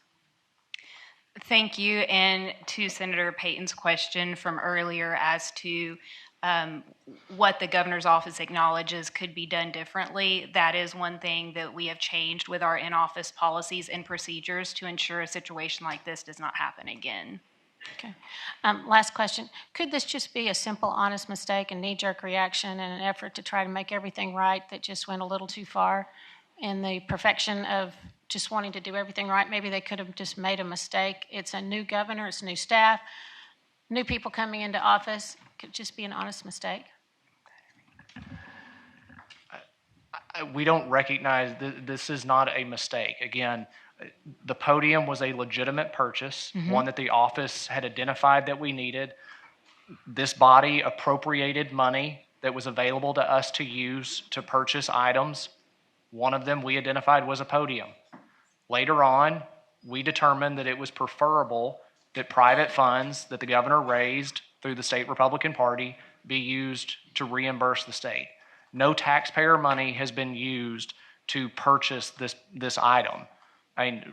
Thank you. And to Senator Payton's question from earlier as to what the governor's office acknowledges could be done differently, that is one thing that we have changed with our in-office policies and procedures to ensure a situation like this does not happen again. Okay. Last question. Could this just be a simple, honest mistake and knee-jerk reaction and an effort to try to make everything right that just went a little too far in the perfection of just wanting to do everything right? Maybe they could have just made a mistake. It's a new governor, it's new staff, new people coming into office. Could just be an honest mistake. We don't recognize this is not a mistake. Again, the podium was a legitimate purchase, one that the office had identified that we needed. This body appropriated money that was available to us to use to purchase items. One of them we identified was a podium. Later on, we determined that it was preferable that private funds that the governor raised through the state Republican Party be used to reimburse the state. No taxpayer money has been used to purchase this item. I mean,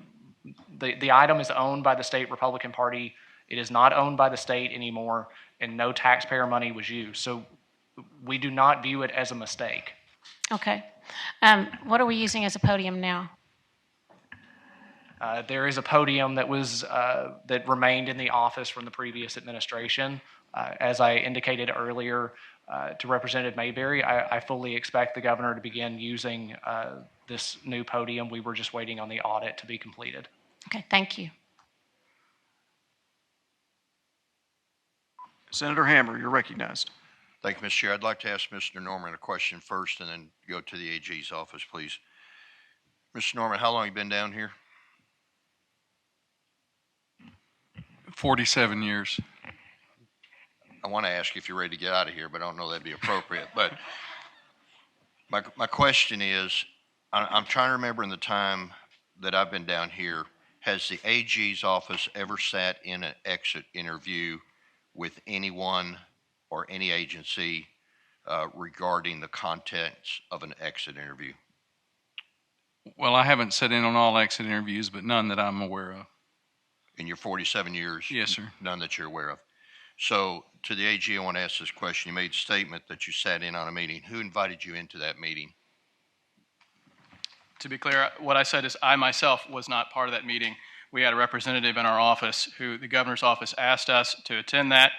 the item is owned by the state Republican Party. It is not owned by the state anymore, and no taxpayer money was used. So we do not view it as a mistake. Okay. What are we using as a podium now? There is a podium that was that remained in the office from the previous administration. As I indicated earlier to Representative Mayberry, I fully expect the governor to begin using this new podium. We were just waiting on the audit to be completed. Okay, thank you. Senator Hammer, you're recognized. Thank you, Mr. Chair. I'd like to ask Mr. Norman a question first and then go to the AG's office, please. Mr. Norman, how long have you been down here? 47 years. I want to ask you if you're ready to get out of here, but I don't know that'd be appropriate. But my question is, I'm trying to remember in the time that I've been down here, has the AG's office ever sat in an exit interview with anyone or any agency regarding the contents of an exit interview? Well, I haven't sat in on all exit interviews, but none that I'm aware of. In your 47 years? Yes, sir. None that you're aware of. So to the AG, I want to ask this question. You made a statement that you sat in on a meeting. Who invited you into that meeting? To be clear, what I said is I myself was not part of that meeting. We had a representative in our office who the governor's office asked us to attend that.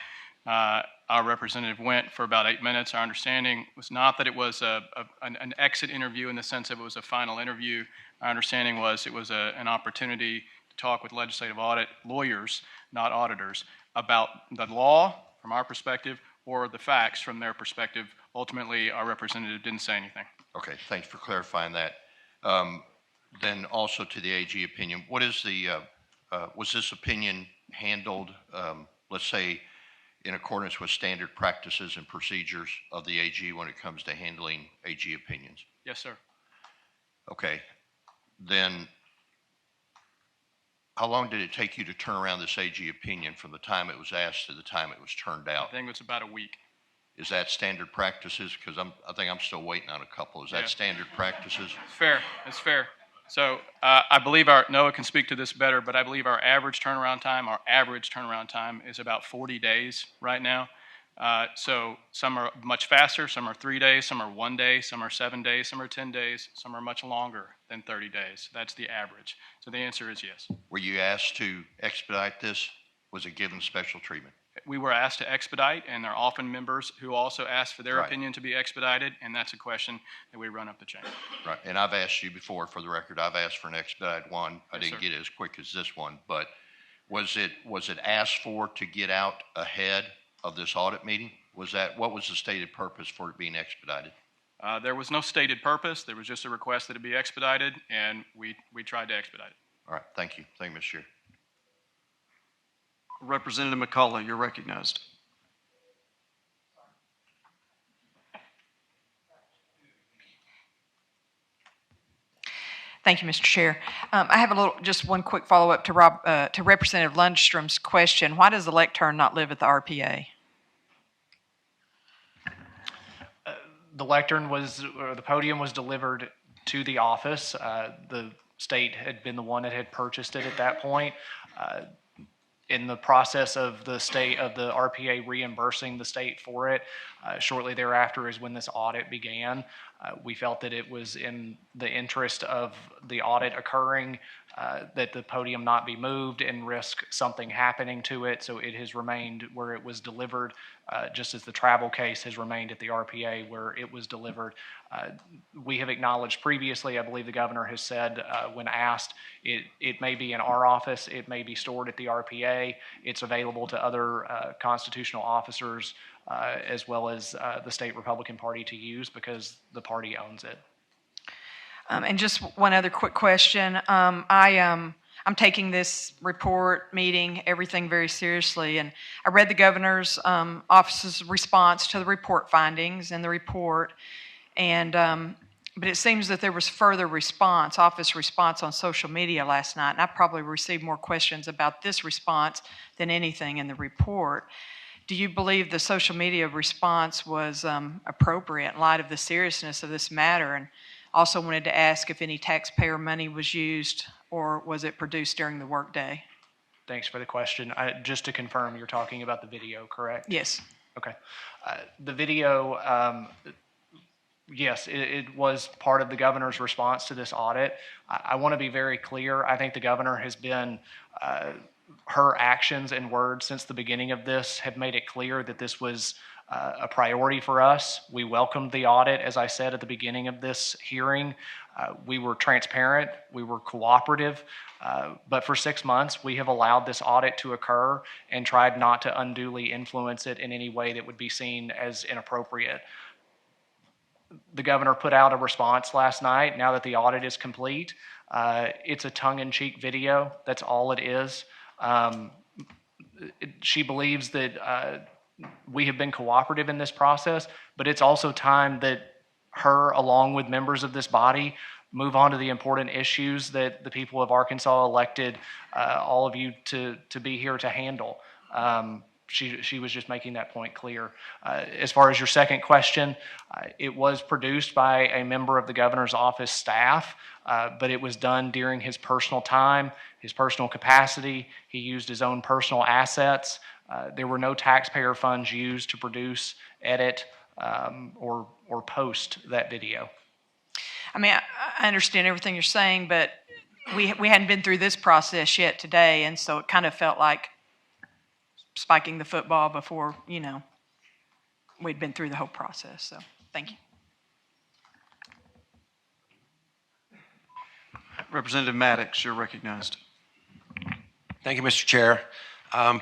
Our representative went for about 8 minutes. Our understanding was not that it was an exit interview in the sense that it was a final interview. Our understanding was it was an opportunity to talk with legislative audit lawyers, not auditors, about the law from our perspective or the facts from their perspective. Ultimately, our representative didn't say anything. Okay, thanks for clarifying that. Then also to the AG opinion, what is the, was this opinion handled, let's say, in accordance with standard practices and procedures of the AG when it comes to handling AG opinions? Yes, sir. Okay, then how long did it take you to turn around this AG opinion from the time it was asked to the time it was turned out? I think it's about a week. Is that standard practices? Because I think I'm still waiting on a couple. Is that standard practices? Fair. It's fair. So I believe Noah can speak to this better, but I believe our average turnaround time is about 40 days right now. So some are much faster, some are 3 days, some are 1 day, some are 7 days, some are 10 days, some are much longer than 30 days. That's the average. So the answer is yes. Were you asked to expedite this? Was it given special treatment? We were asked to expedite, and there are often members who also ask for their Right. opinion to be expedited, and that's a question that we run up the chain. Right, and I've asked you before, for the record, I've asked for an expedited one. I Yes, didn't sir. get it as quick as this one, but was it asked for to get out ahead of this audit meeting? What was the stated purpose for it being expedited? There was no stated purpose. There was just a request that it be expedited, and we tried to expedite it. All right, thank you. Thank you, Mr. Chair. Representative McCullough, you're recognized. Thank you, Mr. Chair. I have just one quick follow-up to Representative Lundstrom's question. Why does the lectern not live at the RPA? The lectern or the podium was delivered to the office. The state had been the one that had purchased it at that point. In the process of the RPA reimbursing the state for it, shortly thereafter is when this audit began. We felt that it was in the interest of the audit occurring that the podium not be moved and risk something happening to it. So it has remained where it was delivered, just as the travel case has remained at the RPA where it was delivered. We have acknowledged previously, I believe the governor has said when asked, it may be in our office, it may be stored at the RPA, it's available to other constitutional officers as well as the state Republican Party to use because the party owns it. And just one other quick question. I I'm taking this report, meeting, everything very seriously. And I read the governor's office's response to the report findings and the report. And but it seems that there was further office response on social media last night. And I probably received more questions about this response than anything in the report. Do you believe the social media response was appropriate in light of the seriousness of this matter? And also wanted to ask if any taxpayer money was used or was it produced during the workday? Thanks for the question. Just to confirm, you're talking about the video, correct? Yes. Okay. The video, yes, it was part of the governor's response to this audit. I want to be very clear. I think the governor has been, her actions and words since the beginning of this have made it clear that this was a priority for us. We welcomed the audit, as I said at the beginning of this hearing. We were transparent, we were cooperative, but for 6 months we have allowed this audit to occur and tried not to unduly influence it in any way that would be seen as inappropriate. The governor put out a response last night. Now that the audit is complete, it's a tongue-in-cheek video. That's all it is. She believes that we have been cooperative in this process, but it's also time that her, along with members of this body, move on to the important issues that the people of Arkansas elected all of you to be here to handle. She was just making that point clear. As far as your second question, it was produced by a member of the governor's office staff, but it was done during his personal time, his personal capacity. He used his own personal assets. There were no taxpayer funds used to produce, edit, or post that video. I mean, I understand everything you're saying, but we hadn't been through this process yet today, and so it kind of felt like spiking the football before, we'd been through the whole process. So, thank you. Representative Maddox, you're recognized. Thank you, Mr. Chair.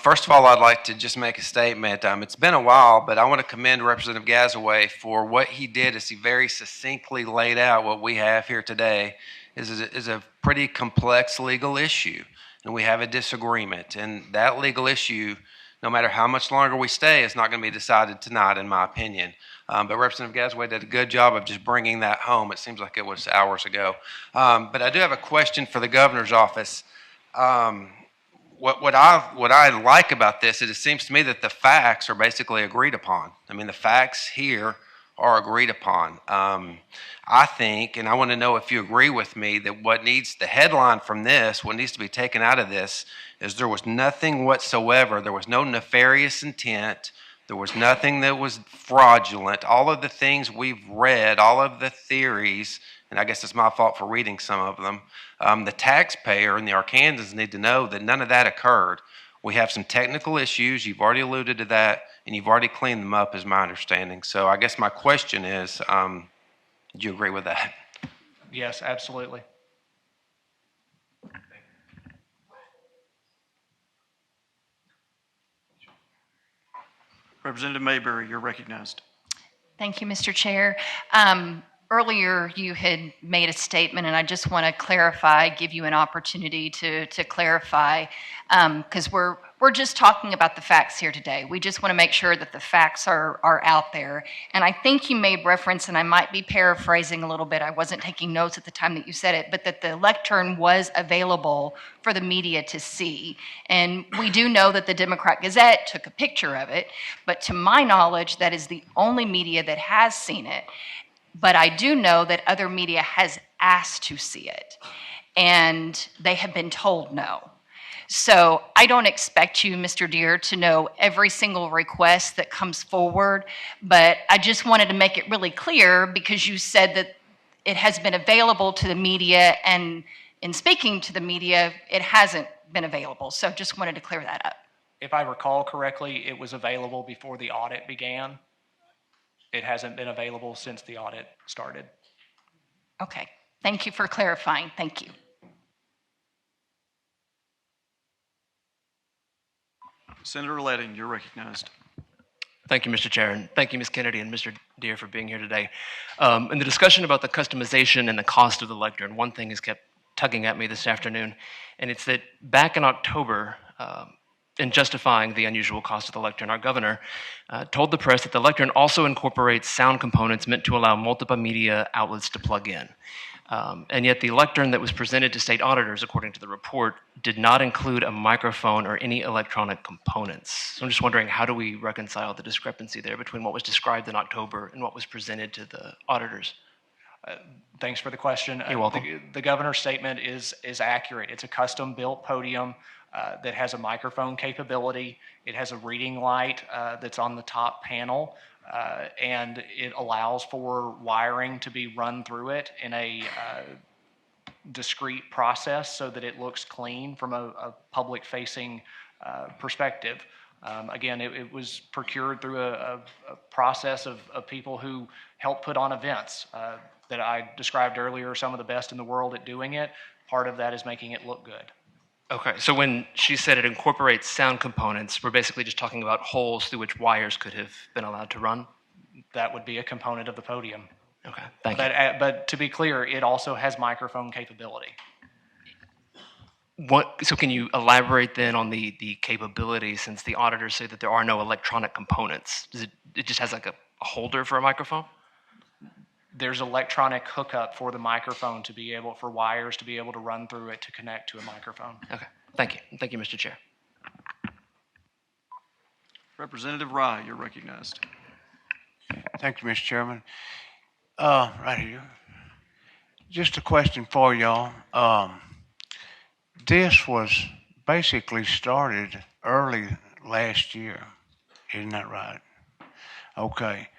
First of all, I'd like to just make a statement. It's been a while, but I want to commend Representative Gazaway for what he did as he very succinctly laid out what we have here today is a pretty complex legal issue, and we have a disagreement. And that legal issue, no matter how much longer we stay, is not going to be decided tonight, in my opinion. But Representative Gazaway did a good job of just bringing that home. It seems like it was hours ago. But I do have a question for the governor's office. What I like about this is it seems to me that the facts are basically agreed upon. I mean, the facts here are agreed upon. I think, and I want to know if you agree with me, that the headline from this, what needs to be taken out of this, is there was nothing whatsoever. There was no nefarious intent. There was nothing that was fraudulent. All of the things we've read, all of the theories, and I guess it's my fault for reading some of them, the taxpayer and the Arkansans need to know that none of that occurred. We have some technical issues. You've already alluded to that, and you've already cleaned them up, is my understanding. So I guess my question is, do you agree with that? Yes, absolutely. Representative Mayberry, you're recognized. Thank you, Mr. Chair. Earlier, you had made a statement, and I just want to clarify, give you an opportunity to clarify, because we're just talking about the facts here today. We just want to make sure that the facts are out there. And I think you made reference, and I might be paraphrasing a little bit, I wasn't taking notes at the time that you said it, but that the lectern was available for the media to see. And we do know that the Democrat Gazette took a picture of it, but to my knowledge, that is the only media that has seen it. But I do know that other media has asked to see it, and they have been told no. So I don't expect you, Mr. Deere, to know every single request that comes forward, but I just wanted to make it really clear because you said that it has been available to the media, and in speaking to the media, it hasn't been available. So just wanted to clear that up. If I recall correctly, it was available before the audit began. It hasn't been available since the audit started. Okay. Thank you for clarifying. Thank you. Senator Leding, you're recognized. Thank you, Mr. Chair, and thank you, Ms. Kennedy and Mr. Deere, for being here today. In the discussion about the customization and the cost of the lectern, one thing has kept tugging at me this afternoon, and it's that back in October, in justifying the unusual cost of the lectern, our governor told the press that the lectern also incorporates sound components meant to allow multiple media outlets to plug in. And yet the lectern that was presented to state auditors, according to the report, did not include a microphone or any electronic components. So I'm just wondering, how do we reconcile the discrepancy there between what was described in October and what was presented to the auditors? Thanks for the question. You're welcome. The governor's statement is accurate. It's a custom-built podium that has a microphone capability. It has a reading light that's on the top panel, and it allows for wiring to be run through it in a discrete process so that it looks clean from a public-facing perspective. Again, it was procured through a process of people who help put on events that I described earlier, some of the best in the world at doing it. Part of that is making it look good. Okay, so when she said it incorporates sound components, we're basically just talking about holes through which wires could have been allowed to run? That would be a component of the podium. Okay, thank you. But to be clear, it also has microphone capability. So can you elaborate then on the capability, since the auditors say that there are no electronic components? It just has like a holder for a microphone? There's electronic hookup for the microphone to be able, for wires to be able to run through it to connect to a microphone. Okay, thank you. Thank you, Mr. Chair. Representative Rye, you're recognized. Thank you, Mr. Chairman. Right here. Just a question for y'all. This was basically started early last year. Isn't that right? Okay.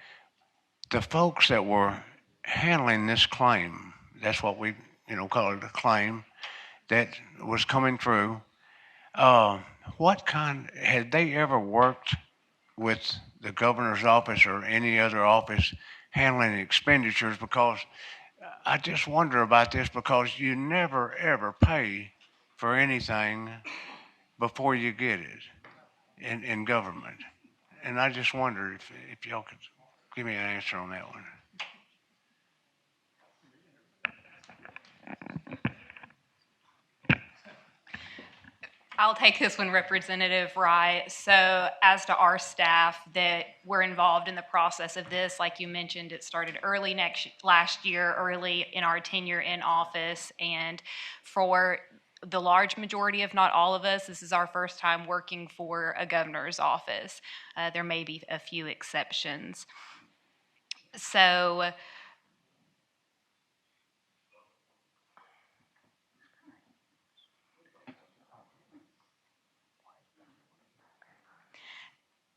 The folks that were handling this claim, that's what we, call it a claim, that was coming through, had they ever worked with the governor's office or any other office handling expenditures? Because I just wonder about this, because you never ever pay for anything before you get it in government. And I just wonder if y'all could give me an answer on that one. I'll take this one, Representative Rye. So as to our staff that were involved in the process of this, like you mentioned, it started early last year, early in our tenure in office. And for the large majority, if not all of us, this is our first time working for a governor's office. There may be a few exceptions. So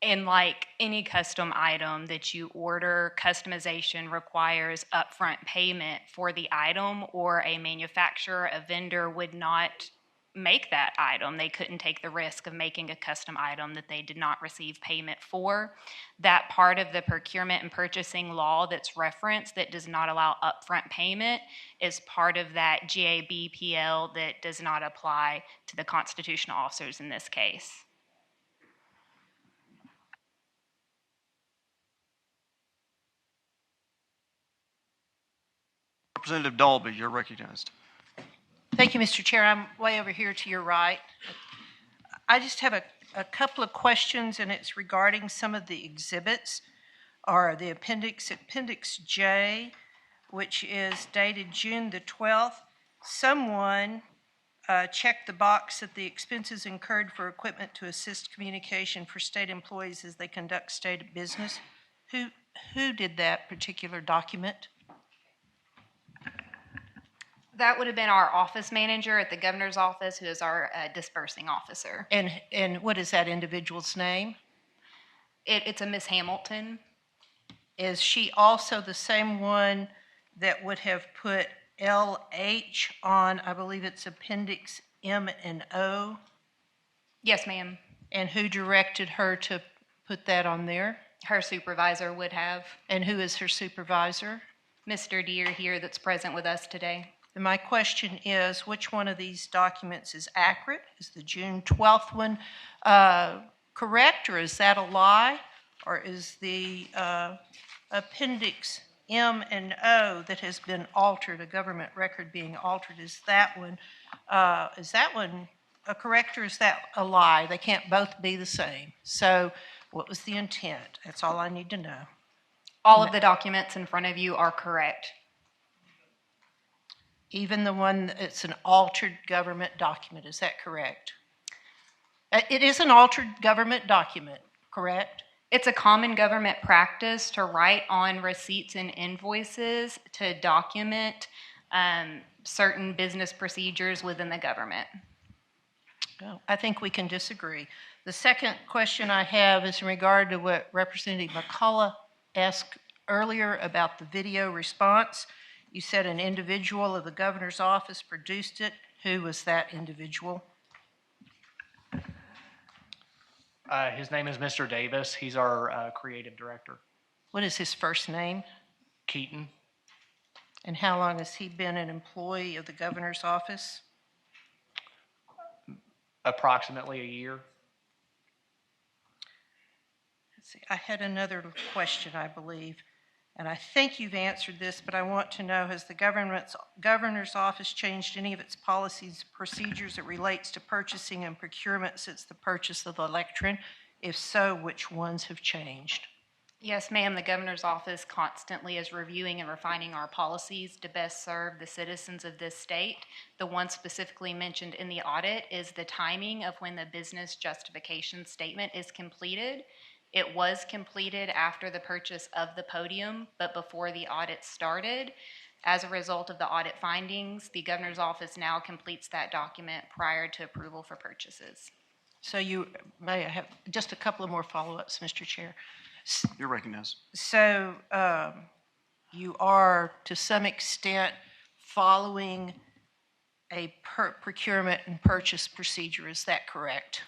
and like any custom item that you order, customization requires upfront payment for the item, or a manufacturer, a vendor would not make that item. They couldn't take the risk of making a custom item that they did not receive payment for. That part of the procurement and purchasing law that's referenced that does not allow upfront payment is part of that GABPL that does not apply to the constitutional officers in this case. Representative Dalby, you're recognized. Thank you, Mr. Chair. I'm way over here to your right. I just have a couple of questions, and it's regarding some of the exhibits, or the Appendix J, which is dated June the 12th. Someone checked the box that the expenses incurred for equipment to assist communication for state employees as they conduct state business. Who did that particular document? That would have been our office manager at the governor's office, who is our dispersing officer. And what is that individual's name? It's a Miss Hamilton. Is she also the same one that would have put LH on, I believe it's Appendix M and O? Yes, ma'am. And who directed her to put that on there? Her supervisor would have. And who is her supervisor? Mr. Deere here that's present with us today. And my question is, which one of these documents is accurate? Is the June 12th one correct, or is that a lie? Or is the Appendix M and O that has been altered, a government record being altered. Is that one a correct or is that a lie? They can't both be the same. So what was the intent? That's all I need to know. All of the documents in front of you are correct. Even the one that's an altered government document, is that correct? It is an altered government document, correct? It's a common government practice to write on receipts and invoices to document certain business procedures within the government. Well, I think we can disagree. The second question I have is in regard to what Representative McCullough asked earlier about the video response. You said an individual of the governor's office produced it. Who was that individual? His name is Mr. Davis. He's our creative director. What is his first name? Keaton. And how long has he been an employee of the governor's office? Approximately a year. Let's see. I had another question, I believe, and I think you've answered this, but I want to know, has the governor's office changed any of its policies, procedures that relates to purchasing and procurement since the purchase of the lectern? If so, which ones have changed? Yes, ma'am. The governor's office constantly is reviewing and refining our policies to best serve the citizens of this state. The one specifically mentioned in the audit is the timing of when the business justification statement is completed. It was completed after the purchase of the Podium, but before the audit started. As a result of the audit findings, the governor's office now completes that document prior to approval for purchases. So you may have just a couple of more follow-ups, Mr. Chair. You're recognized. So you are, to some extent, following a procurement and purchase procedure. Is that correct?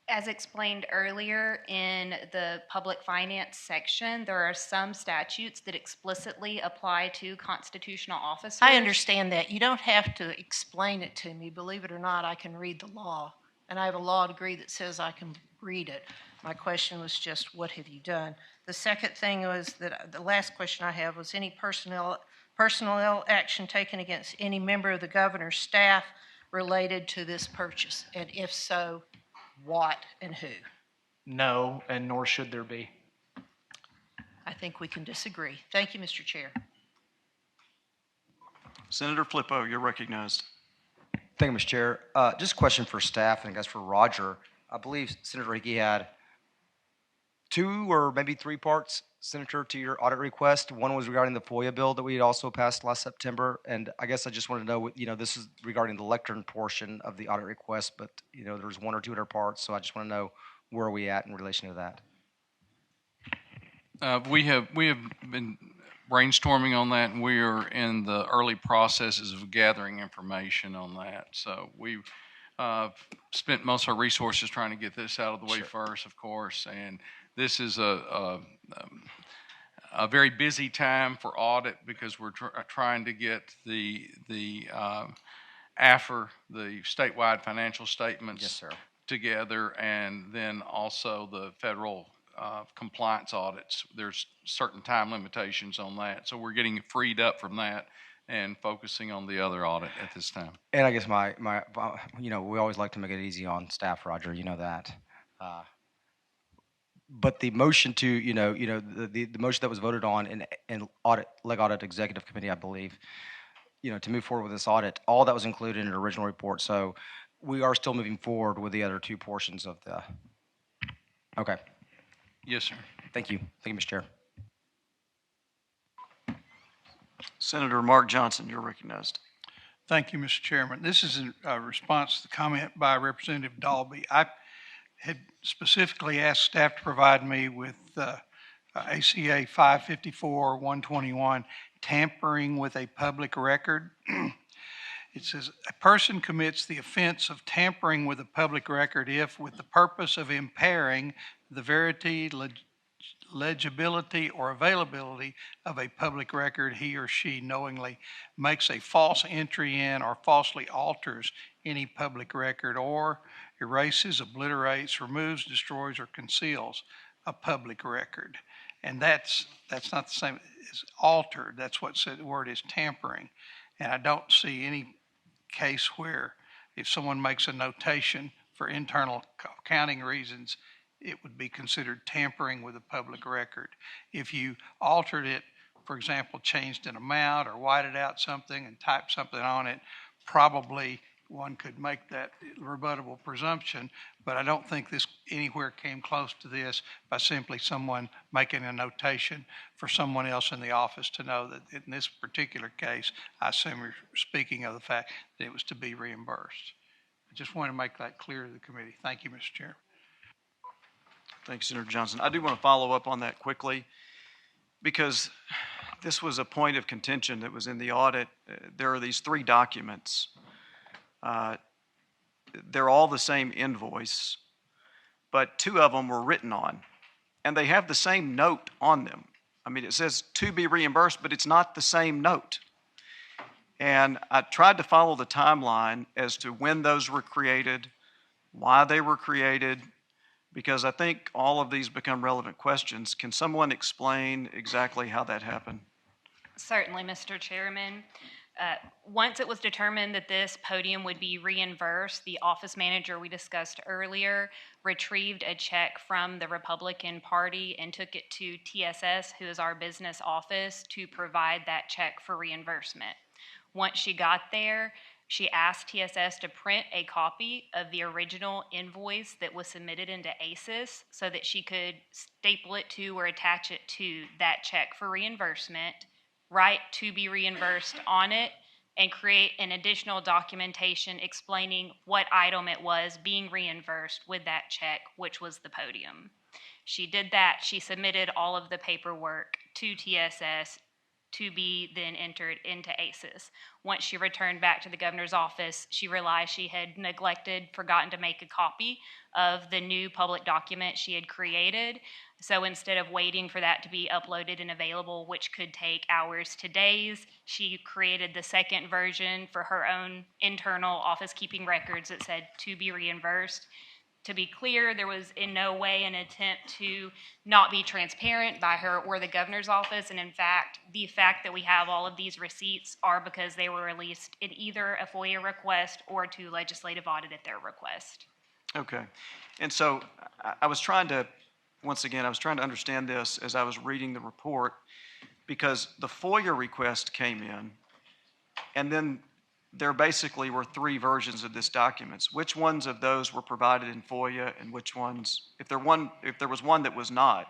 As explained earlier in the public finance section, there are some statutes that explicitly apply to constitutional officers. I understand that. You don't have to explain it to me. Believe it or not, I can read the law. And I have a law degree that says I can read it. My question was just, what have you done? The second thing was that the last question I have was any personnel action taken against any member of the governor's staff related to this purchase? And if so, what and who? No, and nor should there be. I think we can disagree. Thank you, Mr. Chair. Senator Flippo, you're recognized. Thank you, Mr. Chair. Just a question for staff and I guess for Roger. I believe Senator Hickey had 2 or maybe 3 parts, Senator, to your audit request. One was regarding the FOIA bill that we had also passed last September. And I guess I just wanted to know, this is regarding the lectern portion of the audit request, but, there's 1 or 2 other parts. So I just want to know where are we at in relation to that. We have been brainstorming on that, and we are in the early processes of gathering information on that. So we've spent most of our resources trying to get this out of the way first, of course. And this is a very busy time for audit because we're trying to get the AFR, the statewide financial statements, together, and then also the federal compliance audits. There's certain time limitations on that, so we're getting freed up from that and focusing on the other audit at this time. And I guess my we always like to make it easy on staff, Roger. You know that. But the motion to the motion that was voted on in audit executive committee, I believe, to move forward with this audit, all that was included in the original report. So we are still moving forward with the other 2 portions of the. Okay. Yes, sir. Thank you. Thank you, Mr. Chair. Senator Mark Johnson, you're recognized. Thank you, Mr. Chairman. This is in response to the comment by Representative Dalby. I had specifically asked staff to provide me with ACA 554-121, tampering with a public record. It says, a person commits the offense of tampering with a public record if, with the purpose of impairing the verity, legibility, or availability of a public record, he or she knowingly makes a false entry in or falsely alters any public record, or erases, obliterates, removes, destroys, or conceals a public record. And that's not the same. is altered. That's what the word is, tampering. And I don't see any case where if someone makes a notation for internal accounting reasons, it would be considered tampering with a public record. If you altered it, for example, changed an amount or whited out something and typed something on it, probably one could make that rebuttable presumption, but I don't think this anywhere came close to this by simply someone making a notation for someone else in the office to know that in this particular case, I assume you're speaking of the fact that it was to be reimbursed. I just want to make that clear to the committee. Thank you, Mr. Chair. Thank you, Senator Johnson. I do want to follow up on that quickly because this was a point of contention that was in the audit. There are these 3 documents. They're all the same invoice, but 2 of them were written on, and they have the same note on them. I mean, it says to be reimbursed, but it's not the same note. And I tried to follow the timeline as to when those were created, why they were created, because I think all of these become relevant questions. Can someone explain exactly how that happened? Certainly, Mr. Chairman. Once it was determined that this podium would be reimbursed, the office manager we discussed earlier retrieved a check from the Republican Party and took it to TSS, who is our business office, to provide that check for reimbursement. Once she got there, she asked TSS to print a copy of the original invoice that was submitted into ACES so that she could staple it to or attach it to that check for reimbursement, write to be reimbursed on it, and create an additional documentation explaining what item it was being reimbursed with that check, which was the podium. She did that. She submitted all of the paperwork to TSS to be then entered into ACES. Once she returned back to the governor's office, she realized she had forgotten to make a copy of the new public document she had created. So instead of waiting for that to be uploaded and available, which could take hours to days, she created the second version for her own internal office keeping records that said to be reimbursed. To be clear, there was in no way an attempt to not be transparent by her or the governor's office. And in fact, the fact that we have all of these receipts are because they were released in either a FOIA request or to legislative audit at their request. Okay. And so I was trying to, once again, I was trying to understand this as I was reading the report, because the FOIA request came in, and then there basically were 3 versions of this document. Which ones of those were provided in FOIA, and which ones, if there was one that was not?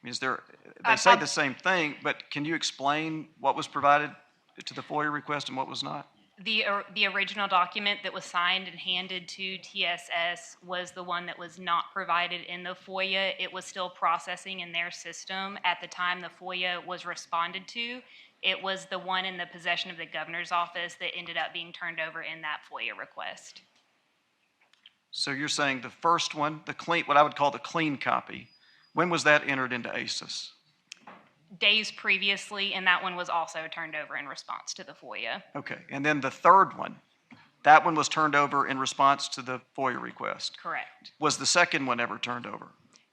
Is there? They say the same thing, but can you explain what was provided to the FOIA request and what was not? The original document that was signed and handed to TSS was the one that was not provided in the FOIA. It was still processing in their system at the time the FOIA was responded to. It was the one in the possession of the governor's office that ended up being turned over in that FOIA request. So you're saying the first one, the clean, what I would call the clean copy, when was that entered into ACES? Days previously, and that one was also turned over in response to the FOIA. Okay, and then the third one, that one was turned over in response to the FOIA request. Correct. Was the second one ever turned over?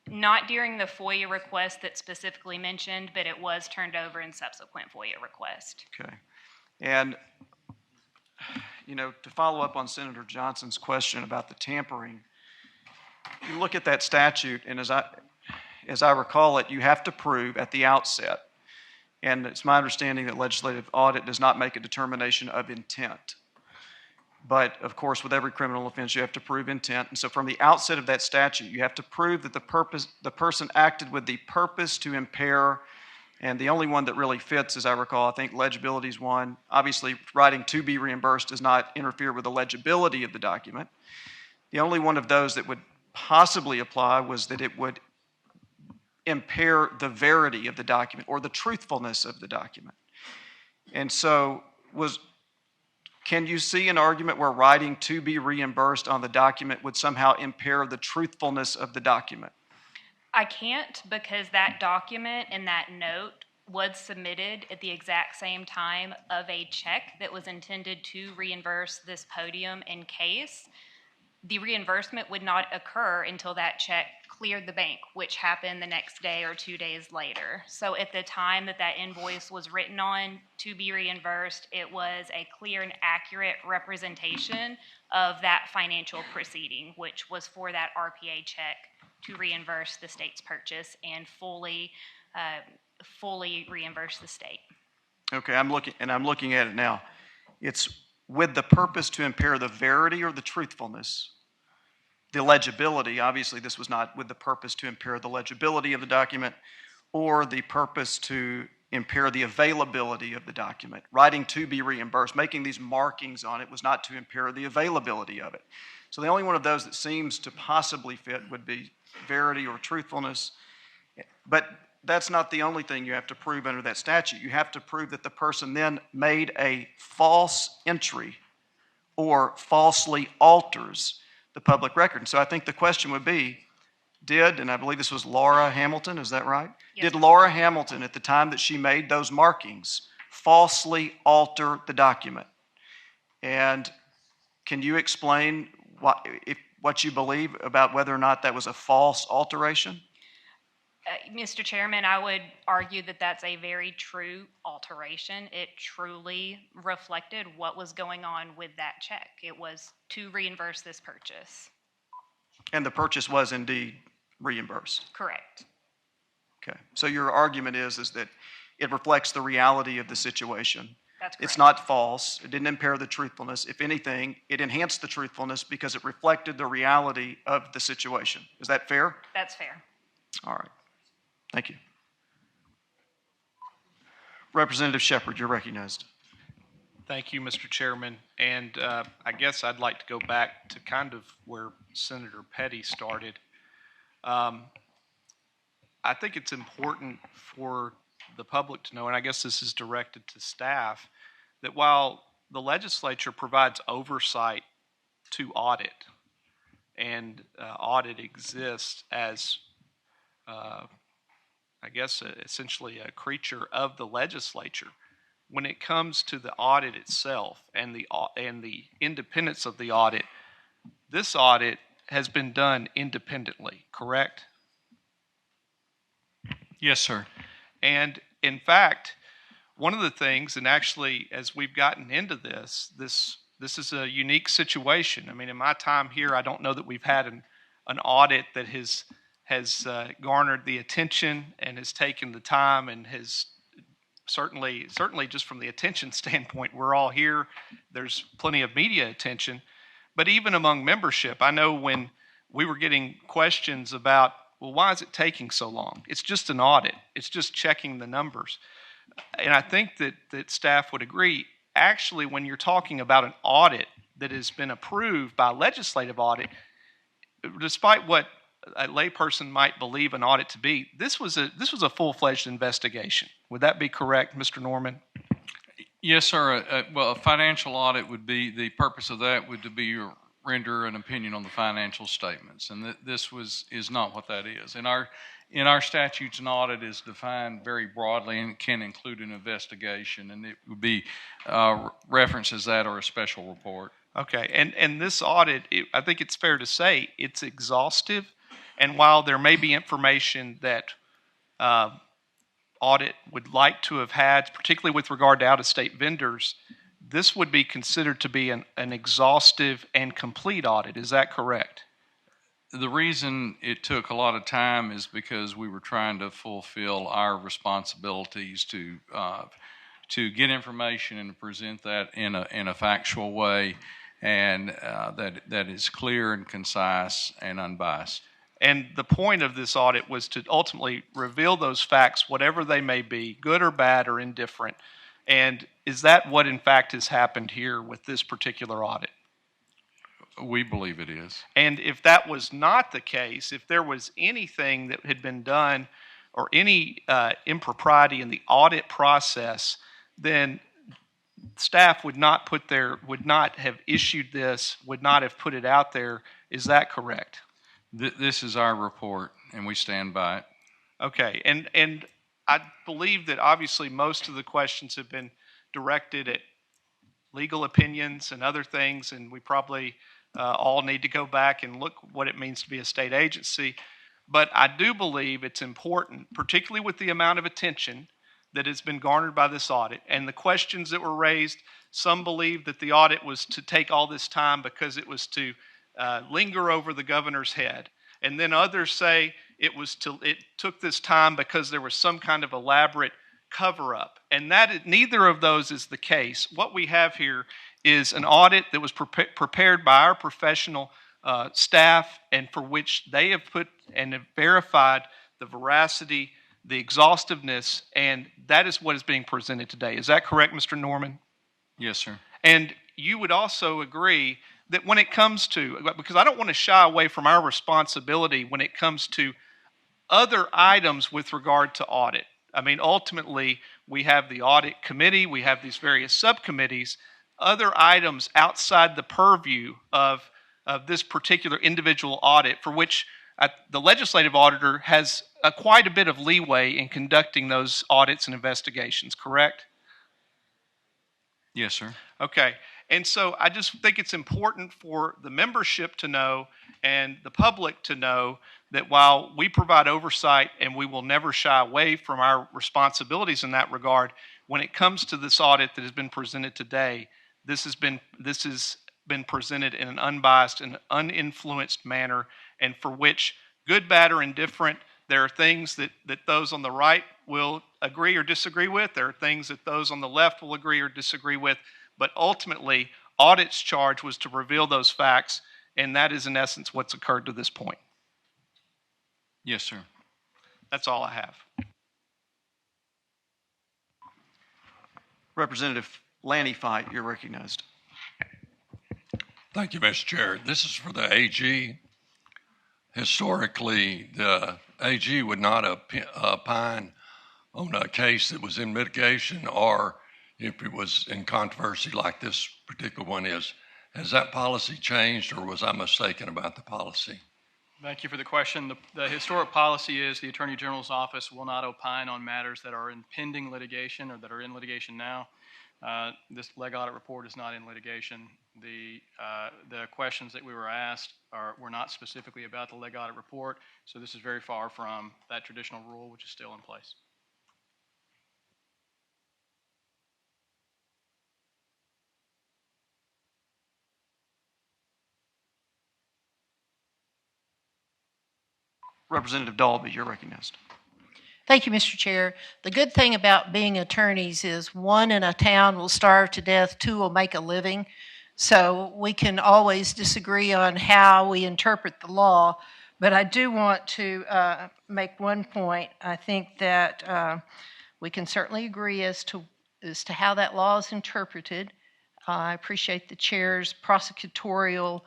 Not during the FOIA request that specifically mentioned, but it was turned over in subsequent FOIA request. Okay. And, to follow up on Senator Johnson's question about the tampering, you look at that statute, and as I recall it, you have to prove at the outset, and it's my understanding that legislative audit does not make a determination of intent. But, of course, with every criminal offense, you have to prove intent. And so from the outset of that statute, you have to prove that the person acted with the purpose to impair, and the only one that really fits, as I recall, I think legibility is one. Obviously, writing to be reimbursed does not interfere with the legibility of the document. The only one of those that would possibly apply was that it would impair the verity of the document or the truthfulness of the document. And so can you see an argument where writing to be reimbursed on the document would somehow impair the truthfulness of the document? I can't, because that document and that note was submitted at the exact same time of a check that was intended to reimburse this podium in case. The reimbursement would not occur until that check cleared the bank, which happened the next day or 2 days later. So at the time that that invoice was written on to be reimbursed, it was a clear and accurate representation of that financial proceeding, which was for that RPA check to reimburse the state's purchase and fully reimburse the state. Okay, I'm looking at it now. It's with the purpose to impair the verity or the truthfulness. The legibility, obviously this was not with the purpose to impair the legibility of the document or the purpose to impair the availability of the document. Writing to be reimbursed, making these markings on it was not to impair the availability of it. So the only one of those that seems to possibly fit would be verity or truthfulness. But that's not the only thing you have to prove under that statute. You have to prove that the person then made a false entry or falsely alters the public record. And so I think the question would be, and I believe this was Laura Hamilton, is that right? Yes. Did Laura Hamilton, at the time that she made those markings, falsely alter the document? And can you explain what you believe about whether or not that was a false alteration? Mr. Chairman, I would argue that that's a very true alteration. It truly reflected what was going on with that check. It was to reimburse this purchase. And the purchase was indeed reimbursed? Correct. Okay. So your argument is that it reflects the reality of the situation. That's correct. It's not false. It didn't impair the truthfulness. If anything, it enhanced the truthfulness because it reflected the reality of the situation. Is that fair? That's fair. All right. Thank you. Representative Shepard, you're recognized. Thank you, Mr. Chairman. And I guess I'd like to go back to kind of where Senator Petty started. I think it's important for the public to know, and I guess this is directed to staff, that while the legislature provides oversight to audit, and audit exists as I guess essentially a creature of the legislature, when it comes to the audit itself and the independence of the audit, this audit has been done independently, correct? Yes, sir. And in fact, one of the things, and actually as we've gotten into this is a unique situation. I mean, in my time here, I don't know that we've had an audit that has garnered the attention and has taken the time and has certainly just from the attention standpoint, we're all here. There's plenty of media attention. But even among membership, I know when we were getting questions about, well, why is it taking so long? It's just an audit. It's just checking the numbers. And I think that staff would agree, actually, when you're talking about an audit that has been approved by legislative audit, despite what a layperson might believe an audit to be, this was a full-fledged investigation. Would that be correct, Mr. Norman? Yes, sir. Well, a financial audit would be, the purpose of that would be render an opinion on the financial statements, and this is not what that is. In our statutes, an audit is defined very broadly and can include an investigation, and it would be references that or a special report. Okay, and this audit, I think it's fair to say it's exhaustive, and while there may be information that audit would like to have had, particularly with regard to out-of-state vendors, this would be considered to be an exhaustive and complete audit. Is that correct? The reason it took a lot of time is because we were trying to fulfill our responsibilities to get information and to present that in a factual way, and that is clear and concise and unbiased. And the point of this audit was to ultimately reveal those facts, whatever they may be, good or bad or indifferent. And is that what in fact has happened here with this particular audit? We believe it is. And if that was not the case, if there was anything that had been done or any impropriety in the audit process, then staff would not have issued this, would not have put it out there. Is that correct? This is our report, and we stand by it. Okay, and I believe that obviously most of the questions have been directed at legal opinions and other things, and we probably all need to go back and look what it means to be a state agency. But I do believe it's important, particularly with the amount of attention that has been garnered by this audit and the questions that were raised. Some believe that the audit was to take all this time because it was to linger over the governor's head. And then others say it took this time because there was some kind of elaborate cover-up. And neither of those is the case. What we have here is an audit that was prepared by our professional staff, and for which they have put and have verified the veracity, the exhaustiveness, and that is what is being presented today. Is that correct, Mr. Norman? Yes, sir. And you would also agree that when it comes to, because I don't want to shy away from our responsibility when it comes to other items with regard to audit. I mean, ultimately, we have the audit committee, we have these various subcommittees, other items outside the purview of this particular individual audit for which the legislative auditor has quite a bit of leeway in conducting those audits and investigations, correct? Yes, sir. Okay. And so I just think it's important for the membership to know and the public to know that while we provide oversight and we will never shy away from our responsibilities in that regard, when it comes to this audit that has been presented today, this has been presented in an unbiased and uninfluenced manner, and for which, good, bad, or indifferent, there are things that those on the right will agree or disagree with. There are things that those on the left will agree or disagree with. But ultimately, audit's charge was to reveal those facts, and that is in essence what's occurred to this point. Yes, sir. That's all I have. Representative Lanny Fight, you're recognized. Thank you, Mr. Chair. This is for the AG. Historically, the AG would not opine on a case that was in mitigation or if it was in controversy like this particular one is. Has that policy changed, or was I mistaken about the policy? Thank you for the question. The historic policy is the Attorney General's office will not opine on matters that are in pending litigation or that are in litigation now. This leg audit report is not in litigation. The questions that we were asked were not specifically about the leg audit report, so this is very far from that traditional rule, which is still in place. Representative Dalby, you're recognized. Thank you, Mr. Chair. The good thing about being attorneys is one in a town will starve to death, two will make a living. So we can always disagree on how we interpret the law, but I do want to make one point. I think that we can certainly agree as to how that law is interpreted. I appreciate the chair's prosecutorial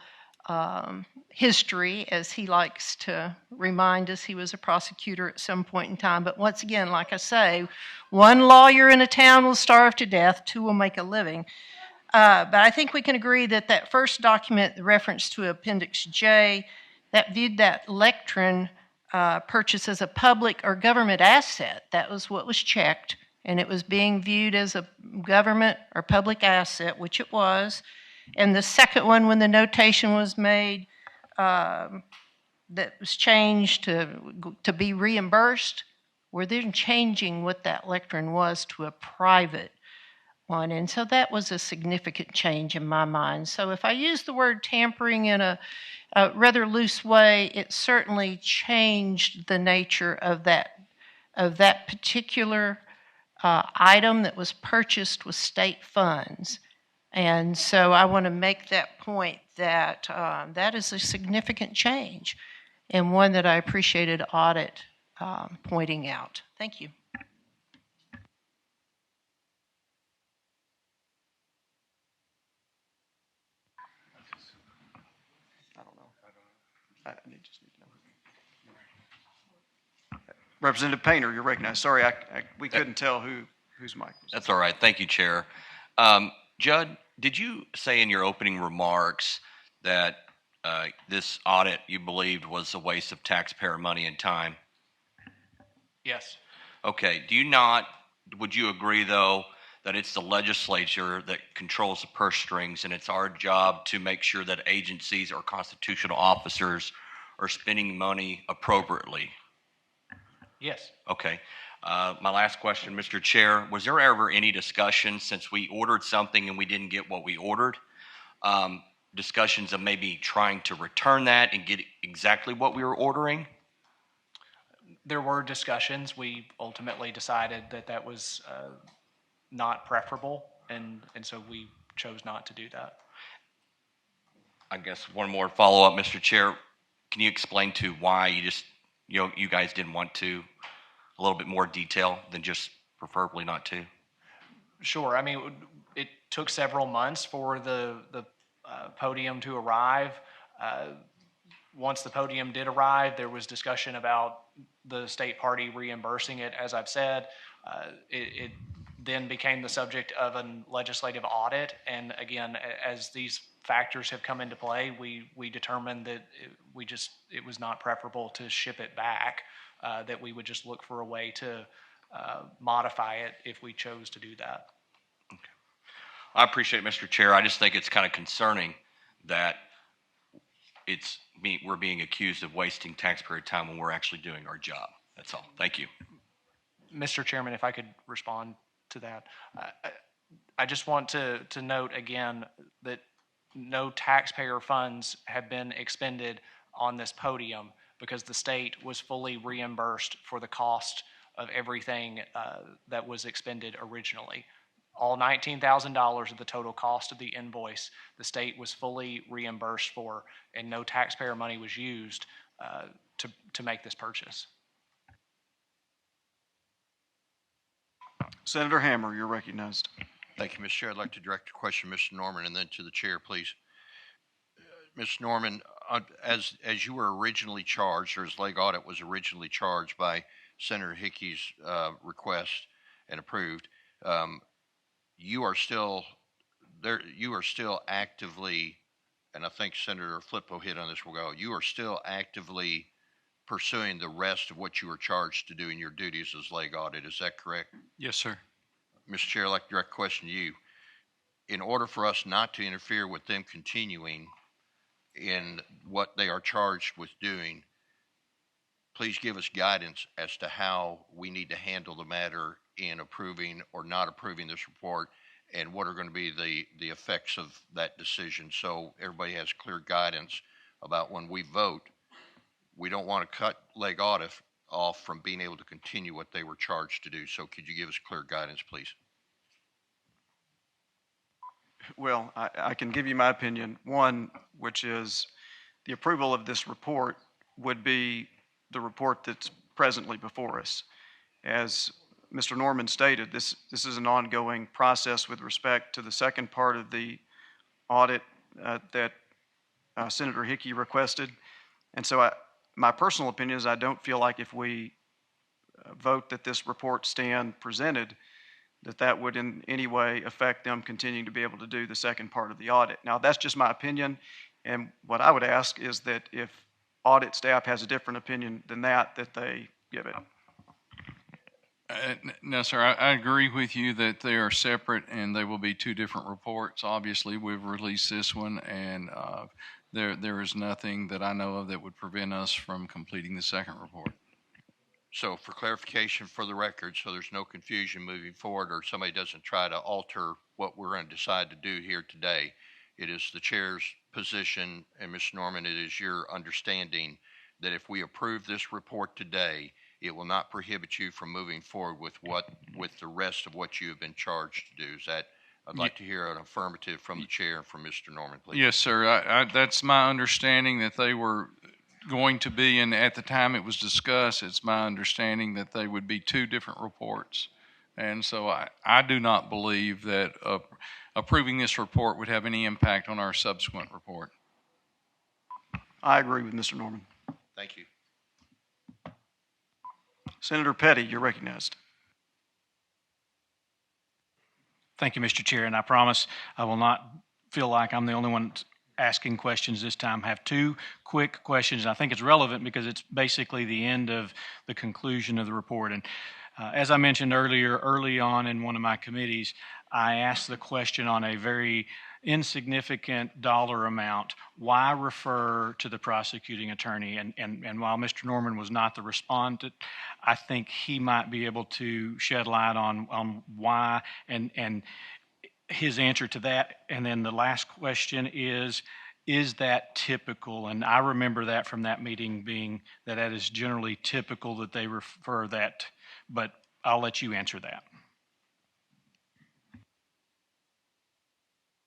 history, as he likes to remind us he was a prosecutor at some point in time. But once again, like I say, one lawyer in a town will starve to death, two will make a living. But I think we can agree that that first document, the reference to Appendix J, that viewed that lectern purchase as a public or government asset. That was what was checked, and it was being viewed as a government or public asset, which it was. And the second one, when the notation was made, that was changed to be reimbursed, we're then changing what that lectern was to a private one. And so that was a significant change in my mind. So if I use the word tampering in a rather loose way, it certainly changed the nature of that particular item that was purchased with state funds. And so I want to make that point that that is a significant change and one that I appreciated Audit pointing out. Thank you. I don't know. I just need to know. Representative Painter, you're recognized. Sorry, we couldn't tell whose mic was. That's all right. Thank you, Chair. Judd, did you say in your opening remarks that this audit you believed was a waste of taxpayer money and time? Yes. Okay. Would you agree, though, that it's the legislature that controls the purse strings, and it's our job to make sure that agencies or constitutional officers are spending money appropriately? Yes. Okay. My last question, Mr. Chair, was there ever any discussion, since we ordered something and we didn't get what we ordered, discussions of maybe trying to return that and get exactly what we were ordering? There were discussions. We ultimately decided that that was not preferable, and so we chose not to do that. I guess one more follow-up, Mr. Chair. Can you explain to why you guys didn't want to, a little bit more detail than just preferably not to? Sure. I mean, it took several months for the podium to arrive. Once the podium did arrive, there was discussion about the state party reimbursing it. As I've said, it then became the subject of a legislative audit. And again, as these factors have come into play, we determined that it was not preferable to ship it back, that we would just look for a way to modify it if we chose to do that. Okay. I appreciate it, Mr. Chair. I just think it's kind of concerning that we're being accused of wasting taxpayer time when we're actually doing our job. That's all. Thank you. Mr. Chairman, if I could respond to that. I just want to note again that no taxpayer funds have been expended on this podium because the state was fully reimbursed for the cost of everything that was expended originally. All $19,000 of the total cost of the invoice, the state was fully reimbursed for, and no taxpayer money was used to make this purchase. Senator Hammer, you're recognized. Thank you, Mr. Chair. I'd like to direct a question to Mr. Norman and then to the chair, please. Mr. Norman, as you were originally charged, or as Leg Audit was originally charged by Senator Hickey's request and approved, you are still there. You are still actively, and I think Senator Flippo hit on this. You are still actively pursuing the rest of what you were charged to do in your duties as Leg Audit. Is that correct? Yes, sir. Mr. Chair, I'd like to direct a question to you. In order for us not to interfere with them continuing in what they are charged with doing, please give us guidance as to how we need to handle the matter in approving or not approving this report, and what are going to be the effects of that decision, so everybody has clear guidance about when we vote. We don't want to cut Leg Audit off from being able to continue what they were charged to do. So could you give us clear guidance, please? Well, I can give you my opinion. One, which is the approval of this report would be the report that's presently before us. As Mr. Norman stated, this is an ongoing process with respect to the second part of the audit that Senator Hickey requested. And so my personal opinion is I don't feel like if we vote that this report stand presented, that would in any way affect them continuing to be able to do the second part of the audit. Now, that's just my opinion, and what I would ask is that if audit staff has a different opinion than that they give it. No, sir, I agree with you that they are separate and they will be two different reports. Obviously, we've released this one, and there is nothing that I know of that would prevent us from completing the second report. So for clarification for the record, so there's no confusion moving forward or somebody doesn't try to alter what we're going to decide to do here today, it is the chair's position, and Mr. Norman, it is your understanding that if we approve this report today, it will not prohibit you from moving forward with the rest of what you have been charged to do. Is that, I'd like to hear an affirmative from the chair and from Mr. Norman, please. Yes, sir. That's my understanding that they were going to be, and at the time it was discussed, it's my understanding that they would be two different reports. And so I do not believe that approving this report would have any impact on our subsequent report. I agree with Mr. Norman. Thank you. Senator Petty, you're recognized. Thank you, Mr. Chair, and I promise I will not feel like I'm the only one asking questions this time. I have two quick questions, and I think it's relevant because it's basically the end of the conclusion of the report. And as I mentioned early on in one of my committees, I asked the question on a very insignificant dollar amount, why refer to the prosecuting attorney? And while Mr. Norman was not the respondent, I think he might be able to shed light on why and his answer to that. And then the last question is that typical? And I remember that from that meeting being that is generally typical that they refer that, but I'll let you answer that.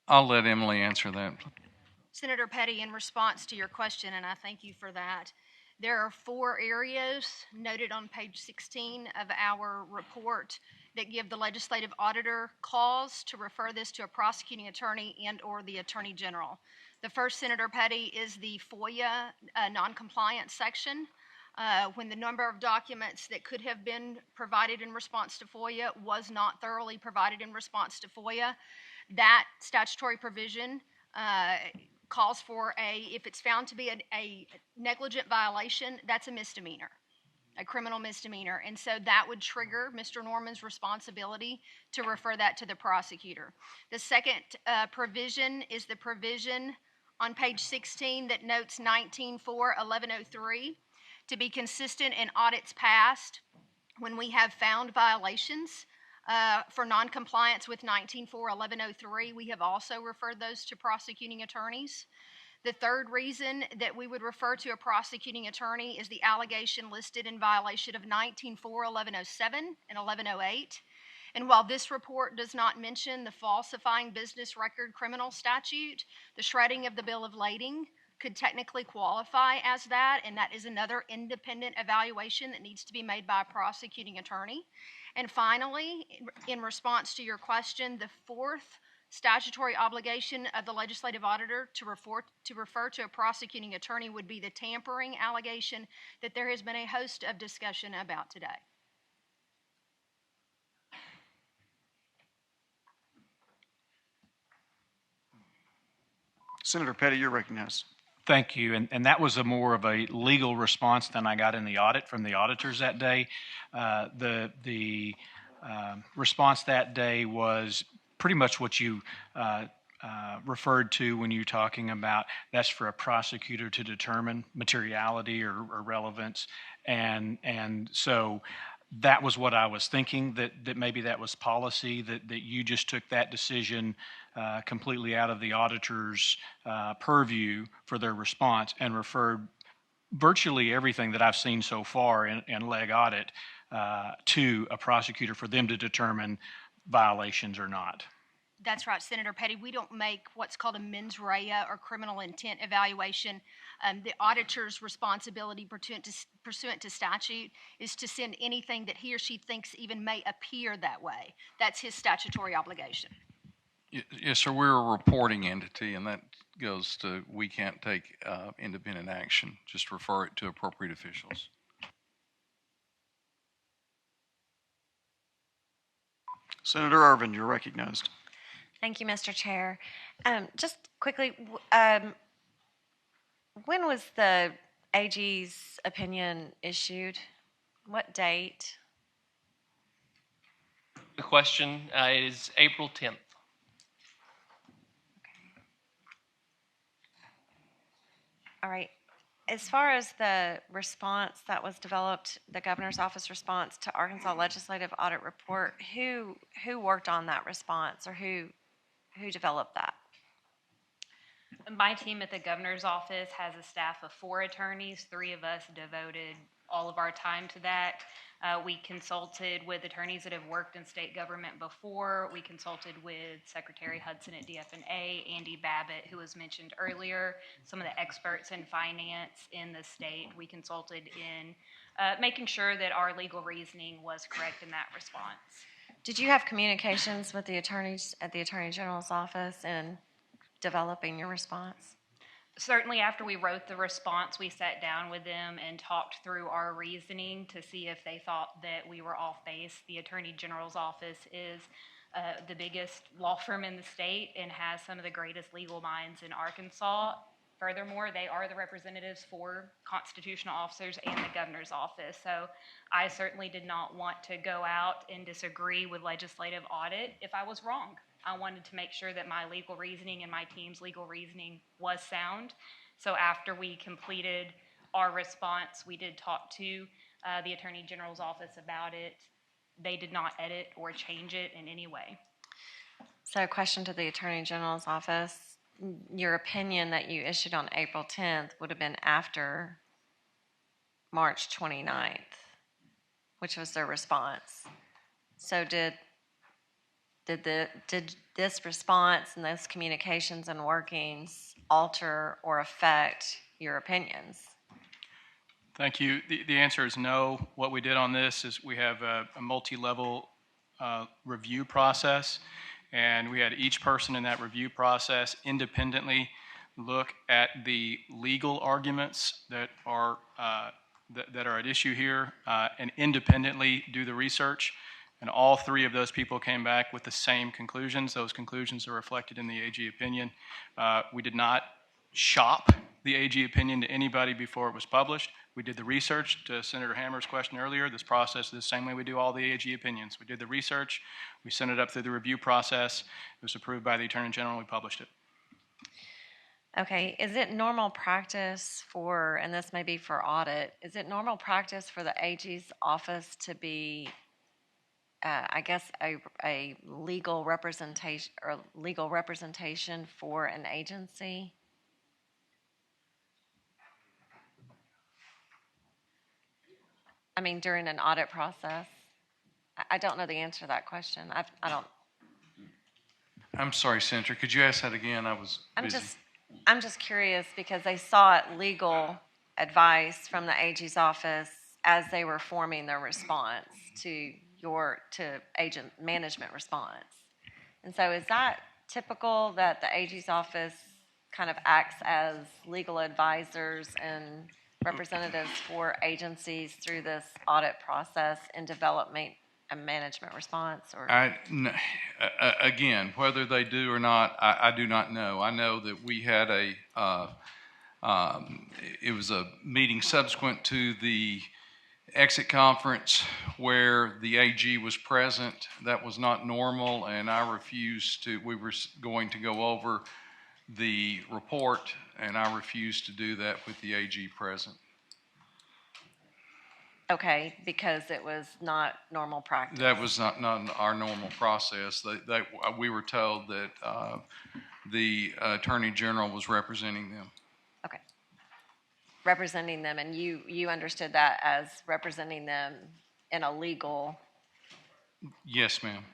I'll let Emily answer that. Senator Petty, in response to your question, and I thank you for that, there are 4 areas noted on page 16 of our report that give the legislative auditor cause to refer this to a prosecuting attorney and or the attorney general. The first, Senator Petty, is the FOIA noncompliance section. When the number of documents that could have been provided in response to FOIA was not thoroughly provided in response to FOIA, that statutory provision calls for if it's found to be a negligent violation, that's a misdemeanor, a criminal misdemeanor. And so that would trigger Mr. Norman's responsibility to refer that to the prosecutor. The second provision is the provision on page 16 that notes 19.4.1103 to be consistent in audits past when we have found violations for noncompliance with 19.4.1103. We have also referred those to prosecuting attorneys. The third reason that we would refer to a prosecuting attorney is the allegation listed in violation of 19.4.1107 and 1108. And while this report does not mention the falsifying business record criminal statute, the shredding of the bill of lading could technically qualify as that, and that is another independent evaluation that needs to be made by a prosecuting attorney. And finally, in response to your question, the fourth statutory obligation of the legislative auditor to refer to a prosecuting attorney would be the tampering allegation that there has been a host of discussion about today. Senator Petty, you're recognized. Thank you. And that was more of a legal response than I got in the audit from the auditors that day. The response that day was pretty much what you referred to when you're talking about that's for a prosecutor to determine materiality or relevance. And so that was what I was thinking, that maybe that was policy, that you just took that decision completely out of the auditor's purview for their response and referred virtually everything that I've seen so far in leg audit to a prosecutor for them to determine violations or not. That's right, Senator Petty. We don't make what's called a mens rea or criminal intent evaluation. The auditor's responsibility pursuant to statute is to send anything that he or she thinks even may appear that way. That's his statutory obligation. Yes, sir. We're a reporting entity, and that goes to we can't take independent action. Just refer it to appropriate officials. Senator Irvin, you're recognized. Thank you, Mr. Chair. Just quickly, when was the AG's opinion issued? What date? The question is April 10th. All right. As far as the response that was developed, the governor's office response to Arkansas Legislative Audit Report, who worked on that response, or who developed that? My team at the governor's office has a staff of 4 attorneys. 3 of us devoted all of our time to that. We consulted with attorneys that have worked in state government before. We consulted with Secretary Hudson at DF&A, Andy Babbitt, who was mentioned earlier, some of the experts in finance in the state. We consulted in making sure that our legal reasoning was correct in that response. Did you have communications with the attorneys at the Attorney General's office in developing your response? Certainly after we wrote the response, we sat down with them and talked through our reasoning to see if they thought that we were off base. The Attorney General's office is the biggest law firm in the state and has some of the greatest legal minds in Arkansas. Furthermore, they are the representatives for constitutional officers and the governor's office. So I certainly did not want to go out and disagree with legislative audit if I was wrong. I wanted to make sure that my legal reasoning and my team's legal reasoning was sound. So after we completed our response, we did talk to the Attorney General's office about it. They did not edit or change it in any way. So, question to the Attorney General's office. Your opinion that you issued on April 10th would have been after March 29th, which was their response. So did this response and those communications and workings alter or affect your opinions? Thank you. The answer is no. What we did on this is we have a multi-level review process, and we had each person in that review process independently look at the legal arguments that are at issue here and independently do the research. And all three of those people came back with the same conclusions. Those conclusions are reflected in the AG opinion. We did not shop the AG opinion to anybody before it was published. We did the research. To Senator Hammer's question earlier, this process is the same way we do all the AG opinions. We did the research. We sent it up through the review process. It was approved by the Attorney General. We published it. Okay. Is it normal practice for, and this may be for audit, is it normal practice for the AG's office to be, I guess, a legal representation for an agency? I mean, during an audit process? I don't know the answer to that question. I don't. I'm sorry, Senator. Could you ask that again? I was busy. I'm just curious because they sought legal advice from the AG's office as they were forming their response to agent management response. And so is that typical that the AG's office kind of acts as legal advisors and representatives for agencies through this audit process in development and management response? Or again, whether they do or not, I do not know. I know that we had it was a meeting subsequent to the exit conference where the AG was present. That was not normal, and I refused to. We were going to go over the report, and I refused to do that with the AG present. Okay, because it was not normal practice. That was not our normal process. We were told that the Attorney General was representing them. Okay. Representing them, and you understood that as representing them in a legal... Yes, ma'am.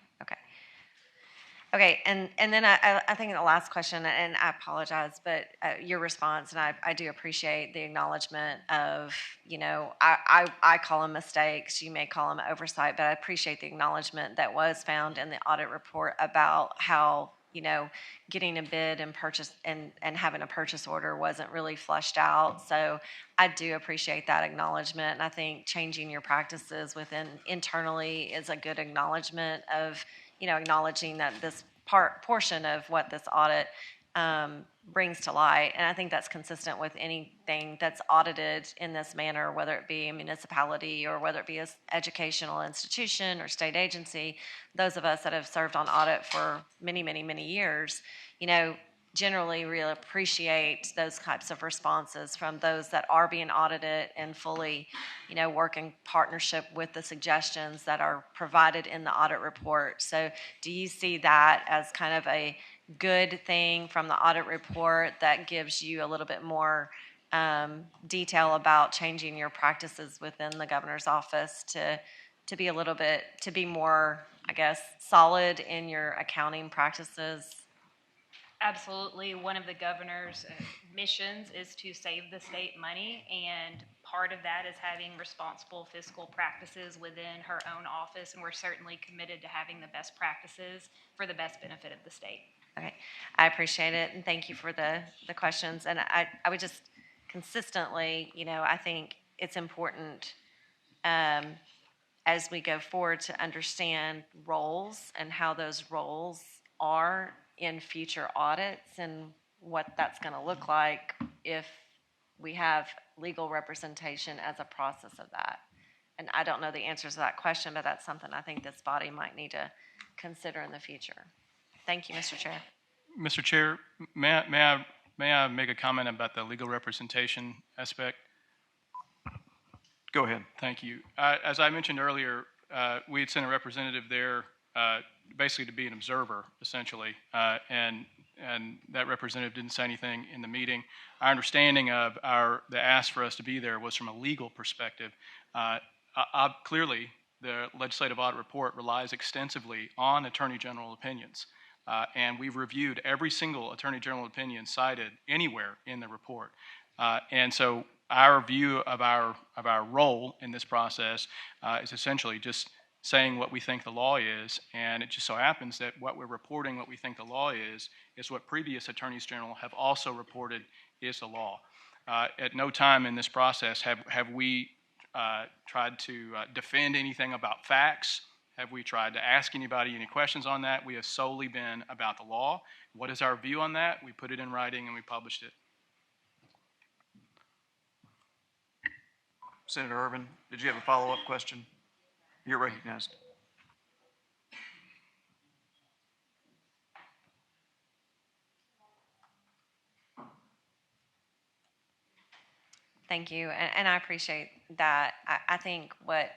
Okay, and then I think the last question, and I apologize, but your response, and I do appreciate the acknowledgement of, I call them mistakes, you may call them oversight, but I appreciate the acknowledgement that was found in the audit report about how, getting a bid and purchase and having a purchase order wasn't really flushed out. So I do appreciate that acknowledgement, and I think changing your practices within internally is a good acknowledgement of acknowledging that this portion of what this audit brings to light. And I think that's consistent with anything that's audited in this manner, whether it be a municipality or whether it be an educational institution or state agency. Those of us that have served on audit for many, many, many years, generally really appreciate those types of responses from those that are being audited and fully, work in partnership with the suggestions that are provided in the audit report. So do you see that as kind of a good thing from the audit report that gives you a little bit more detail about changing your practices within the governor's office to be more, I guess, solid in your accounting practices? Absolutely. One of the governor's missions is to save the state money, and part of that is having responsible fiscal practices within her own office, and we're certainly committed to having the best practices for the best benefit of the state. Okay. I appreciate it, and thank you for the questions. And I would just consistently, I think it's important as we go forward to understand roles and how those roles are in future audits and what that's going to look like if we have legal representation as a process of that? And I don't know the answers to that question, but that's something I think this body might need to consider in the future. Thank you, Mr. Chair. Mr. Chair, may I make a comment about the legal representation aspect? Go ahead. Thank you. As I mentioned earlier, we had sent a representative there basically to be an observer, essentially, and that representative didn't say anything in the meeting. Our understanding of the ask for us to be there was from a legal perspective. Clearly, the legislative audit report relies extensively on Attorney General opinions, and we've reviewed every single Attorney General opinion cited anywhere in the report. And so our view of our role in this process is essentially just saying what we think the law is, and it just so happens that what we're reporting, what we think the law is what previous attorneys general have also reported is the law. At no time in this process have we tried to defend anything about facts. Have we tried to ask anybody any questions on that? We have solely been about the law. What is our view on that? We put it in writing and we published it. Senator Ervin, did you have a follow-up question? You're recognized. Thank you, and I appreciate that. I think what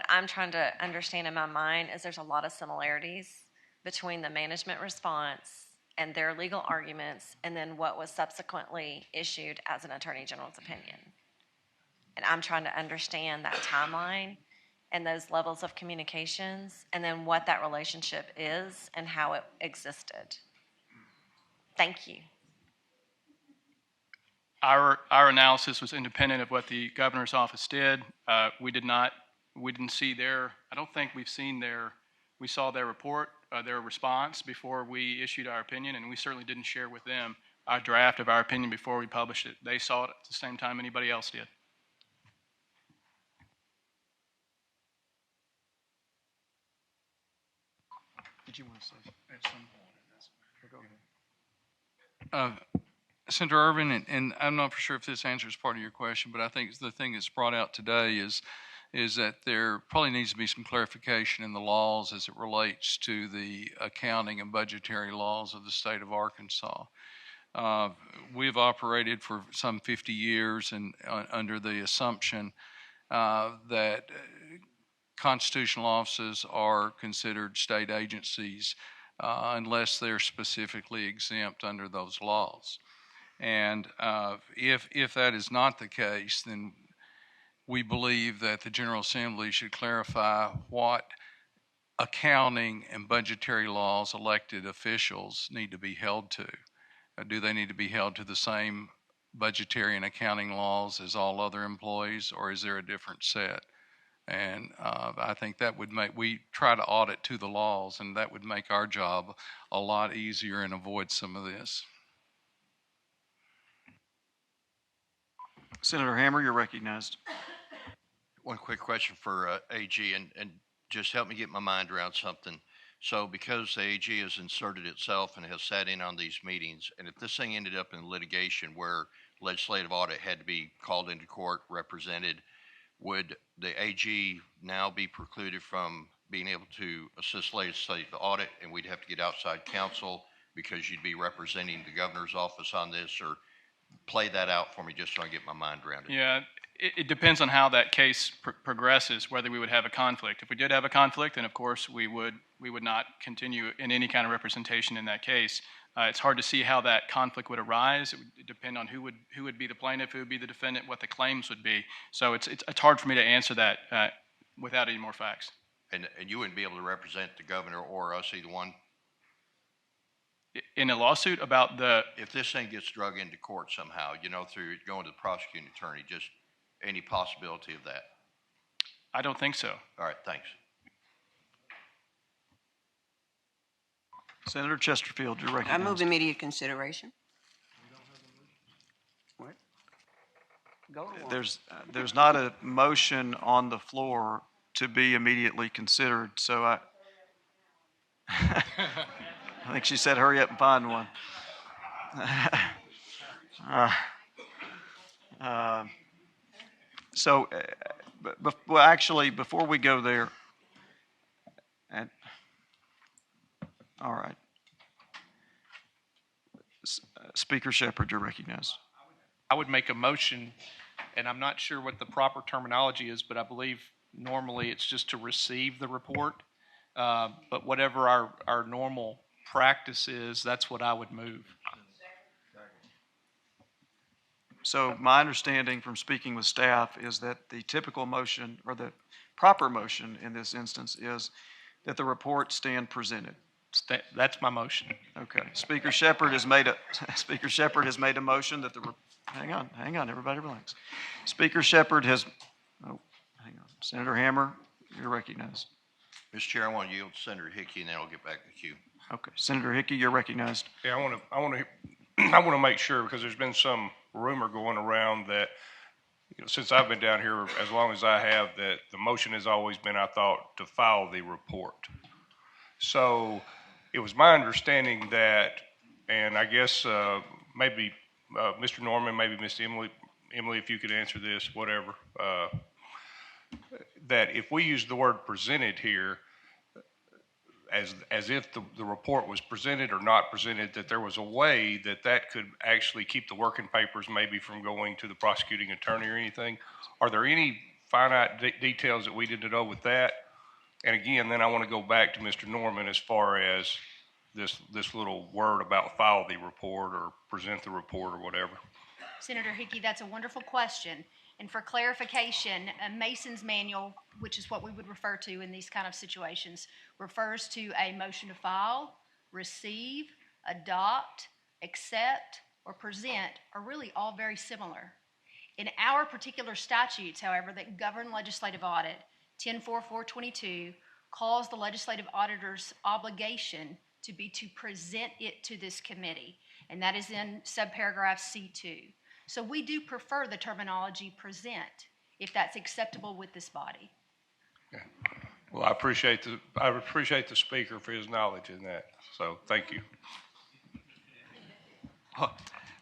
I'm trying to understand in my mind is there's a lot of similarities between the management response and their legal arguments and then what was subsequently issued as an Attorney General's opinion. And I'm trying to understand that timeline and those levels of communications and then what that relationship is and how it existed. Thank you. Our analysis was independent of what the governor's office did. We didn't see I don't think we saw their report, their response before we issued our opinion, and we certainly didn't share with them our draft of our opinion before we published it. They saw it at the same time anybody else did. Did you want to say at some point? Go ahead. Senator Ervin, and I'm not for sure if this answers part of your question, but I think the thing that's brought out today is that there probably needs to be some clarification in the laws as it relates to the accounting and budgetary laws of the state of Arkansas. We've operated for some 50 years and under the assumption that constitutional offices are considered state agencies unless they're specifically exempt under those laws. And if that is not the case, then we believe that the General Assembly should clarify what accounting and budgetary laws elected officials need to be held to. Do they need to be held to the same budgetary and accounting laws as all other employees, or is there a different set? And I think that would we try to audit to the laws, and that would make our job a lot easier and avoid some of this. Senator Hammer, you're recognized. One quick question for AG, and just help me get my mind around something. So because the AG has inserted itself and has sat in on these meetings, and if this thing ended up in litigation where legislative audit had to be called into court, represented, would the AG now be precluded from being able to assist legislative audit, and we'd have to get outside counsel because you'd be representing the governor's office on this? Or play that out for me just so I get my mind around it. Yeah, it depends on how that case progresses, whether we would have a conflict. If we did have a conflict, then of course we would not continue in any kind of representation in that case. It's hard to see how that conflict would arise. It would depend on who would be the plaintiff, who would be the defendant, what the claims would be. So it's hard for me to answer that without any more facts. And you wouldn't be able to represent the governor or us, either one? In a lawsuit about if this thing gets drug into court somehow, through going to the prosecuting attorney, just any possibility of that? I don't think so. All right, thanks. Senator Chesterfield, you're recognized. I move immediate consideration. What? Go on. There's not a motion on the floor to be immediately considered, so I think she said hurry up and find one. Well, actually, before we go there, all right. Speaker Shepherd, you're recognized. I would make a motion, and I'm not sure what the proper terminology is, but I believe normally it's just to receive the report. But whatever our normal practice is, that's what I would move. So my understanding from speaking with staff is that the typical motion, or the proper motion in this instance, is that the report stand presented. That's my motion. Okay. Speaker Shepherd has made a motion that hang on, everybody relax. Speaker Shepherd has, hang on. Senator Hammer, you're recognized. Mr. Chair, I want to yield to Senator Hickey, and then I'll get back to the queue. Okay. Senator Hickey, you're recognized. Yeah, I want to make sure, because there's been some rumor going around that, since I've been down here as long as I have, that the motion has always been, I thought, to file the report. So it was my understanding that, and I guess maybe Mr. Norman, maybe Miss Emily, if you could answer this, whatever, that if we use the word presented here, as if the report was presented or not presented, that there was a way that could actually keep the working papers maybe from going to the prosecuting attorney or anything. Are there any finite details that we didn't know with that? And again, then I want to go back to Mr. Norman as far as this little word about file the report or present the report or whatever. Senator Hickey, that's a wonderful question. And for clarification, Mason's manual, which is what we would refer to in these kind of situations, refers to a motion to file, receive, adopt, accept, or present are really all very similar. In our particular statutes, however, that govern legislative audit, 10.4.422 calls the legislative auditor's obligation to be to present it to this committee, and that is in subparagraph C2. So we do prefer the terminology present, if that's acceptable with this body. Yeah. Well, I appreciate the speaker for his knowledge in that. So thank you.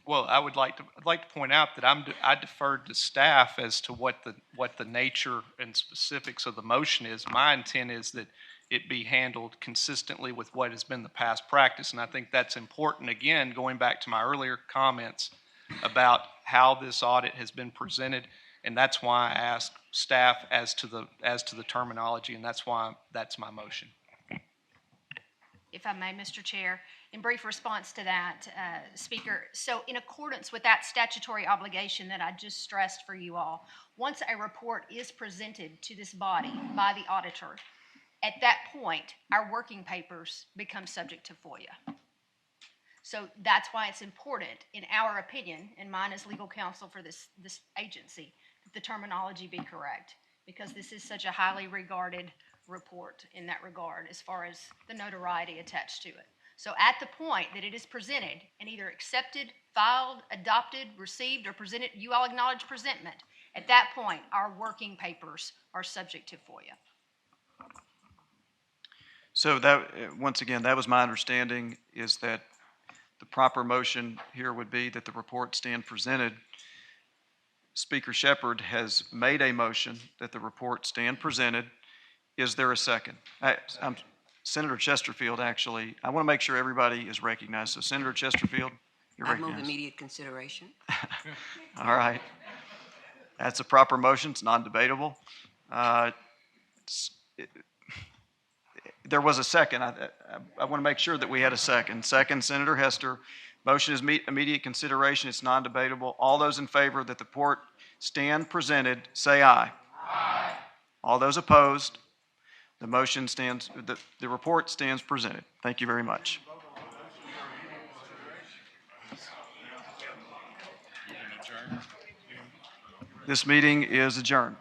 Well, I'd like to point out that I deferred to staff as to what the nature and specifics of the motion is. My intent is that it be handled consistently with what has been the past practice, and I think that's important. Again, going back to my earlier comments about how this audit has been presented, and that's why I asked staff as to the terminology, and that's why that's my motion. If I may, Mr. Chair, in brief response to that, Speaker, so in accordance with that statutory obligation that I just stressed for you all, once a report is presented to this body by the auditor, at that point, our working papers become subject to FOIA. So that's why it's important, in our opinion, and mine as legal counsel for this agency, that the terminology be correct, because this is such a highly regarded report in that regard as far as the notoriety attached to it. So at the point that it is presented and either accepted, filed, adopted, received, or presented, you all acknowledge presentment, at that point, our working papers are subject to FOIA. So that, once again, that was my understanding, is that the proper motion here would be that the report stand presented. Speaker Shepherd has made a motion that the report stand presented. Is there a second? Senator Chesterfield, actually, I want to make sure everybody is recognized. So Senator Chesterfield, you're recognized. I move immediate consideration. All right. That's a proper motion. It's non-debatable. There was a second. I want to make sure that we had a second. Second, Senator Hester. Motion is immediate consideration. It's non-debatable. All those in favor that the report stand presented, say aye. Aye. All those opposed, the motion stands. The report stands presented. Thank you very much. This meeting is adjourned.